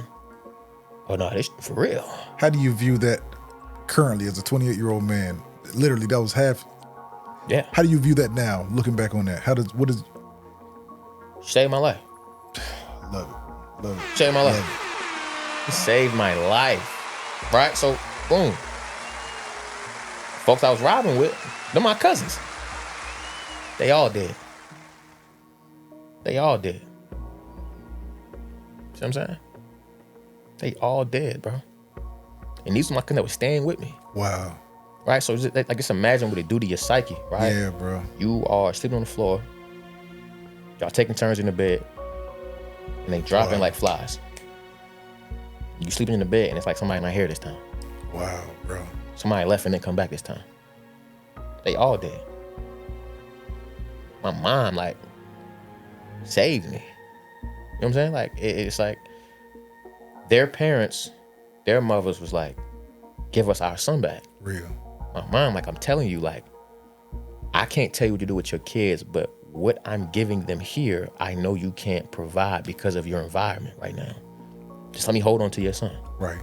Speaker 3: Oh, no, this for real.
Speaker 1: How do you view that currently as a 28-year-old man? Literally, that was half.
Speaker 3: Yeah.
Speaker 1: How do you view that now, looking back on that? What is?
Speaker 3: Saved my life.
Speaker 1: Love it.
Speaker 3: Saved my life. It saved my life. Right? So, boom. Folks I was riding with, they're my cousins. They all dead. See what I'm saying? They all dead, bro. And these are my cousins that were staying with me.
Speaker 1: Wow.
Speaker 3: Right? So just imagine what it do to your psyche, right?
Speaker 1: Yeah, bro.
Speaker 3: You are sleeping on the floor. Y'all taking turns in the bed. And they dropping like flies. You sleeping in the bed and it's like somebody not here this time.
Speaker 1: Wow, bro.
Speaker 3: Somebody left and then come back this time. They all dead. My mom, like, saved me. You know what I'm saying? Like, it's like their parents, their mothers was like, give us our son back.
Speaker 1: Real.
Speaker 3: My mom, like, I'm telling you, like, I can't tell you what to do with your kids, but what I'm giving them here, I know you can't provide because of your environment right now. Just let me hold on to your son.
Speaker 1: Right.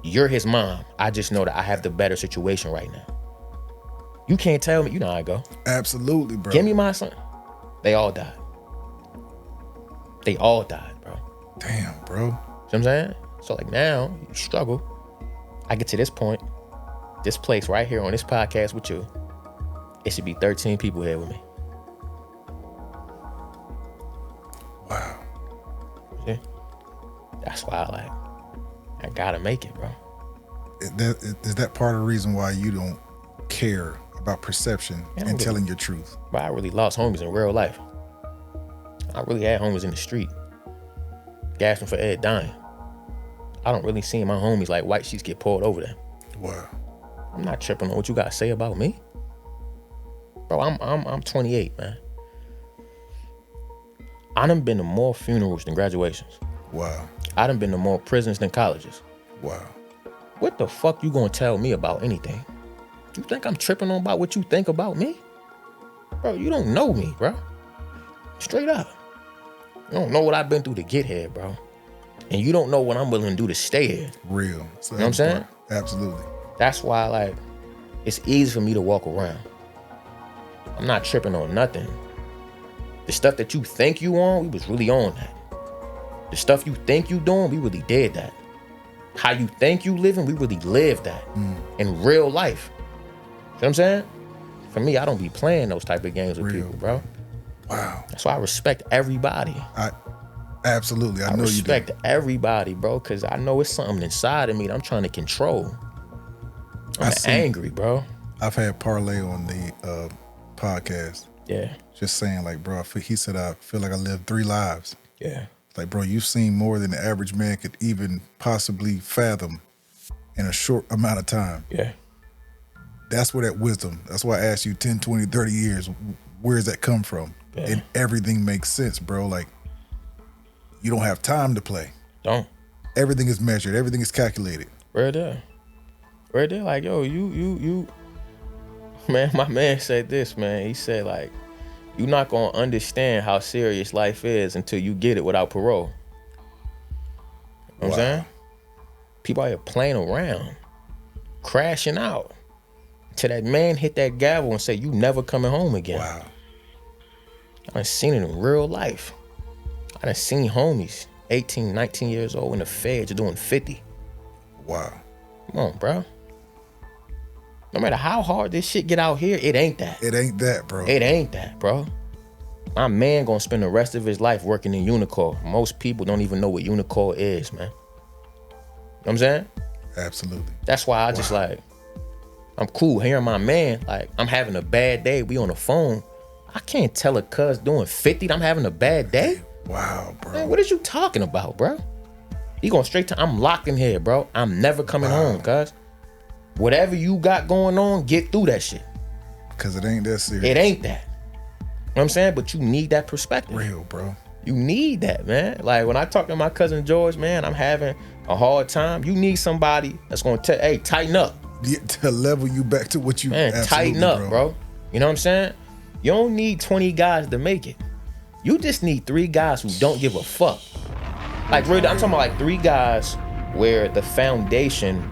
Speaker 3: You're his mom. I just know that I have the better situation right now. You can't tell me. You know how I go.
Speaker 1: Absolutely, bro.
Speaker 3: Give me my son. They all died. They all died, bro.
Speaker 1: Damn, bro.
Speaker 3: You know what I'm saying? So like now, you struggle. I get to this point, this place right here on this podcast with you, it should be 13 people here with me.
Speaker 1: Wow.
Speaker 3: See? That's why I gotta make it, bro.
Speaker 1: Is that part of the reason why you don't care about perception and telling your truth?
Speaker 3: But I really lost homies in real life. I really had homies in the street, gasping for air, dying. I don't really see my homies like white sheets get pulled over them.
Speaker 1: Wow.
Speaker 3: I'm not tripping on what you gotta say about me, bro. I'm 28, man. I done been to more funerals than graduations.
Speaker 1: Wow.
Speaker 3: I done been to more prisons than colleges.
Speaker 1: Wow.
Speaker 3: What the fuck you gonna tell me about anything? You think I'm tripping on about what you think about me? Bro, you don't know me, bro. Straight up. You don't know what I've been through to get here, bro. And you don't know what I'm willing to do to stay here.
Speaker 1: Real.
Speaker 3: So you know what I'm saying?
Speaker 1: Absolutely.
Speaker 3: That's why, like, it's easy for me to walk around. I'm not tripping on nothing. The stuff that you think you on, we was really on that. The stuff you think you doing, we really did that. How you think you living, we really lived that in real life. You know what I'm saying? For me, I don't be playing those type of games with people, bro.
Speaker 1: Wow.
Speaker 3: That's why I respect everybody.
Speaker 1: Absolutely. I know you do.
Speaker 3: I respect everybody, bro, because I know it's something inside of me that I'm trying to control. I'm angry, bro.
Speaker 1: I've had Parlay on the podcast.
Speaker 3: Yeah.
Speaker 1: Just saying, like, bro, he said, I feel like I lived 3 lives.
Speaker 3: Yeah.
Speaker 1: Like, bro, you've seen more than the average man could even possibly fathom in a short amount of time.
Speaker 3: Yeah.
Speaker 1: That's where that wisdom, that's why I asked you 10, 20, 30 years, where does that come from?
Speaker 3: Yeah.
Speaker 1: And everything makes sense, bro. Like, you don't have time to play.
Speaker 3: Don't.
Speaker 1: Everything is measured. Everything is calculated.
Speaker 3: Right there. Right there. Like, yo, you. Man, my man said this, man. He said, like, you're not going to understand how serious life is until you get it without parole. You know what I'm saying? People out here playing around, crashing out. Till that man hit that gavel and say, you never coming home again.
Speaker 1: Wow.
Speaker 3: I done seen it in real life. I done seen homies, 18, 19 years old in the feds doing 50.
Speaker 1: Wow.
Speaker 3: Come on, bro. No matter how hard this shit get out here, it ain't that.
Speaker 1: It ain't that, bro.
Speaker 3: It ain't that, bro. My man gonna spend the rest of his life working in Unicor. Most people don't even know what Unicor is, man. You know what I'm saying?
Speaker 1: Absolutely.
Speaker 3: That's why I just like, I'm cool hearing my man, like, I'm having a bad day, we on the phone. I can't tell a cuz doing 50 that I'm having a bad day.
Speaker 1: Wow, bro.
Speaker 3: Man, what is you talking about, bro? He going straight to, I'm locked in here, bro. I'm never coming home, cuz. Whatever you got going on, get through that shit.
Speaker 1: Cause it ain't that serious.
Speaker 3: It ain't that. You know what I'm saying? But you need that perspective.
Speaker 1: Real, bro.
Speaker 3: You need that, man. Like when I talk to my cousin George, man, I'm having a hard time. You need somebody that's gonna tell, hey, tighten up.
Speaker 1: Yeah, to level you back to what you
Speaker 3: tighten up, bro. You know what I'm saying? You don't need 20 guys to make it. You just need 3 guys who don't give a fuck. Like really, I'm talking about like 3 guys where the foundation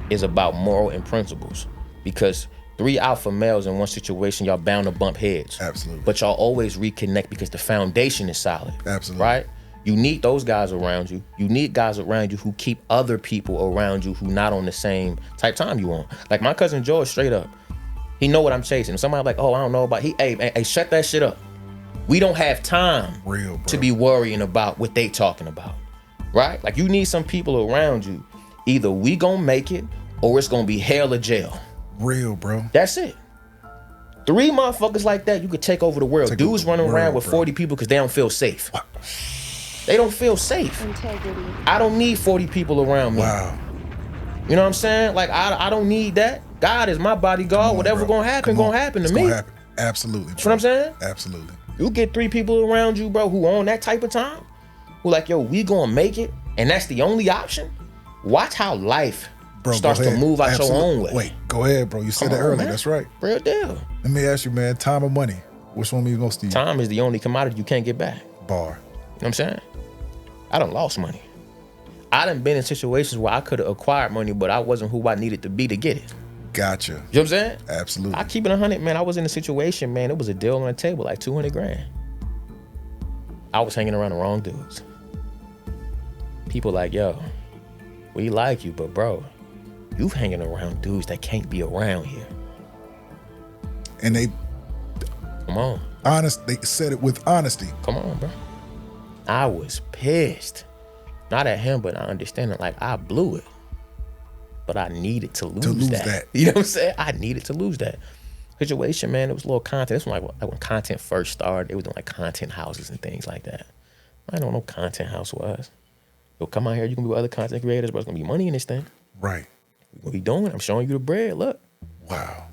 Speaker 3: is about moral and principles. Because 3 alpha males in one situation, y'all bound to bump heads.
Speaker 1: Absolutely.
Speaker 3: But y'all always reconnect because the foundation is solid.
Speaker 1: Absolutely.
Speaker 3: Right? You need those guys around you. You need guys around you who keep other people around you who not on the same type time you on. Like my cousin George, straight up, he know what I'm chasing. Somebody like, oh, I don't know about, hey, shut that shit up. We don't have time to be worrying about what they talking about, right? Like you need some people around you. Either we gonna make it or it's gonna be hell or jail.
Speaker 1: Real, bro.
Speaker 3: That's it. 3 motherfuckers like that, you could take over the world. Dudes running around with 40 people because they don't feel safe. They don't feel safe.
Speaker 4: Integrity.
Speaker 3: I don't need 40 people around me.
Speaker 1: Wow.
Speaker 3: You know what I'm saying? Like I don't need that. God is my bodyguard. Whatever gonna happen to me.
Speaker 1: Happen. Absolutely.
Speaker 3: That's what I'm saying?
Speaker 1: Absolutely.
Speaker 3: You get 3 people around you, bro, who on that type of time, who like, yo, we gonna make it, and that's the only option. Watch how life starts to move out your own way.
Speaker 1: Wait, go ahead, bro. You said that earlier. Man. That's right.
Speaker 3: Real deal.
Speaker 1: Let me ask you, man, time or money? Which one are you gonna steal?
Speaker 3: Time is the only commodity you can't get back.
Speaker 1: Bar.
Speaker 3: You know what I'm saying? I done lost money. I done been in situations where I could have acquired money, but I wasn't who I needed to be to get it.
Speaker 1: Gotcha.
Speaker 3: You know what I'm saying?
Speaker 1: Absolutely.
Speaker 3: I keep it 100, man. I was in a situation, man. It was a deal on the table, like 200 grand. I was hanging around the wrong dudes. People like, yo, we like you, but bro, you hanging around dudes that can't be around here.
Speaker 1: And they,
Speaker 3: come on.
Speaker 1: They said it with honesty.
Speaker 3: Come on, bro. I was pissed. Not at him, but I understand it. Like I blew it. But I needed to lose that. You know what I'm saying? I needed to lose that. Situation, man, it was a little content. This was like when content first started, they was doing like content houses and things like that. I don't know what content house was. Yo, come out here, you can be with other content creators, but it's gonna be money in this thing.
Speaker 1: Right.
Speaker 3: What we doing? I'm showing you the bread. Look.
Speaker 1: Wow.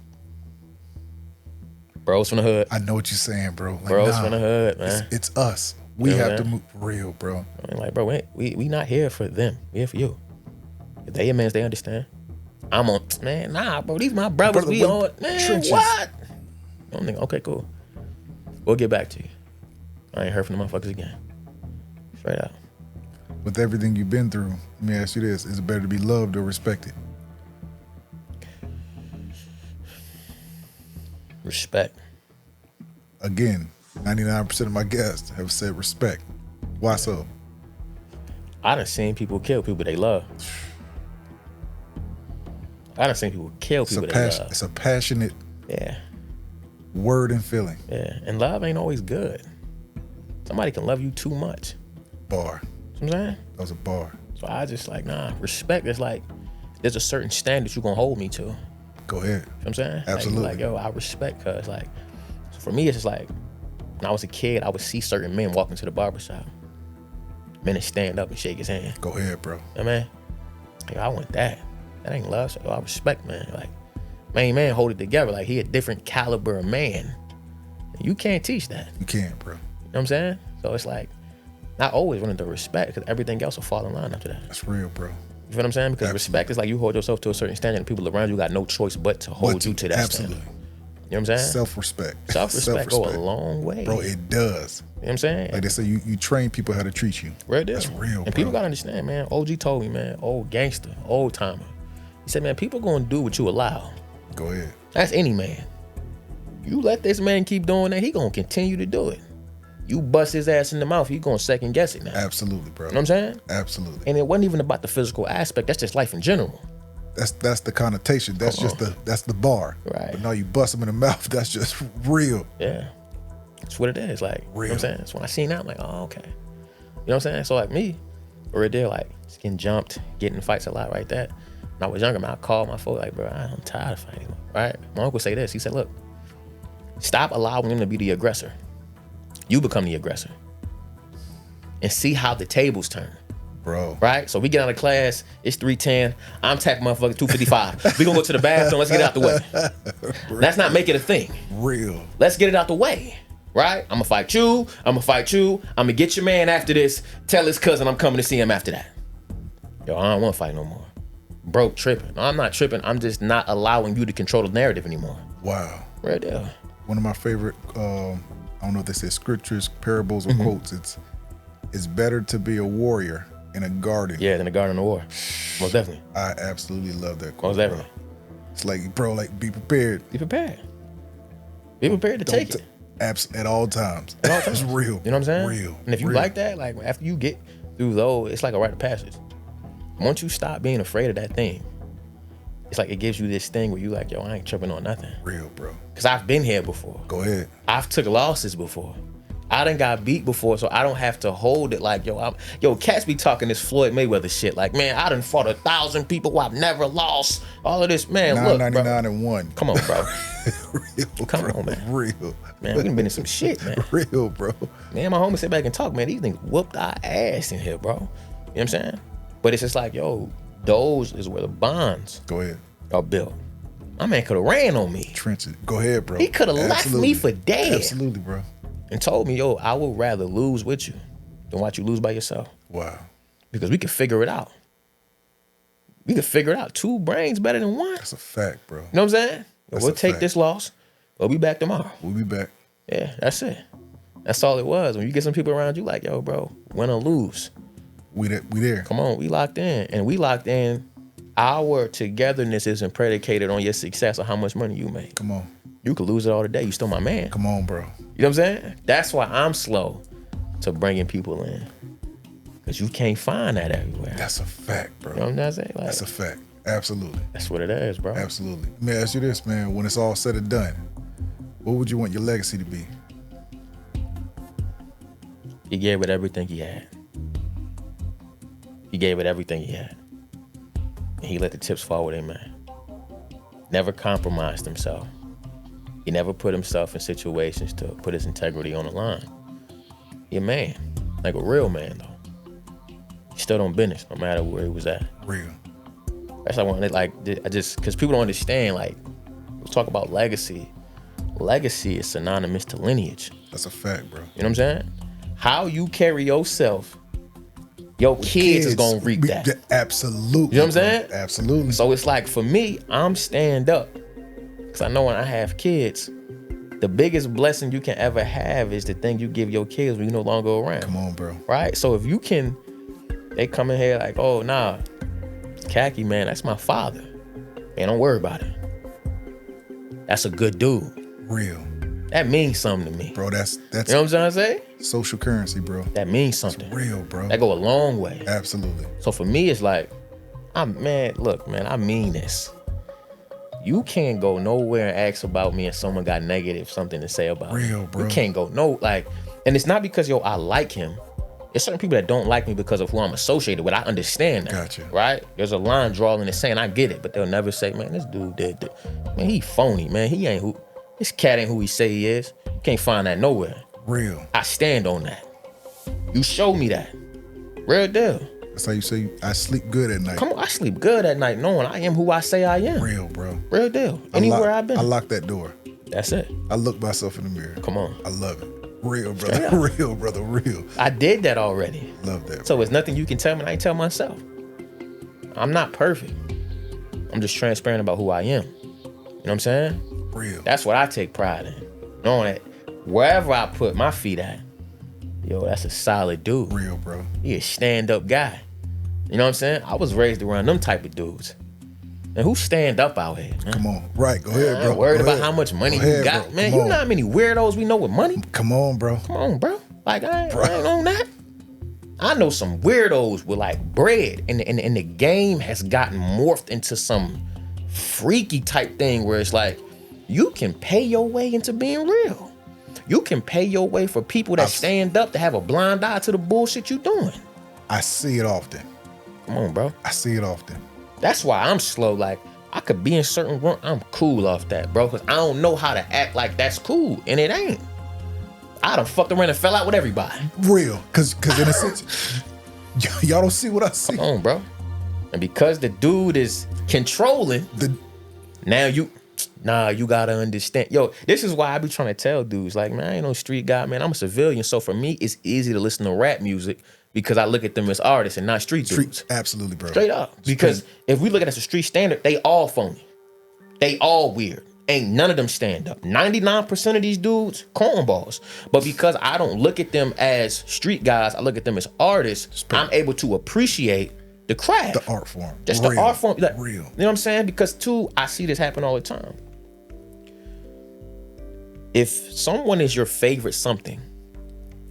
Speaker 3: Bros from the hood.
Speaker 1: I know what you're saying, bro. Like,
Speaker 3: bros from the hood, man.
Speaker 1: It's us. We have to move real, bro.
Speaker 3: I mean, like, bro, we not here for them. We here for you. If they your mans, they understand. I'm on, man, nah, bro. These my brothers. We on, man, trenches. What? I'm thinking, okay, cool. We'll get back to you. I ain't heard from the motherfuckers again. Straight out.
Speaker 1: With everything you've been through, let me ask you this. Is it better to be loved or respected?
Speaker 3: Respect.
Speaker 1: Again, 99% of my guests have said respect. Why so?
Speaker 3: I done seen people kill people they love. I done seen people kill people they love.
Speaker 1: It's a passionate word and feeling.
Speaker 3: Yeah, and love ain't always good. Somebody can love you too much.
Speaker 1: Bar.
Speaker 3: You know what I'm saying?
Speaker 1: That was a bar.
Speaker 3: So I just like, nah, respect is like, there's a certain standard you gonna hold me to.
Speaker 1: Go ahead.
Speaker 3: You know what I'm saying?
Speaker 1: Absolutely.
Speaker 3: Like, yo, I respect, cause like, so for me, it's just like, when I was a kid, I would see certain men walk into the barbershop. Men would stand up and shake his hand.
Speaker 1: Go ahead, bro.
Speaker 3: You know, man, yo, I want that. That ain't love, so I respect, man. Like, man, hold it together. Like, he a different caliber of man. You can't teach that.
Speaker 1: You can't, bro.
Speaker 3: You know what I'm saying? So it's like, not always wanting to respect, because everything else will fall in line after that.
Speaker 1: That's real, bro.
Speaker 3: You feel what I'm saying? Because respect is like you hold yourself to a certain standard, and people around you got no choice but to hold you to that standard. You know what I'm saying?
Speaker 1: Self-respect.
Speaker 3: Self-respect go a long way.
Speaker 1: Bro, it does.
Speaker 3: You know what I'm saying?
Speaker 1: Like they say, you train people how to treat you.
Speaker 3: Real deal.
Speaker 1: That's real,
Speaker 3: and people gotta understand, man. OG told me, man, old gangster, old timer. He said, man, people gonna do what you allow.
Speaker 1: Go ahead.
Speaker 3: That's any man. You let this man keep doing that, he gonna continue to do it. You bust his ass in the mouth, he gonna second guess it now.
Speaker 1: Absolutely, bro.
Speaker 3: You know what I'm saying?
Speaker 1: Absolutely.
Speaker 3: And it wasn't even about the physical aspect, that's just life in general.
Speaker 1: That's the connotation. That's just the bar.
Speaker 3: Right.
Speaker 1: But now you bust them in the mouth, that's just real.
Speaker 3: Yeah. That's what it is. Like,
Speaker 1: real.
Speaker 3: You know what I'm saying? So when I seen that, I'm like, oh, okay. You know what I'm saying? So like me, real deal, like just getting jumped, getting in fights a lot like that. When I was younger, man, I called my folks like, bro, I'm tired of fighting, right? My uncle say this, he said, look, stop allowing him to be the aggressor. You become the aggressor. And see how the tables turn.
Speaker 1: Bro.
Speaker 3: Right? So we get out of class, it's 3:10. I'm tapping motherfucker 2:55. We gonna go to the bathroom, let's get it out the way. Let's not make it a thing.
Speaker 1: Real.
Speaker 3: Let's get it out the way. Right? I'm gonna fight you. I'm gonna get your man after this. Tell his cousin I'm coming to see him after that. Yo, I don't wanna fight no more. Bro, tripping. No, I'm not tripping. I'm just not allowing you to control the narrative anymore.
Speaker 1: Wow.
Speaker 3: Right there.
Speaker 1: One of my favorite, I don't know if they say scriptures, parables, or quotes. It's better to be a warrior in a garden.
Speaker 3: Yeah, than a garden of war. Most definitely.
Speaker 1: I absolutely love that quote.
Speaker 3: Most definitely.
Speaker 1: Bro. It's like, bro, like be prepared.
Speaker 3: Be prepared. Be prepared to take it.
Speaker 1: At all times.
Speaker 3: At all times.
Speaker 1: It's real.
Speaker 3: You know what I'm saying?
Speaker 1: Real.
Speaker 3: And if you
Speaker 1: real.
Speaker 3: like that, like after you get through those, it's like a rite of passage. Once you stop being afraid of that thing, it's like it gives you this thing where you like, yo, I ain't tripping on nothing.
Speaker 1: Real, bro.
Speaker 3: Cause I've been here before.
Speaker 1: Go ahead.
Speaker 3: I've took losses before. I done got beat before, so I don't have to hold it like, yo, cats be talking this Floyd Mayweather shit. Like, man, I done fought 1,000 people who I've never lost. All of this, man, look, bro.
Speaker 1: 999-1.
Speaker 3: Come on, bro.
Speaker 1: Real,
Speaker 3: Come
Speaker 1: bro.
Speaker 3: on, man.
Speaker 1: Real.
Speaker 3: Man, we done been in some shit, man.
Speaker 1: Real, bro.
Speaker 3: Man, my homie sit back and talk, man. These niggas whooped our ass in here, bro. You know what I'm saying? But it's just like, yo, those is where the bonds
Speaker 1: Go ahead.
Speaker 3: are built. My man could have ran on me.
Speaker 1: Trenches. Go ahead, bro.
Speaker 3: He could have left me for dead.
Speaker 1: Absolutely, bro.
Speaker 3: And told me, yo, I would rather lose with you than watch you lose by yourself.
Speaker 1: Wow.
Speaker 3: Because we could figure it out. We could figure it out. 2 brains better than 1.
Speaker 1: That's a fact, bro.
Speaker 3: You know what I'm saying?
Speaker 1: That's
Speaker 3: We'll
Speaker 1: a
Speaker 3: take
Speaker 1: fact.
Speaker 3: this loss. We'll be back tomorrow.
Speaker 1: We'll be back.
Speaker 3: Yeah, that's it. That's all it was. When you get some people around you like, yo, bro, win or lose.
Speaker 1: We there.
Speaker 3: Come on, we locked in. And we locked in. Our togetherness isn't predicated on your success or how much money you make.
Speaker 1: Come on.
Speaker 3: You could lose it all today. You still my man.
Speaker 1: Come on, bro.
Speaker 3: You know what I'm saying? That's why I'm slow to bringing people in. Because you can't find that everywhere.
Speaker 1: That's a fact, bro.
Speaker 3: You know what I'm saying? Like,
Speaker 1: That's a fact. Absolutely.
Speaker 3: that's what it is, bro.
Speaker 1: Absolutely. Let me ask you this, man. When it's all said and done, what would you want your legacy to be?
Speaker 3: He gave it everything he had. He gave it everything he had. And he let the chips fall with him, man. Never compromised himself. He never put himself in situations to put his integrity on the line. He a man, like a real man, though. He stood on business no matter where he was at.
Speaker 1: Real.
Speaker 3: That's why I wanted, because people don't understand, like, we talk about legacy. Legacy is synonymous to lineage.
Speaker 1: That's a fact, bro.
Speaker 3: You know what I'm saying? How you carry yourself, your kids is gonna reap that.
Speaker 1: Absolutely.
Speaker 3: You know what I'm saying?
Speaker 1: Bro. Absolutely.
Speaker 3: So it's like, for me, I'm stand up. Because I know when I have kids, the biggest blessing you can ever have is the thing you give your kids when you no longer around.
Speaker 1: Come on, bro.
Speaker 3: Right? So if you can, they come in here like, oh, nah, Khacki, man, that's my father. Man, don't worry about it. That's a good dude.
Speaker 1: Real.
Speaker 3: That means something to me.
Speaker 1: Bro, that's
Speaker 3: You know what I'm trying to say?
Speaker 1: social currency, bro.
Speaker 3: That means something.
Speaker 1: Real, bro.
Speaker 3: That go a long way.
Speaker 1: Absolutely.
Speaker 3: So for me, it's like, look, man, I mean this. You can't go nowhere and ask about me and someone got negative something to say about me.
Speaker 1: Real, bro.
Speaker 3: You can't go, and it's not because, I like him. There's certain people that don't like me because of who I'm associated with. I understand that.
Speaker 1: Gotcha.
Speaker 3: Right? There's a line drawn in the sand. I get it, but they'll never say, man, this dude did. Man, he phony, man. This cat ain't who he say he is. Can't find that nowhere.
Speaker 1: Real.
Speaker 3: I stand on that. You show me that. Real deal.
Speaker 1: That's how you say I sleep good at night.
Speaker 3: Come on, I sleep good at night knowing I am who I say I am.
Speaker 1: Real, bro.
Speaker 3: Real deal. Anywhere I've been.
Speaker 1: I lock that door.
Speaker 3: That's it.
Speaker 1: I look myself in the mirror.
Speaker 3: Come on.
Speaker 1: I love it. Real, brother. Real, brother. Real.
Speaker 3: I did that already.
Speaker 1: Love that.
Speaker 3: So it's nothing you can tell me and I can tell myself. I'm not perfect. I'm just transparent about who I am. You know what I'm saying?
Speaker 1: Real.
Speaker 3: That's what I take pride in. Knowing that wherever I put my feet at, that's a solid dude.
Speaker 1: Real, bro.
Speaker 3: He a stand-up guy. You know what I'm saying? I was raised around them type of dudes. And who stand up out here, man?
Speaker 1: Come on. Right. Go ahead,
Speaker 3: I
Speaker 1: bro.
Speaker 3: ain't worried
Speaker 1: Go
Speaker 3: about
Speaker 1: ahead.
Speaker 3: how much money
Speaker 1: Go
Speaker 3: you
Speaker 1: ahead,
Speaker 3: got.
Speaker 1: bro.
Speaker 3: Man,
Speaker 1: Come
Speaker 3: you know how many weirdos we know with money?
Speaker 1: Come on, bro.
Speaker 3: Come on, bro. Like, I ain't on that. I know some weirdos with like bread, and the game has gotten morphed into some freaky type thing where it's like, you can pay your way into being real. You can pay your way for people that stand up to have a blind eye to the bullshit you doing.
Speaker 1: I see it often.
Speaker 3: Come on, bro.
Speaker 1: I see it often.
Speaker 3: That's why I'm slow. Like, I could be in certain room. I'm cool off that, bro, because I don't know how to act like that's cool, and it ain't. I done fucked around and fell out with everybody.
Speaker 1: Real. Cause in a sense, Y'all don't see what I see.
Speaker 3: Come on, bro. And because the dude is controlling, now you gotta understand. Yo, this is why I be trying to tell dudes, like, man, I ain't no street guy, man. I'm a civilian. So for me, it's easy to listen to rap music because I look at them as artists and not street dudes.
Speaker 1: Absolutely, bro.
Speaker 3: Straight up. Because if we look at it as a street standard, they all phony. They all weird. Ain't none of them stand up. 99% of these dudes, cornballs. But because I don't look at them as street guys, I look at them as artists, I'm able to appreciate the craft.
Speaker 1: The art form.
Speaker 3: Just the art form. Like,
Speaker 1: Real.
Speaker 3: You know what I'm saying? Because too, I see this happen all the time. If someone is your favorite something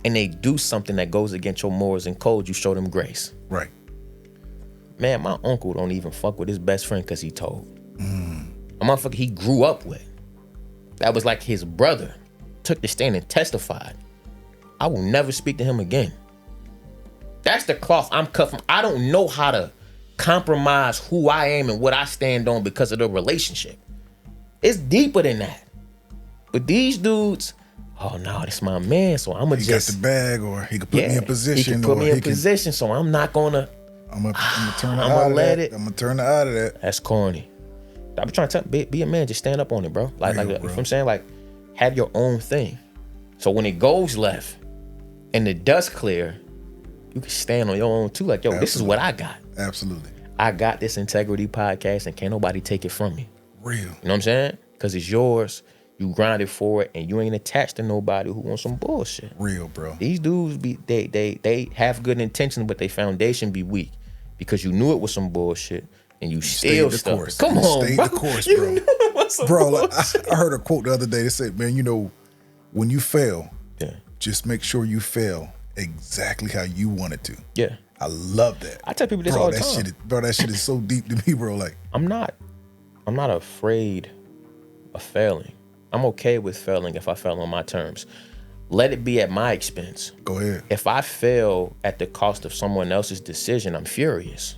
Speaker 3: and they do something that goes against your morals and codes, you show them grace.
Speaker 1: Right.
Speaker 3: Man, my uncle don't even fuck with his best friend because he told. A motherfucker he grew up with. That was like his brother. Took the stand and testified. I will never speak to him again. That's the cloth I'm cut from. I don't know how to compromise who I am and what I stand on because of the relationship. It's deeper than that. But these dudes, oh no, this my man, so I'ma
Speaker 1: He
Speaker 3: just
Speaker 1: got the bag, or he could put me in position.
Speaker 3: He can put me in position, so I'm not gonna.
Speaker 1: I'm gonna turn
Speaker 3: I'ma
Speaker 1: out of
Speaker 3: let
Speaker 1: that.
Speaker 3: it.
Speaker 1: I'm gonna turn out of that.
Speaker 3: That's corny. I be trying to tell, be a man, just stand up on it, bro. Like,
Speaker 1: Real,
Speaker 3: you know
Speaker 1: bro.
Speaker 3: what I'm saying? Like, have your own thing. So when it goes left and the dust clear, you can stand on your own too. Like, yo, this is what I got.
Speaker 1: Absolutely.
Speaker 3: I got this integrity podcast and can't nobody take it from me.
Speaker 1: Real.
Speaker 3: You know what I'm saying? Because it's yours. You grinded for it and you ain't attached to nobody who wants some bullshit.
Speaker 1: Real, bro.
Speaker 3: These dudes they have good intentions, but their foundation be weak because you knew it was some bullshit. And you still stuck.
Speaker 1: Course.
Speaker 3: Come on,
Speaker 1: stayed
Speaker 3: bro.
Speaker 1: the course,
Speaker 3: You
Speaker 1: bro.
Speaker 3: knew it was some
Speaker 1: Bro, like,
Speaker 3: bullshit.
Speaker 1: I heard a quote the other day that said, man, you know, when you fail,
Speaker 3: Yeah.
Speaker 1: just make sure you fail exactly how you wanted to.
Speaker 3: Yeah.
Speaker 1: I love that.
Speaker 3: I tell people this
Speaker 1: bro,
Speaker 3: all the
Speaker 1: that
Speaker 3: time.
Speaker 1: Shit, that shit is so deep to me, bro. Like,
Speaker 3: I'm not afraid of failing. I'm okay with failing if I fail on my terms. Let it be at my expense.
Speaker 1: go ahead.
Speaker 3: If I fail at the cost of someone else's decision, I'm furious.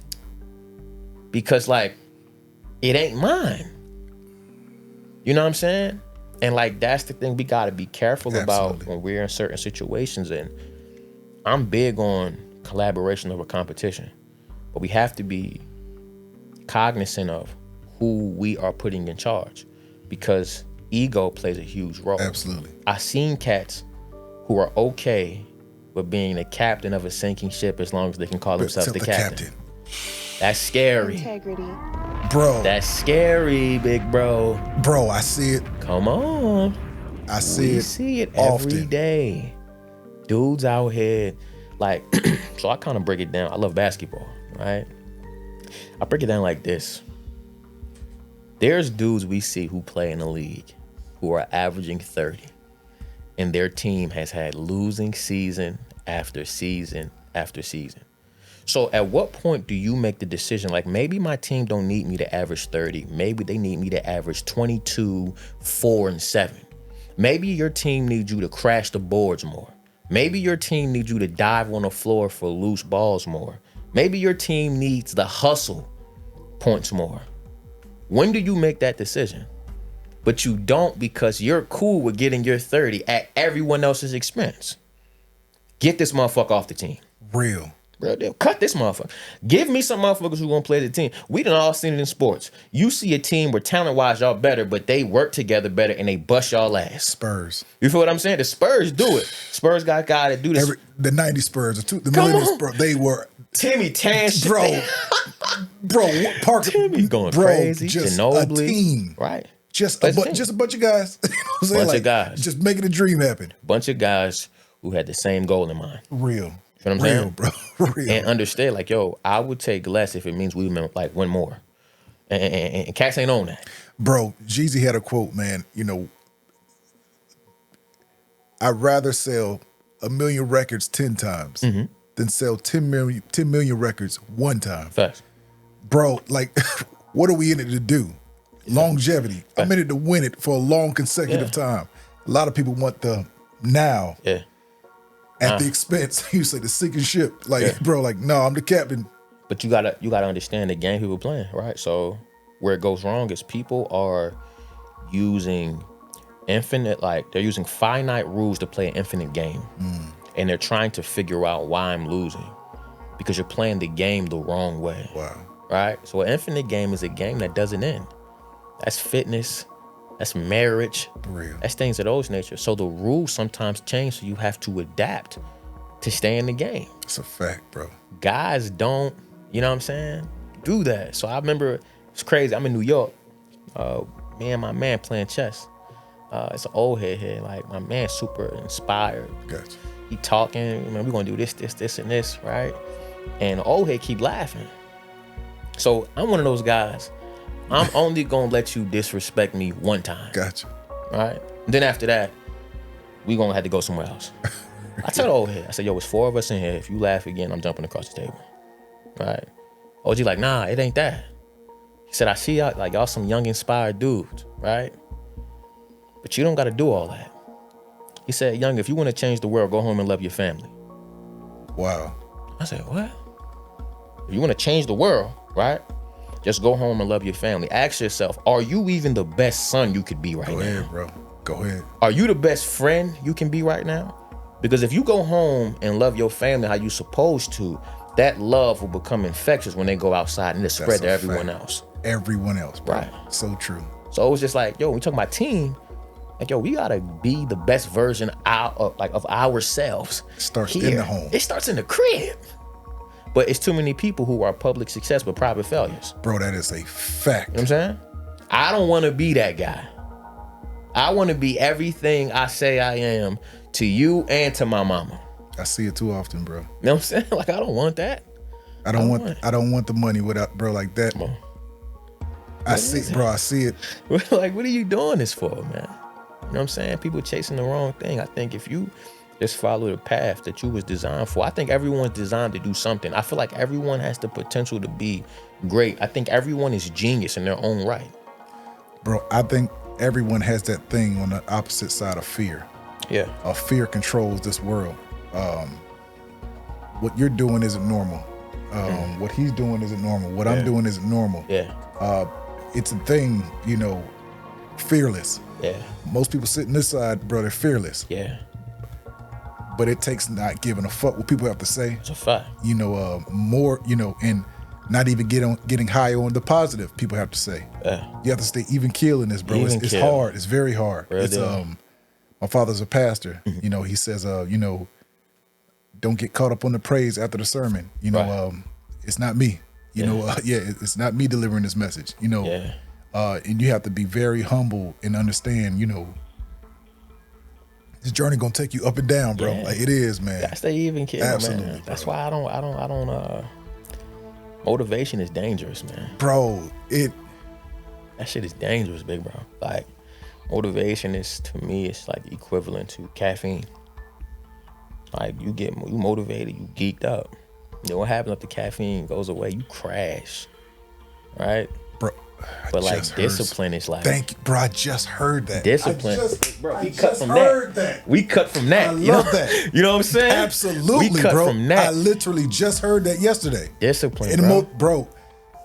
Speaker 3: Because, like, it ain't mine. You know what I'm saying? And, like, that's the thing we got to be careful about when we're in certain situations. And I'm big on collaboration over competition. But we have to be cognizant of who we are putting in charge. Because ego plays a huge role.
Speaker 1: Absolutely.
Speaker 3: I've seen cats who are okay with being the captain of a sinking ship as long as they can call themselves the captain. That's scary.
Speaker 4: Integrity.
Speaker 1: Bro.
Speaker 3: That's scary, big bro.
Speaker 1: Bro, I see it.
Speaker 3: Come on.
Speaker 1: I see
Speaker 3: We
Speaker 1: it.
Speaker 3: see it
Speaker 1: often.
Speaker 3: every day. Dudes out here, like, so I kind of break it down. I love basketball, right? I break it down like this. There's dudes we see who play in the league who are averaging 30, and their team has had losing season after season after season. So at what point do you make the decision, like, maybe my team don't need me to average 30. Maybe they need me to average 22, 4, and 7. Maybe your team needs you to crash the boards more. Maybe your team needs you to dive on the floor for loose balls more. Maybe your team needs the hustle points more. When do you make that decision? But you don't, because you're cool with getting your 30 at everyone else's expense. Get this motherfucker off the team.
Speaker 1: Real.
Speaker 3: Bro, cut this motherfucker. Give me some motherfuckers who gonna play the team. We done all seen it in sports. You see a team where talent-wise y'all better, but they work together better and they bust y'all ass.
Speaker 1: Spurs.
Speaker 3: You feel what I'm saying? The Spurs do it. Spurs got guy to do this.
Speaker 1: The 90 Spurs, the millennial Spurs, they were.
Speaker 3: Timmy Tan shit.
Speaker 1: Bro, Parker.
Speaker 3: Timmy's going
Speaker 1: bro,
Speaker 3: crazy.
Speaker 1: Just
Speaker 3: Ginobili.
Speaker 1: a team.
Speaker 3: Right.
Speaker 1: Just a bunch of guys. You know what I'm saying?
Speaker 3: Bunch
Speaker 1: Like,
Speaker 3: of guys.
Speaker 1: Just making a dream happen.
Speaker 3: Bunch of guys who had the same goal in mind.
Speaker 1: Real.
Speaker 3: You know what I'm saying?
Speaker 1: Bro. Real.
Speaker 3: And understand, like, yo, I would take less if it means we win more. And cats ain't on that.
Speaker 1: Bro, Jeezy had a quote, man. You know, I'd rather sell 1 million records 10 times than sell 10 million records one time.
Speaker 3: Facts.
Speaker 1: Bro, like, what are we in it to do? Longevity. I'm in it to win it for a long consecutive time. A lot of people want the now.
Speaker 3: Yeah.
Speaker 1: At the expense, you say the sinking ship. Like, bro, like, no, I'm the captain.
Speaker 3: But you gotta understand the game people playing, right? So where it goes wrong is people are using they're using finite rules to play an infinite game. And they're trying to figure out why I'm losing. because you're playing the game the wrong way.
Speaker 1: Wow.
Speaker 3: Right? So an infinite game is a game that doesn't end. That's fitness. That's marriage.
Speaker 1: Real.
Speaker 3: That's things of those nature. So the rules sometimes change, so you have to adapt to stay in the game.
Speaker 1: It's a fact, bro.
Speaker 3: Guys don't, you know what I'm saying, do that. So I remember, it's crazy. I'm in New York. Me and my man playing chess. It's an old head here. Like, my man super inspired.
Speaker 1: Gotcha.
Speaker 3: He talking, man, we're gonna do this, and this, right? And the old head keep laughing. So I'm one of those guys. I'm only gonna let you disrespect me one time.
Speaker 1: Gotcha.
Speaker 3: Right? And then after that, we gonna have to go somewhere else. I tell the old head, I said, yo, it's 4 of us in here. If you laugh again, I'm jumping across the table. Right? OG like, nah, it ain't that. He said, I see y'all, like y'all some young inspired dudes, right? But you don't gotta do all that. He said, young, if you wanna change the world, go home and love your family.
Speaker 1: Wow.
Speaker 3: I said, what? If you wanna change the world, right? Just go home and love your family. Ask yourself, are you even the best son you could be right now?
Speaker 1: Go ahead, bro. Go ahead.
Speaker 3: Are you the best friend you can be right now? Because if you go home and love your family how you supposed to, that love will become infectious when they go outside and it spread to everyone else.
Speaker 1: Everyone else, bro.
Speaker 3: Right.
Speaker 1: So true.
Speaker 3: So it was just like, yo, when we talking about team, like, yo, we gotta be the best version of ourselves.
Speaker 1: It starts
Speaker 3: here.
Speaker 1: in the home.
Speaker 3: It starts in the crib. But it's too many people who are public success but private failures.
Speaker 1: Bro, that is a fact.
Speaker 3: You know what I'm saying? I don't want to be that guy. I want to be everything I say I am to you and to my mama.
Speaker 1: I see it too often, bro.
Speaker 3: You know what I'm saying? Like, I don't want that.
Speaker 1: I don't want the money without, bro, like that.
Speaker 3: Come on.
Speaker 1: I see it.
Speaker 3: Like, what are you doing this for, man? You know what I'm saying? People chasing the wrong thing. I think if you just follow the path that you was designed for. I think everyone's designed to do something. I feel like everyone has the potential to be great. I think everyone is genius in their own right.
Speaker 1: Bro, I think everyone has that thing on the opposite side of fear.
Speaker 3: Yeah.
Speaker 1: Fear controls this world. What you're doing isn't normal. What he's doing isn't normal. What I'm doing isn't normal.
Speaker 3: Yeah.
Speaker 1: It's a thing, you know, fearless.
Speaker 3: Yeah.
Speaker 1: Most people sitting this side, bro, they're fearless.
Speaker 3: Yeah.
Speaker 1: But it takes not giving a fuck what people have to say.
Speaker 3: It's a fact.
Speaker 1: You know, more, you know, and not even getting high on the positive people have to say. Yeah. You have to stay even keel in this, bro. It's hard. It's very hard. Real my father's a pastor. Mm-hmm. You know, he says, you know, don't get caught up on the praise after the sermon. You know, it's not me. You know, it's not me delivering this message. You know, and you have to be very humble and understand, you know, this journey gonna take you up and down, bro. Like it is, man.
Speaker 3: Gotta stay even, kid.
Speaker 1: Absolutely,
Speaker 3: man. That's why I don't. Motivation is dangerous, man.
Speaker 1: Bro,
Speaker 3: that shit is dangerous, big bro. Like, motivation is, to me, it's like equivalent to caffeine. Like, you motivated, you geeked up. You know what happens if the caffeine goes away? You crash, right?
Speaker 1: Bro,
Speaker 3: but like discipline is like.
Speaker 1: Thank you, bro. I just heard that.
Speaker 3: Discipline, bro. We cut from that. We cut from that.
Speaker 1: I love that.
Speaker 3: You know what I'm saying?
Speaker 1: Absolutely,
Speaker 3: we cut
Speaker 1: bro.
Speaker 3: From that.
Speaker 1: I literally just heard that yesterday.
Speaker 3: Discipline,
Speaker 1: bro.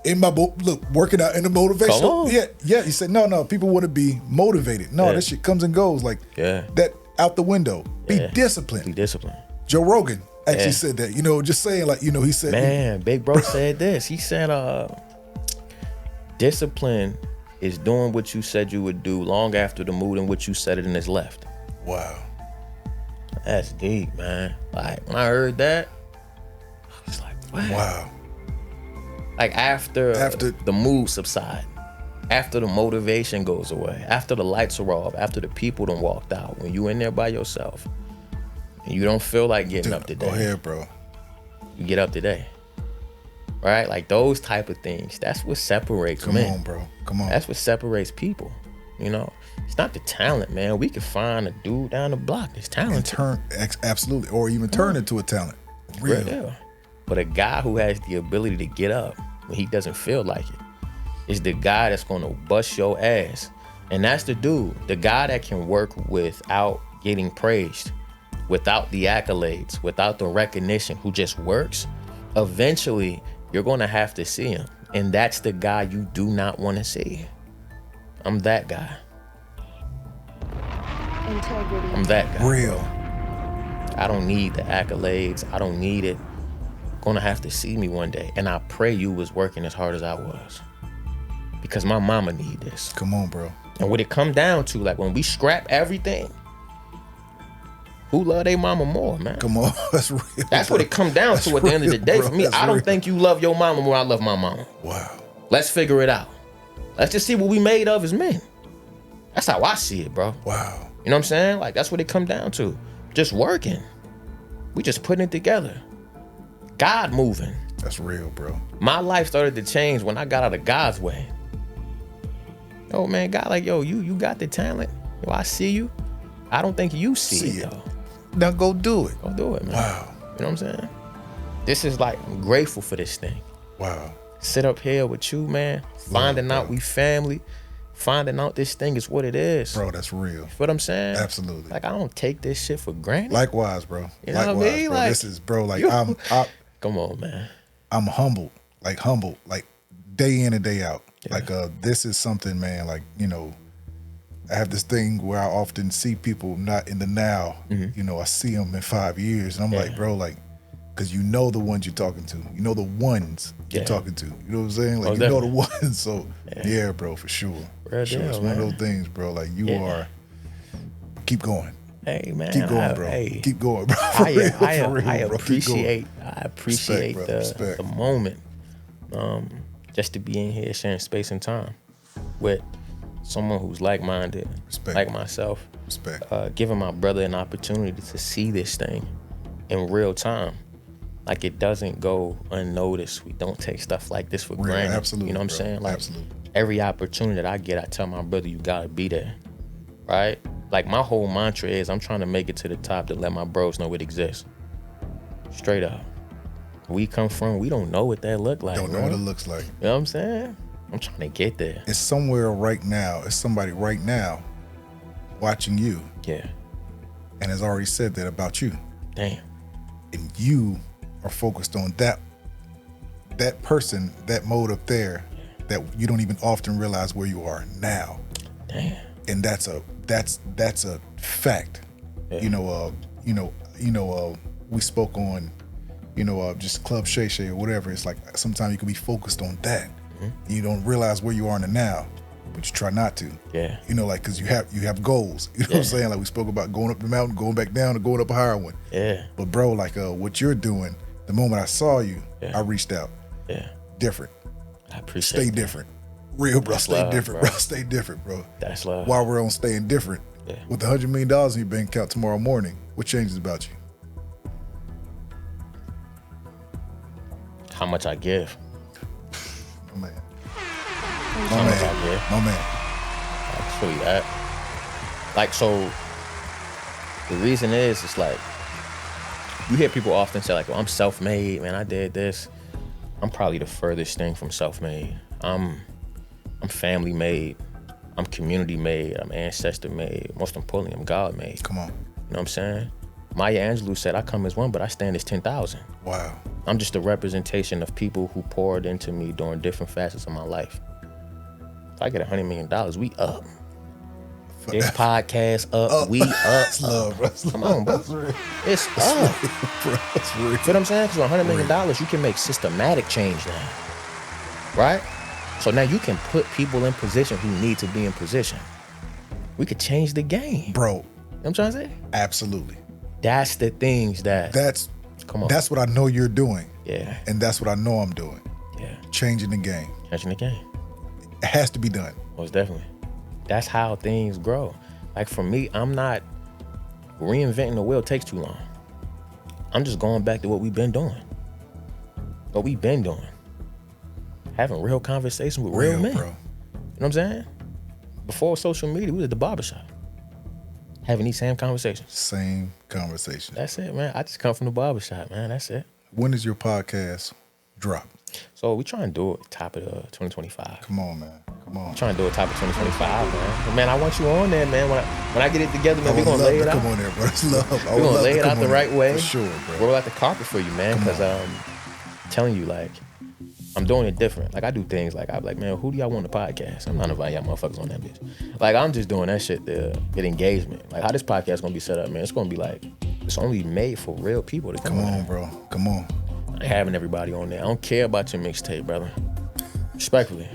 Speaker 1: In my look, working out in the motivation.
Speaker 3: Come on.
Speaker 1: Yeah. He said, no. People want to be motivated. No, that shit comes and goes. Like that out the window. Be disciplined.
Speaker 3: Be disciplined.
Speaker 1: Joe Rogan actually said that. You know, just saying, like, you know, he said,
Speaker 3: man, big bro said this. He said, discipline is doing what you said you would do long after the mood in which you said it and is left.
Speaker 1: Wow.
Speaker 3: That's deep, man. Like, when I heard that, I was like, wow. Like, after the mood subside, after the motivation goes away, after the lights are off, after the people done walked out, when you in there by yourself, and you don't feel like getting up today.
Speaker 1: Go ahead, bro.
Speaker 3: You get up today. Right? Like, those type of things. That's what separates men.
Speaker 1: Come on, bro. Come on.
Speaker 3: That's what separates people. You know? It's not the talent, man. We can find a dude down the block that's talented.
Speaker 1: Absolutely. Or even turn into a talent. Real.
Speaker 3: Yeah. But a guy who has the ability to get up when he doesn't feel like it is the guy that's going to bust your ass. And that's the dude. The guy that can work without getting praised, without the accolades, without the recognition, who just works. Eventually, you're going to have to see him. And that's the guy you do not want to see. I'm that guy.
Speaker 4: Integrity.
Speaker 3: I'm that guy.
Speaker 1: Real.
Speaker 3: I don't need the accolades. I don't need it. gonna have to see me one day. And I pray you was working as hard as I was. Because my mama need this.
Speaker 1: Come on, bro.
Speaker 3: And what it come down to, like when we scrap everything, who love their mama more, man?
Speaker 1: Come on. That's real.
Speaker 3: That's what it come down to at the end of the day.
Speaker 1: Bro.
Speaker 3: For me,
Speaker 1: That's
Speaker 3: I don't
Speaker 1: real.
Speaker 3: think you love your mama more than I love my mama.
Speaker 1: Wow.
Speaker 3: Let's figure it out. Let's just see what we made of as men. That's how I see it, bro.
Speaker 1: Wow.
Speaker 3: You know what I'm saying? Like, that's what it come down to. Just working. We just putting it together. God moving.
Speaker 1: That's real, bro.
Speaker 3: My life started to change when I got out of God's way. Oh man, God, like, yo, you got the talent. Yo, I see you. I don't think you see it though.
Speaker 1: Now go do it.
Speaker 3: Go do it, man.
Speaker 1: Wow.
Speaker 3: You know what I'm saying? This is like, I'm grateful for this thing.
Speaker 1: Wow.
Speaker 3: Sit up here with you, man. Finding out we family. Finding out this thing is what it is.
Speaker 1: Bro, that's real.
Speaker 3: You feel what I'm saying?
Speaker 1: Absolutely.
Speaker 3: Like, I don't take this shit for granted.
Speaker 1: Likewise, bro.
Speaker 3: You know what I
Speaker 1: Likewise,
Speaker 3: mean?
Speaker 1: bro.
Speaker 3: Like,
Speaker 1: this is, bro, like,
Speaker 3: you-
Speaker 1: I'm
Speaker 3: Come on, man.
Speaker 1: humbled, like day in and day out. Yeah. Like, this is something, man, like, you know, I have this thing where I often see people not in the now. Mm-hmm. You know, I see them in 5 years and I'm like, bro, like, because you know the ones you're talking to. You know the ones you're talking to. You know what I'm saying? Like, you know the ones. So, yeah, bro, for sure.
Speaker 3: Real
Speaker 1: sure.
Speaker 3: Deal,
Speaker 1: it's one of those things, bro. Like, you are, keep going.
Speaker 3: Hey, man.
Speaker 1: Keep going, bro.
Speaker 3: Hey,
Speaker 1: keep going, bro.
Speaker 3: I appreciate
Speaker 1: Respect, bro. Respect.
Speaker 3: the moment just to be in here sharing space and time with someone who's like-minded, like myself.
Speaker 1: Respect.
Speaker 3: Giving my brother an opportunity to see this thing in real time. Like, it doesn't go unnoticed. We don't take stuff like this for granted.
Speaker 1: Absolutely.
Speaker 3: You know what I'm saying? Like,
Speaker 1: absolutely.
Speaker 3: Every opportunity that I get, I tell my brother, you gotta be there. Right? Like, my whole mantra is I'm trying to make it to the top to let my bros know it exists. Straight up. Where we come from, we don't know what that look like.
Speaker 1: Don't know what it looks like.
Speaker 3: You know what I'm saying? I'm trying to get there.
Speaker 1: It's somewhere right now. It's somebody right now watching you.
Speaker 3: Yeah.
Speaker 1: And has already said that about you.
Speaker 3: Damn.
Speaker 1: And you are focused on that person, that mode up there, that you don't even often realize where you are now.
Speaker 3: Damn.
Speaker 1: And that's a fact. Yeah. We spoke on, just Club Shay Shay or whatever. It's like sometimes you can be focused on that. Mm-hmm. And you don't realize where you are in the now, but you try not to.
Speaker 3: Yeah.
Speaker 1: Like, because you have goals. You know what I'm saying? Like, we spoke about going up the mountain, going back down, or going up a higher one.
Speaker 3: Yeah.
Speaker 1: But bro, like what you're doing, the moment I saw you, I reached out.
Speaker 3: Yeah.
Speaker 1: Different.
Speaker 3: I appreciate
Speaker 1: Stay different. Real, bro.
Speaker 3: That's
Speaker 1: Stay
Speaker 3: love,
Speaker 1: different,
Speaker 3: bro.
Speaker 1: bro. Stay different, bro.
Speaker 3: That's love.
Speaker 1: While we're on staying different, with $100 million in your bank account tomorrow morning, what changes about you?
Speaker 3: How much I give.
Speaker 1: My man.
Speaker 3: How much I give.
Speaker 1: My man.
Speaker 3: That's really that. Like, so the reason is, it's like, you hear people often say, like, well, I'm self-made, man, I did this. I'm probably the furthest thing from self-made. I'm family-made. I'm community-made. I'm ancestor-made. Most importantly, I'm God-made.
Speaker 1: Come on.
Speaker 3: You know what I'm saying? Maya Angelou said, I come as one, but I stand as 10,000.
Speaker 1: Wow.
Speaker 3: I'm just a representation of people who poured into me during different facets of my life. If I get $100 million, we up. This podcast up, we up.
Speaker 1: That's love, bro.
Speaker 3: Come on, bro. It's up.
Speaker 1: Bro, that's real.
Speaker 3: You feel what I'm saying? Because with $100 million, you can make systematic change now. Right? So now you can put people in position who need to be in position. We could change the game.
Speaker 1: Bro.
Speaker 3: You know what I'm trying to say?
Speaker 1: Absolutely.
Speaker 3: That's the things come on.
Speaker 1: That's what I know you're doing.
Speaker 3: Yeah.
Speaker 1: And that's what I know I'm doing.
Speaker 3: Yeah.
Speaker 1: Changing the game.
Speaker 3: Changing the game.
Speaker 1: It has to be done.
Speaker 3: Most definitely. That's how things grow. Like, for me, I'm not reinventing the wheel. Takes too long. I'm just going back to what we've been doing. What we've been doing. Having real conversations with real men.
Speaker 1: Bro.
Speaker 3: You know what I'm saying? Before social media, we was at the barbershop. Having these same conversations.
Speaker 1: Same conversation.
Speaker 3: That's it, man. I just come from the barbershop, man. That's it.
Speaker 1: When does your podcast drop?
Speaker 3: So we trying to do it top of 2025.
Speaker 1: Come on, man. Come on.
Speaker 3: Trying to do it top of 2025, man. But man, I want you on there, man. When I get it together, man, we're gonna lay it out.
Speaker 1: Come on there, bro. It's love.
Speaker 3: We're gonna lay it out the right way.
Speaker 1: For sure, bro.
Speaker 3: Roll out the carpet for you, man. Because I'm telling you, like, I'm doing it different. Like, I do things like, I'm like, man, who do y'all want the podcast? I'm not inviting y'all motherfuckers on that bitch. Like, I'm just doing that shit to get engagement. Like, how this podcast gonna be set up, man? It's gonna be like, it's only made for real people to come
Speaker 1: on, bro. Come on.
Speaker 3: I ain't having everybody on there. I don't care about your mixtape, brother. Respectfully.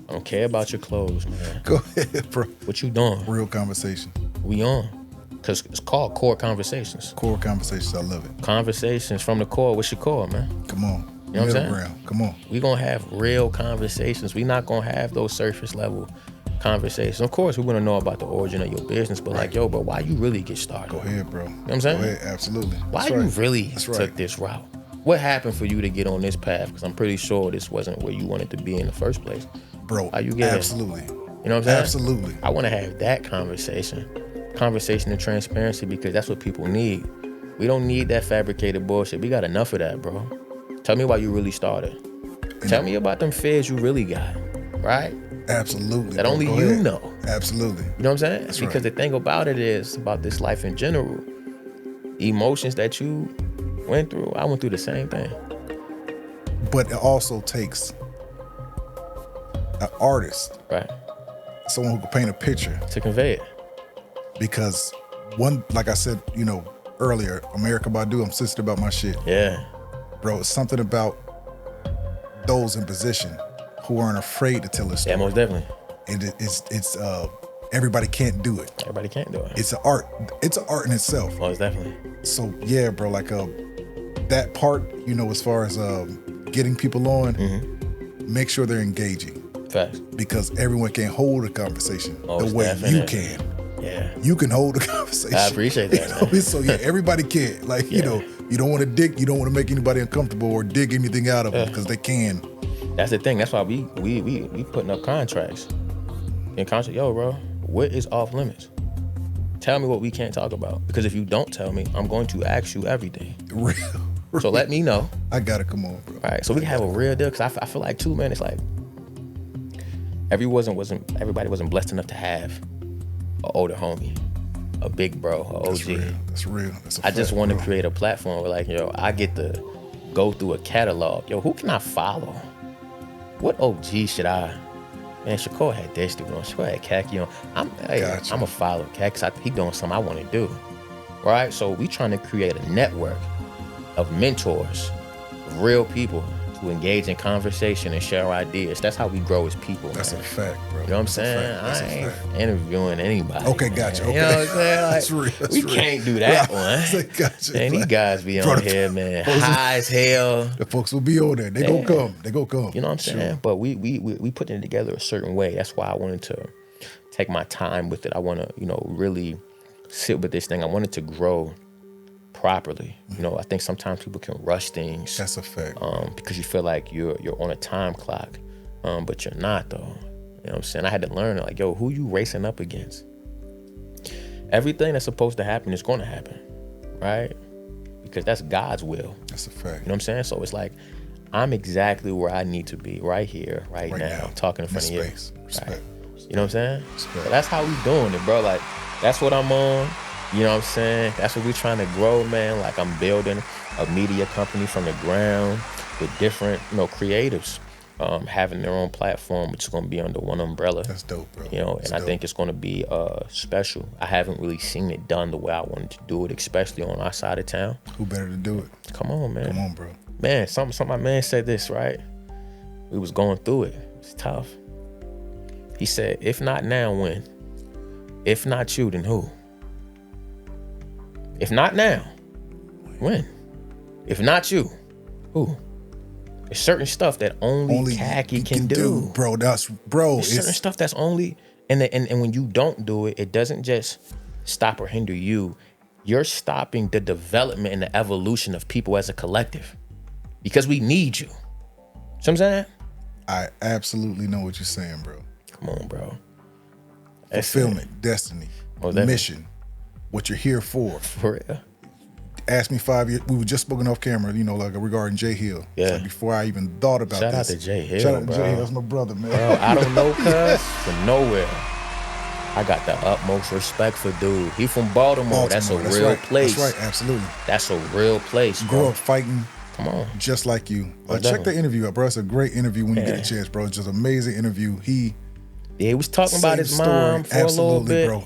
Speaker 3: I don't care about your clothes, man.
Speaker 1: Go ahead, bro.
Speaker 3: What you doing?
Speaker 1: Real conversation.
Speaker 3: We on. Because it's called Core Conversations.
Speaker 1: Core conversations, I love it.
Speaker 3: Conversations from the core. What's your core, man?
Speaker 1: Come on.
Speaker 3: You know what I'm saying?
Speaker 1: Ground. Come on.
Speaker 3: We gonna have real conversations. We not gonna have those surface level conversations. Of course, we wanna know about the origin of your business, but like, yo, bro, why you really get started?
Speaker 1: Go ahead, bro.
Speaker 3: You know what I'm saying?
Speaker 1: Go ahead, absolutely.
Speaker 3: Why you really took this route? What happened for you to get on this path? Because I'm pretty sure this wasn't where you wanted to be in the first place.
Speaker 1: Bro,
Speaker 3: How you get
Speaker 1: absolutely.
Speaker 3: It? You know what I'm saying?
Speaker 1: Absolutely.
Speaker 3: I wanna have that conversation and transparency, because that's what people need. We don't need that fabricated bullshit. We got enough of that, bro. Tell me why you really started. Tell me about them fears you really got, right?
Speaker 1: Absolutely.
Speaker 3: That only you know.
Speaker 1: Absolutely.
Speaker 3: You know what I'm saying?
Speaker 1: That's
Speaker 3: because the thing about it is, about this life in general, emotions that you went through, I went through the same thing.
Speaker 1: But it also takes an artist,
Speaker 3: right?
Speaker 1: Someone who can paint a picture
Speaker 3: to convey it.
Speaker 1: Because like I said, earlier, America Badu, I'm sensitive about my shit.
Speaker 3: Yeah.
Speaker 1: Bro, it's something about those in position who aren't afraid to tell a story.
Speaker 3: Yeah, most definitely.
Speaker 1: And it's everybody can't do it.
Speaker 3: Everybody can't do it.
Speaker 1: It's an art. It's an art in itself.
Speaker 3: Most definitely.
Speaker 1: So yeah, bro, like that part, as far as getting people on, make sure they're engaging.
Speaker 3: Facts.
Speaker 1: Because everyone can't hold a conversation
Speaker 3: Most
Speaker 1: the way
Speaker 3: definitely.
Speaker 1: you can.
Speaker 3: Yeah.
Speaker 1: You can hold a conversation.
Speaker 3: I appreciate that.
Speaker 1: So yeah, everybody can. Like, you don't want to make anybody uncomfortable or dig anything out of them because they can.
Speaker 3: That's the thing. That's why we putting up contracts. In contract, yo, bro, what is off limits? Tell me what we can't talk about. Because if you don't tell me, I'm going to ask you everything.
Speaker 1: Real.
Speaker 3: So let me know.
Speaker 1: I gotta come on, bro.
Speaker 3: All right, so we can have a real deal. Because I feel like too, man, it's like everybody wasn't blessed enough to have an older homie, a big bro, an OG.
Speaker 1: That's real. That's a fact,
Speaker 3: I just want to
Speaker 1: bro.
Speaker 3: create a platform where, like, yo, I get to go through a catalog. Yo, who can I follow? What OG should I? Man, Shakur had this dude on. Shakur had Khacki on. I'm a follow Khacki because he doing something I want to do, right? So we trying to create a network of mentors, of real people to engage in conversation and share ideas. That's how we grow as people.
Speaker 1: That's
Speaker 3: man.
Speaker 1: a fact, bro.
Speaker 3: You know what I'm saying? I ain't interviewing anybody.
Speaker 1: Okay, gotcha. Okay.
Speaker 3: You know what I'm saying? Like,
Speaker 1: That's real. That's
Speaker 3: we
Speaker 1: real.
Speaker 3: can't do that one.
Speaker 1: Gotcha.
Speaker 3: Man, these guys be on here, man, high as hell.
Speaker 1: The folks will be on there. They gonna come. They gonna come.
Speaker 3: You know what I'm saying?
Speaker 1: Sure.
Speaker 3: But we putting it together a certain way. That's why I wanted to take my time with it. I want to, really sit with this thing. I want it to grow properly. I think sometimes people can rush things.
Speaker 1: That's a fact.
Speaker 3: Because you feel like you're on a time clock, but you're not though. You know what I'm saying? I had to learn, like, yo, who you racing up against? Everything that's supposed to happen is going to happen, right? Because that's God's will.
Speaker 1: That's a fact.
Speaker 3: You know what I'm saying? So it's like, I'm exactly where I need to be right here, right now, talking in front of you.
Speaker 1: Respect.
Speaker 3: Right? You know what I'm saying?
Speaker 1: Respect.
Speaker 3: So that's how we doing it, bro. Like, that's what I'm on. You know what I'm saying? That's what we trying to grow, man. Like, I'm building a media company from the ground with different, creatives having their own platform, which is going to be under one umbrella.
Speaker 1: That's dope, bro.
Speaker 3: I think it's going to be special. I haven't really seen it done the way I wanted to do it, especially on our side of town.
Speaker 1: Who better to do it?
Speaker 3: Come on, man.
Speaker 1: Come on, bro.
Speaker 3: Man, some my man said this, right? We was going through it. It's tough. He said, if not now, when? If not you, then who? If not now, when? If not you, who? There's certain stuff that only Khacki can do.
Speaker 1: Bro,
Speaker 3: There's certain stuff that's only, and when you don't do it, it doesn't just stop or hinder you. You're stopping the development and the evolution of people as a collective. Because we need you. See what I'm saying?
Speaker 1: I absolutely know what you're saying, bro.
Speaker 3: Come on, bro.
Speaker 1: Fulfillment, destiny, mission, what you're here for.
Speaker 3: For real.
Speaker 1: Asked me 5 years. We were just spoken off camera, like regarding Jay Hill.
Speaker 3: Yeah.
Speaker 1: So before I even thought about
Speaker 3: Shout
Speaker 1: this.
Speaker 3: out to Jay Hill,
Speaker 1: Shout out
Speaker 3: bro.
Speaker 1: to Jay Hill. That's my brother, man.
Speaker 3: Bro, I don't know, cuz from nowhere. I got the utmost respect for dude. He from Baltimore. That's a real place.
Speaker 1: That's right, absolutely.
Speaker 3: That's a real place, bro.
Speaker 1: Grew up fighting.
Speaker 3: Come on.
Speaker 1: Just like you. Check the interview out, bro. It's a great interview when you get a chance, bro. It's just an amazing interview. He
Speaker 3: he was talking about his
Speaker 1: Same
Speaker 3: mom
Speaker 1: story.
Speaker 3: for a little
Speaker 1: Absolutely,
Speaker 3: bit.
Speaker 1: bro.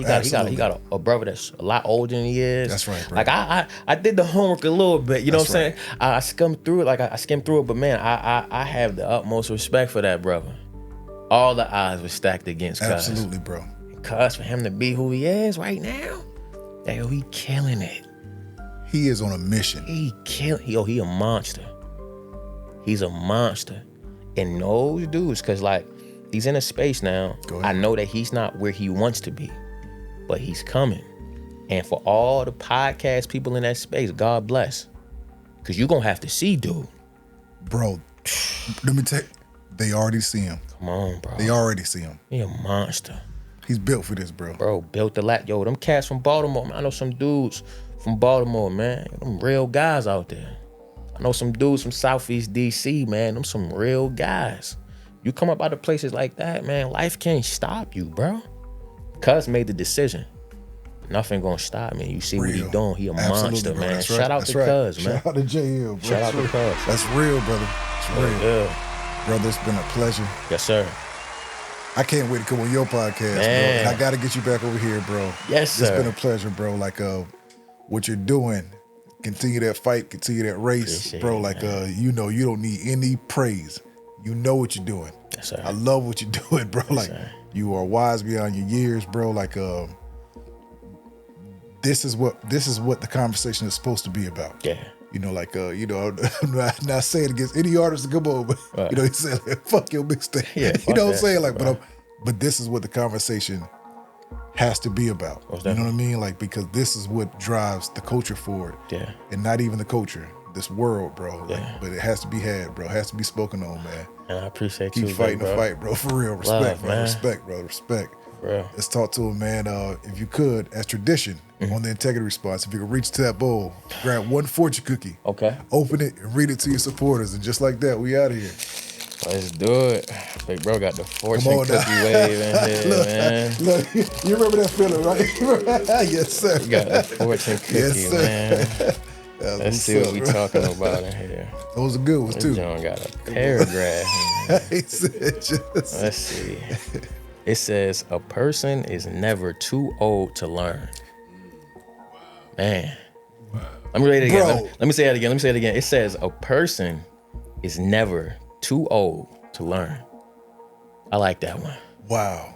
Speaker 3: He got a brother that's a lot older than he is.
Speaker 1: That's right, bro.
Speaker 3: Like I did the homework a little bit. You know
Speaker 1: That's
Speaker 3: what I'm saying? I skimmed through it. Like I skimmed through it, but man, I have the utmost respect for that brother. All the odds were stacked against Cuz.
Speaker 1: Absolutely, bro.
Speaker 3: Cuz for him to be who he is right now, yo, he killing it.
Speaker 1: He is on a mission.
Speaker 3: He a monster. He's a monster. And those dudes, cause like he's in a space now. I know that he's not where he wants to be, but he's coming. And for all the podcast people in that space, God bless. Cause you're gonna have to see dude.
Speaker 1: Bro, let me tell you, they already see him.
Speaker 3: Come on, bro.
Speaker 1: They already see him.
Speaker 3: He a monster.
Speaker 1: He's built for this, bro.
Speaker 3: Bro, built the lot. Yo, them cats from Baltimore, man. I know some dudes from Baltimore, man. Them real guys out there. I know some dudes from Southeast DC, man. Them some real guys. You come up out of places like that, man, life can't stop you, bro. Cuz made the decision. Nothing gonna stop me. You see what he doing. He a monster,
Speaker 1: bro.
Speaker 3: man.
Speaker 1: That's
Speaker 3: Shout out to Cuz, man.
Speaker 1: Shout out to JL, bro.
Speaker 3: Shout out to Cuz.
Speaker 1: That's real, brother. It's real.
Speaker 3: Yeah.
Speaker 1: Brother, it's been a pleasure.
Speaker 3: Yes, sir.
Speaker 1: I can't wait to come on your podcast,
Speaker 3: Man.
Speaker 1: bro. And I gotta get you back over here, bro.
Speaker 3: Yes, sir.
Speaker 1: It's been a pleasure, bro. Like what you're doing, continue that fight, continue that race,
Speaker 3: Appreciate
Speaker 1: bro.
Speaker 3: it,
Speaker 1: Like
Speaker 3: man.
Speaker 1: you know, you don't need any praise. You know what you're doing.
Speaker 3: Yes, sir.
Speaker 1: I love what you're doing, bro. Like
Speaker 3: sir.
Speaker 1: you are wise beyond your years, bro. Like this is what the conversation is supposed to be about.
Speaker 3: Yeah.
Speaker 1: You know, like I'm not saying against any artist to come on, but
Speaker 3: Right.
Speaker 1: you know, he said like, fuck your mixtape.
Speaker 3: Yeah,
Speaker 1: you
Speaker 3: fuck
Speaker 1: know what I'm
Speaker 3: that.
Speaker 1: saying? Like,
Speaker 3: Right.
Speaker 1: but this is what the conversation has to be about.
Speaker 3: Most
Speaker 1: You know what I
Speaker 3: definitely.
Speaker 1: mean? Like, because this is what drives the culture forward.
Speaker 3: Yeah.
Speaker 1: And not even the culture, this world, bro. Like,
Speaker 3: Yeah.
Speaker 1: but it has to be had, bro. It has to be spoken on, man.
Speaker 3: And I appreciate
Speaker 1: Keep
Speaker 3: you,
Speaker 1: fighting
Speaker 3: bro.
Speaker 1: the fight, bro. For real. Respect,
Speaker 3: Love,
Speaker 1: bro.
Speaker 3: man.
Speaker 1: Respect, bro. Respect.
Speaker 3: For real.
Speaker 1: Let's talk to him, man. If you could, as tradition, on the integrity response, if you could reach to that bowl, grab one fortune cookie,
Speaker 3: Okay.
Speaker 1: open it, and read it to your supporters. And just like that, we out of here.
Speaker 3: Let's do it. Big bro got the fortune
Speaker 1: on
Speaker 3: cookie
Speaker 1: now.
Speaker 3: wave in here,
Speaker 1: Look,
Speaker 3: man.
Speaker 1: look, you remember that feeling, right? Yes, sir.
Speaker 3: You got the fortune cookie,
Speaker 1: Yes, sir.
Speaker 3: man.
Speaker 1: That's
Speaker 3: Let's see what we
Speaker 1: up, bro.
Speaker 3: talking about in here.
Speaker 1: Those are good ones,
Speaker 3: This
Speaker 1: too.
Speaker 3: John got a paragraph in here.
Speaker 1: He said just...
Speaker 3: Let's see. It says, a person is never too old to learn. Man. Let me read it again.
Speaker 1: Bro.
Speaker 3: Let me say it again. It says, a person is never too old to learn. I like that one.
Speaker 1: Wow.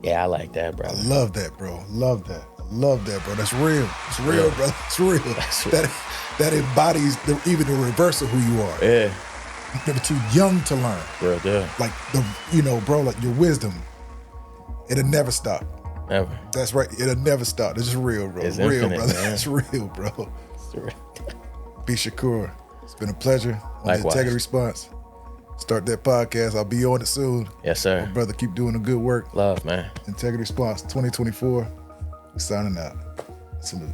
Speaker 3: Yeah, I like that, bro.
Speaker 1: I love that, bro. Love that. Love that, bro. That's real. It's real, bro. It's real.
Speaker 3: That's real.
Speaker 1: That embodies even the reverse of who you are.
Speaker 3: Yeah,
Speaker 1: You're never too young to learn.
Speaker 3: real deal.
Speaker 1: Like bro, like your wisdom, it'll never stop.
Speaker 3: Never.
Speaker 1: That's right. It'll never stop. It's just real, bro.
Speaker 3: It's
Speaker 1: real,
Speaker 3: infinite,
Speaker 1: brother.
Speaker 3: man.
Speaker 1: It's real, bro.
Speaker 3: It's real.
Speaker 1: Bshakur, it's been a pleasure. On the
Speaker 3: Likewise.
Speaker 1: Integrity Response. Start that podcast. I'll be on it soon.
Speaker 3: Yes, sir.
Speaker 1: Brother, keep doing the good work.
Speaker 3: Love, man.
Speaker 1: Integrity Response 2024. We're signing out. Salute.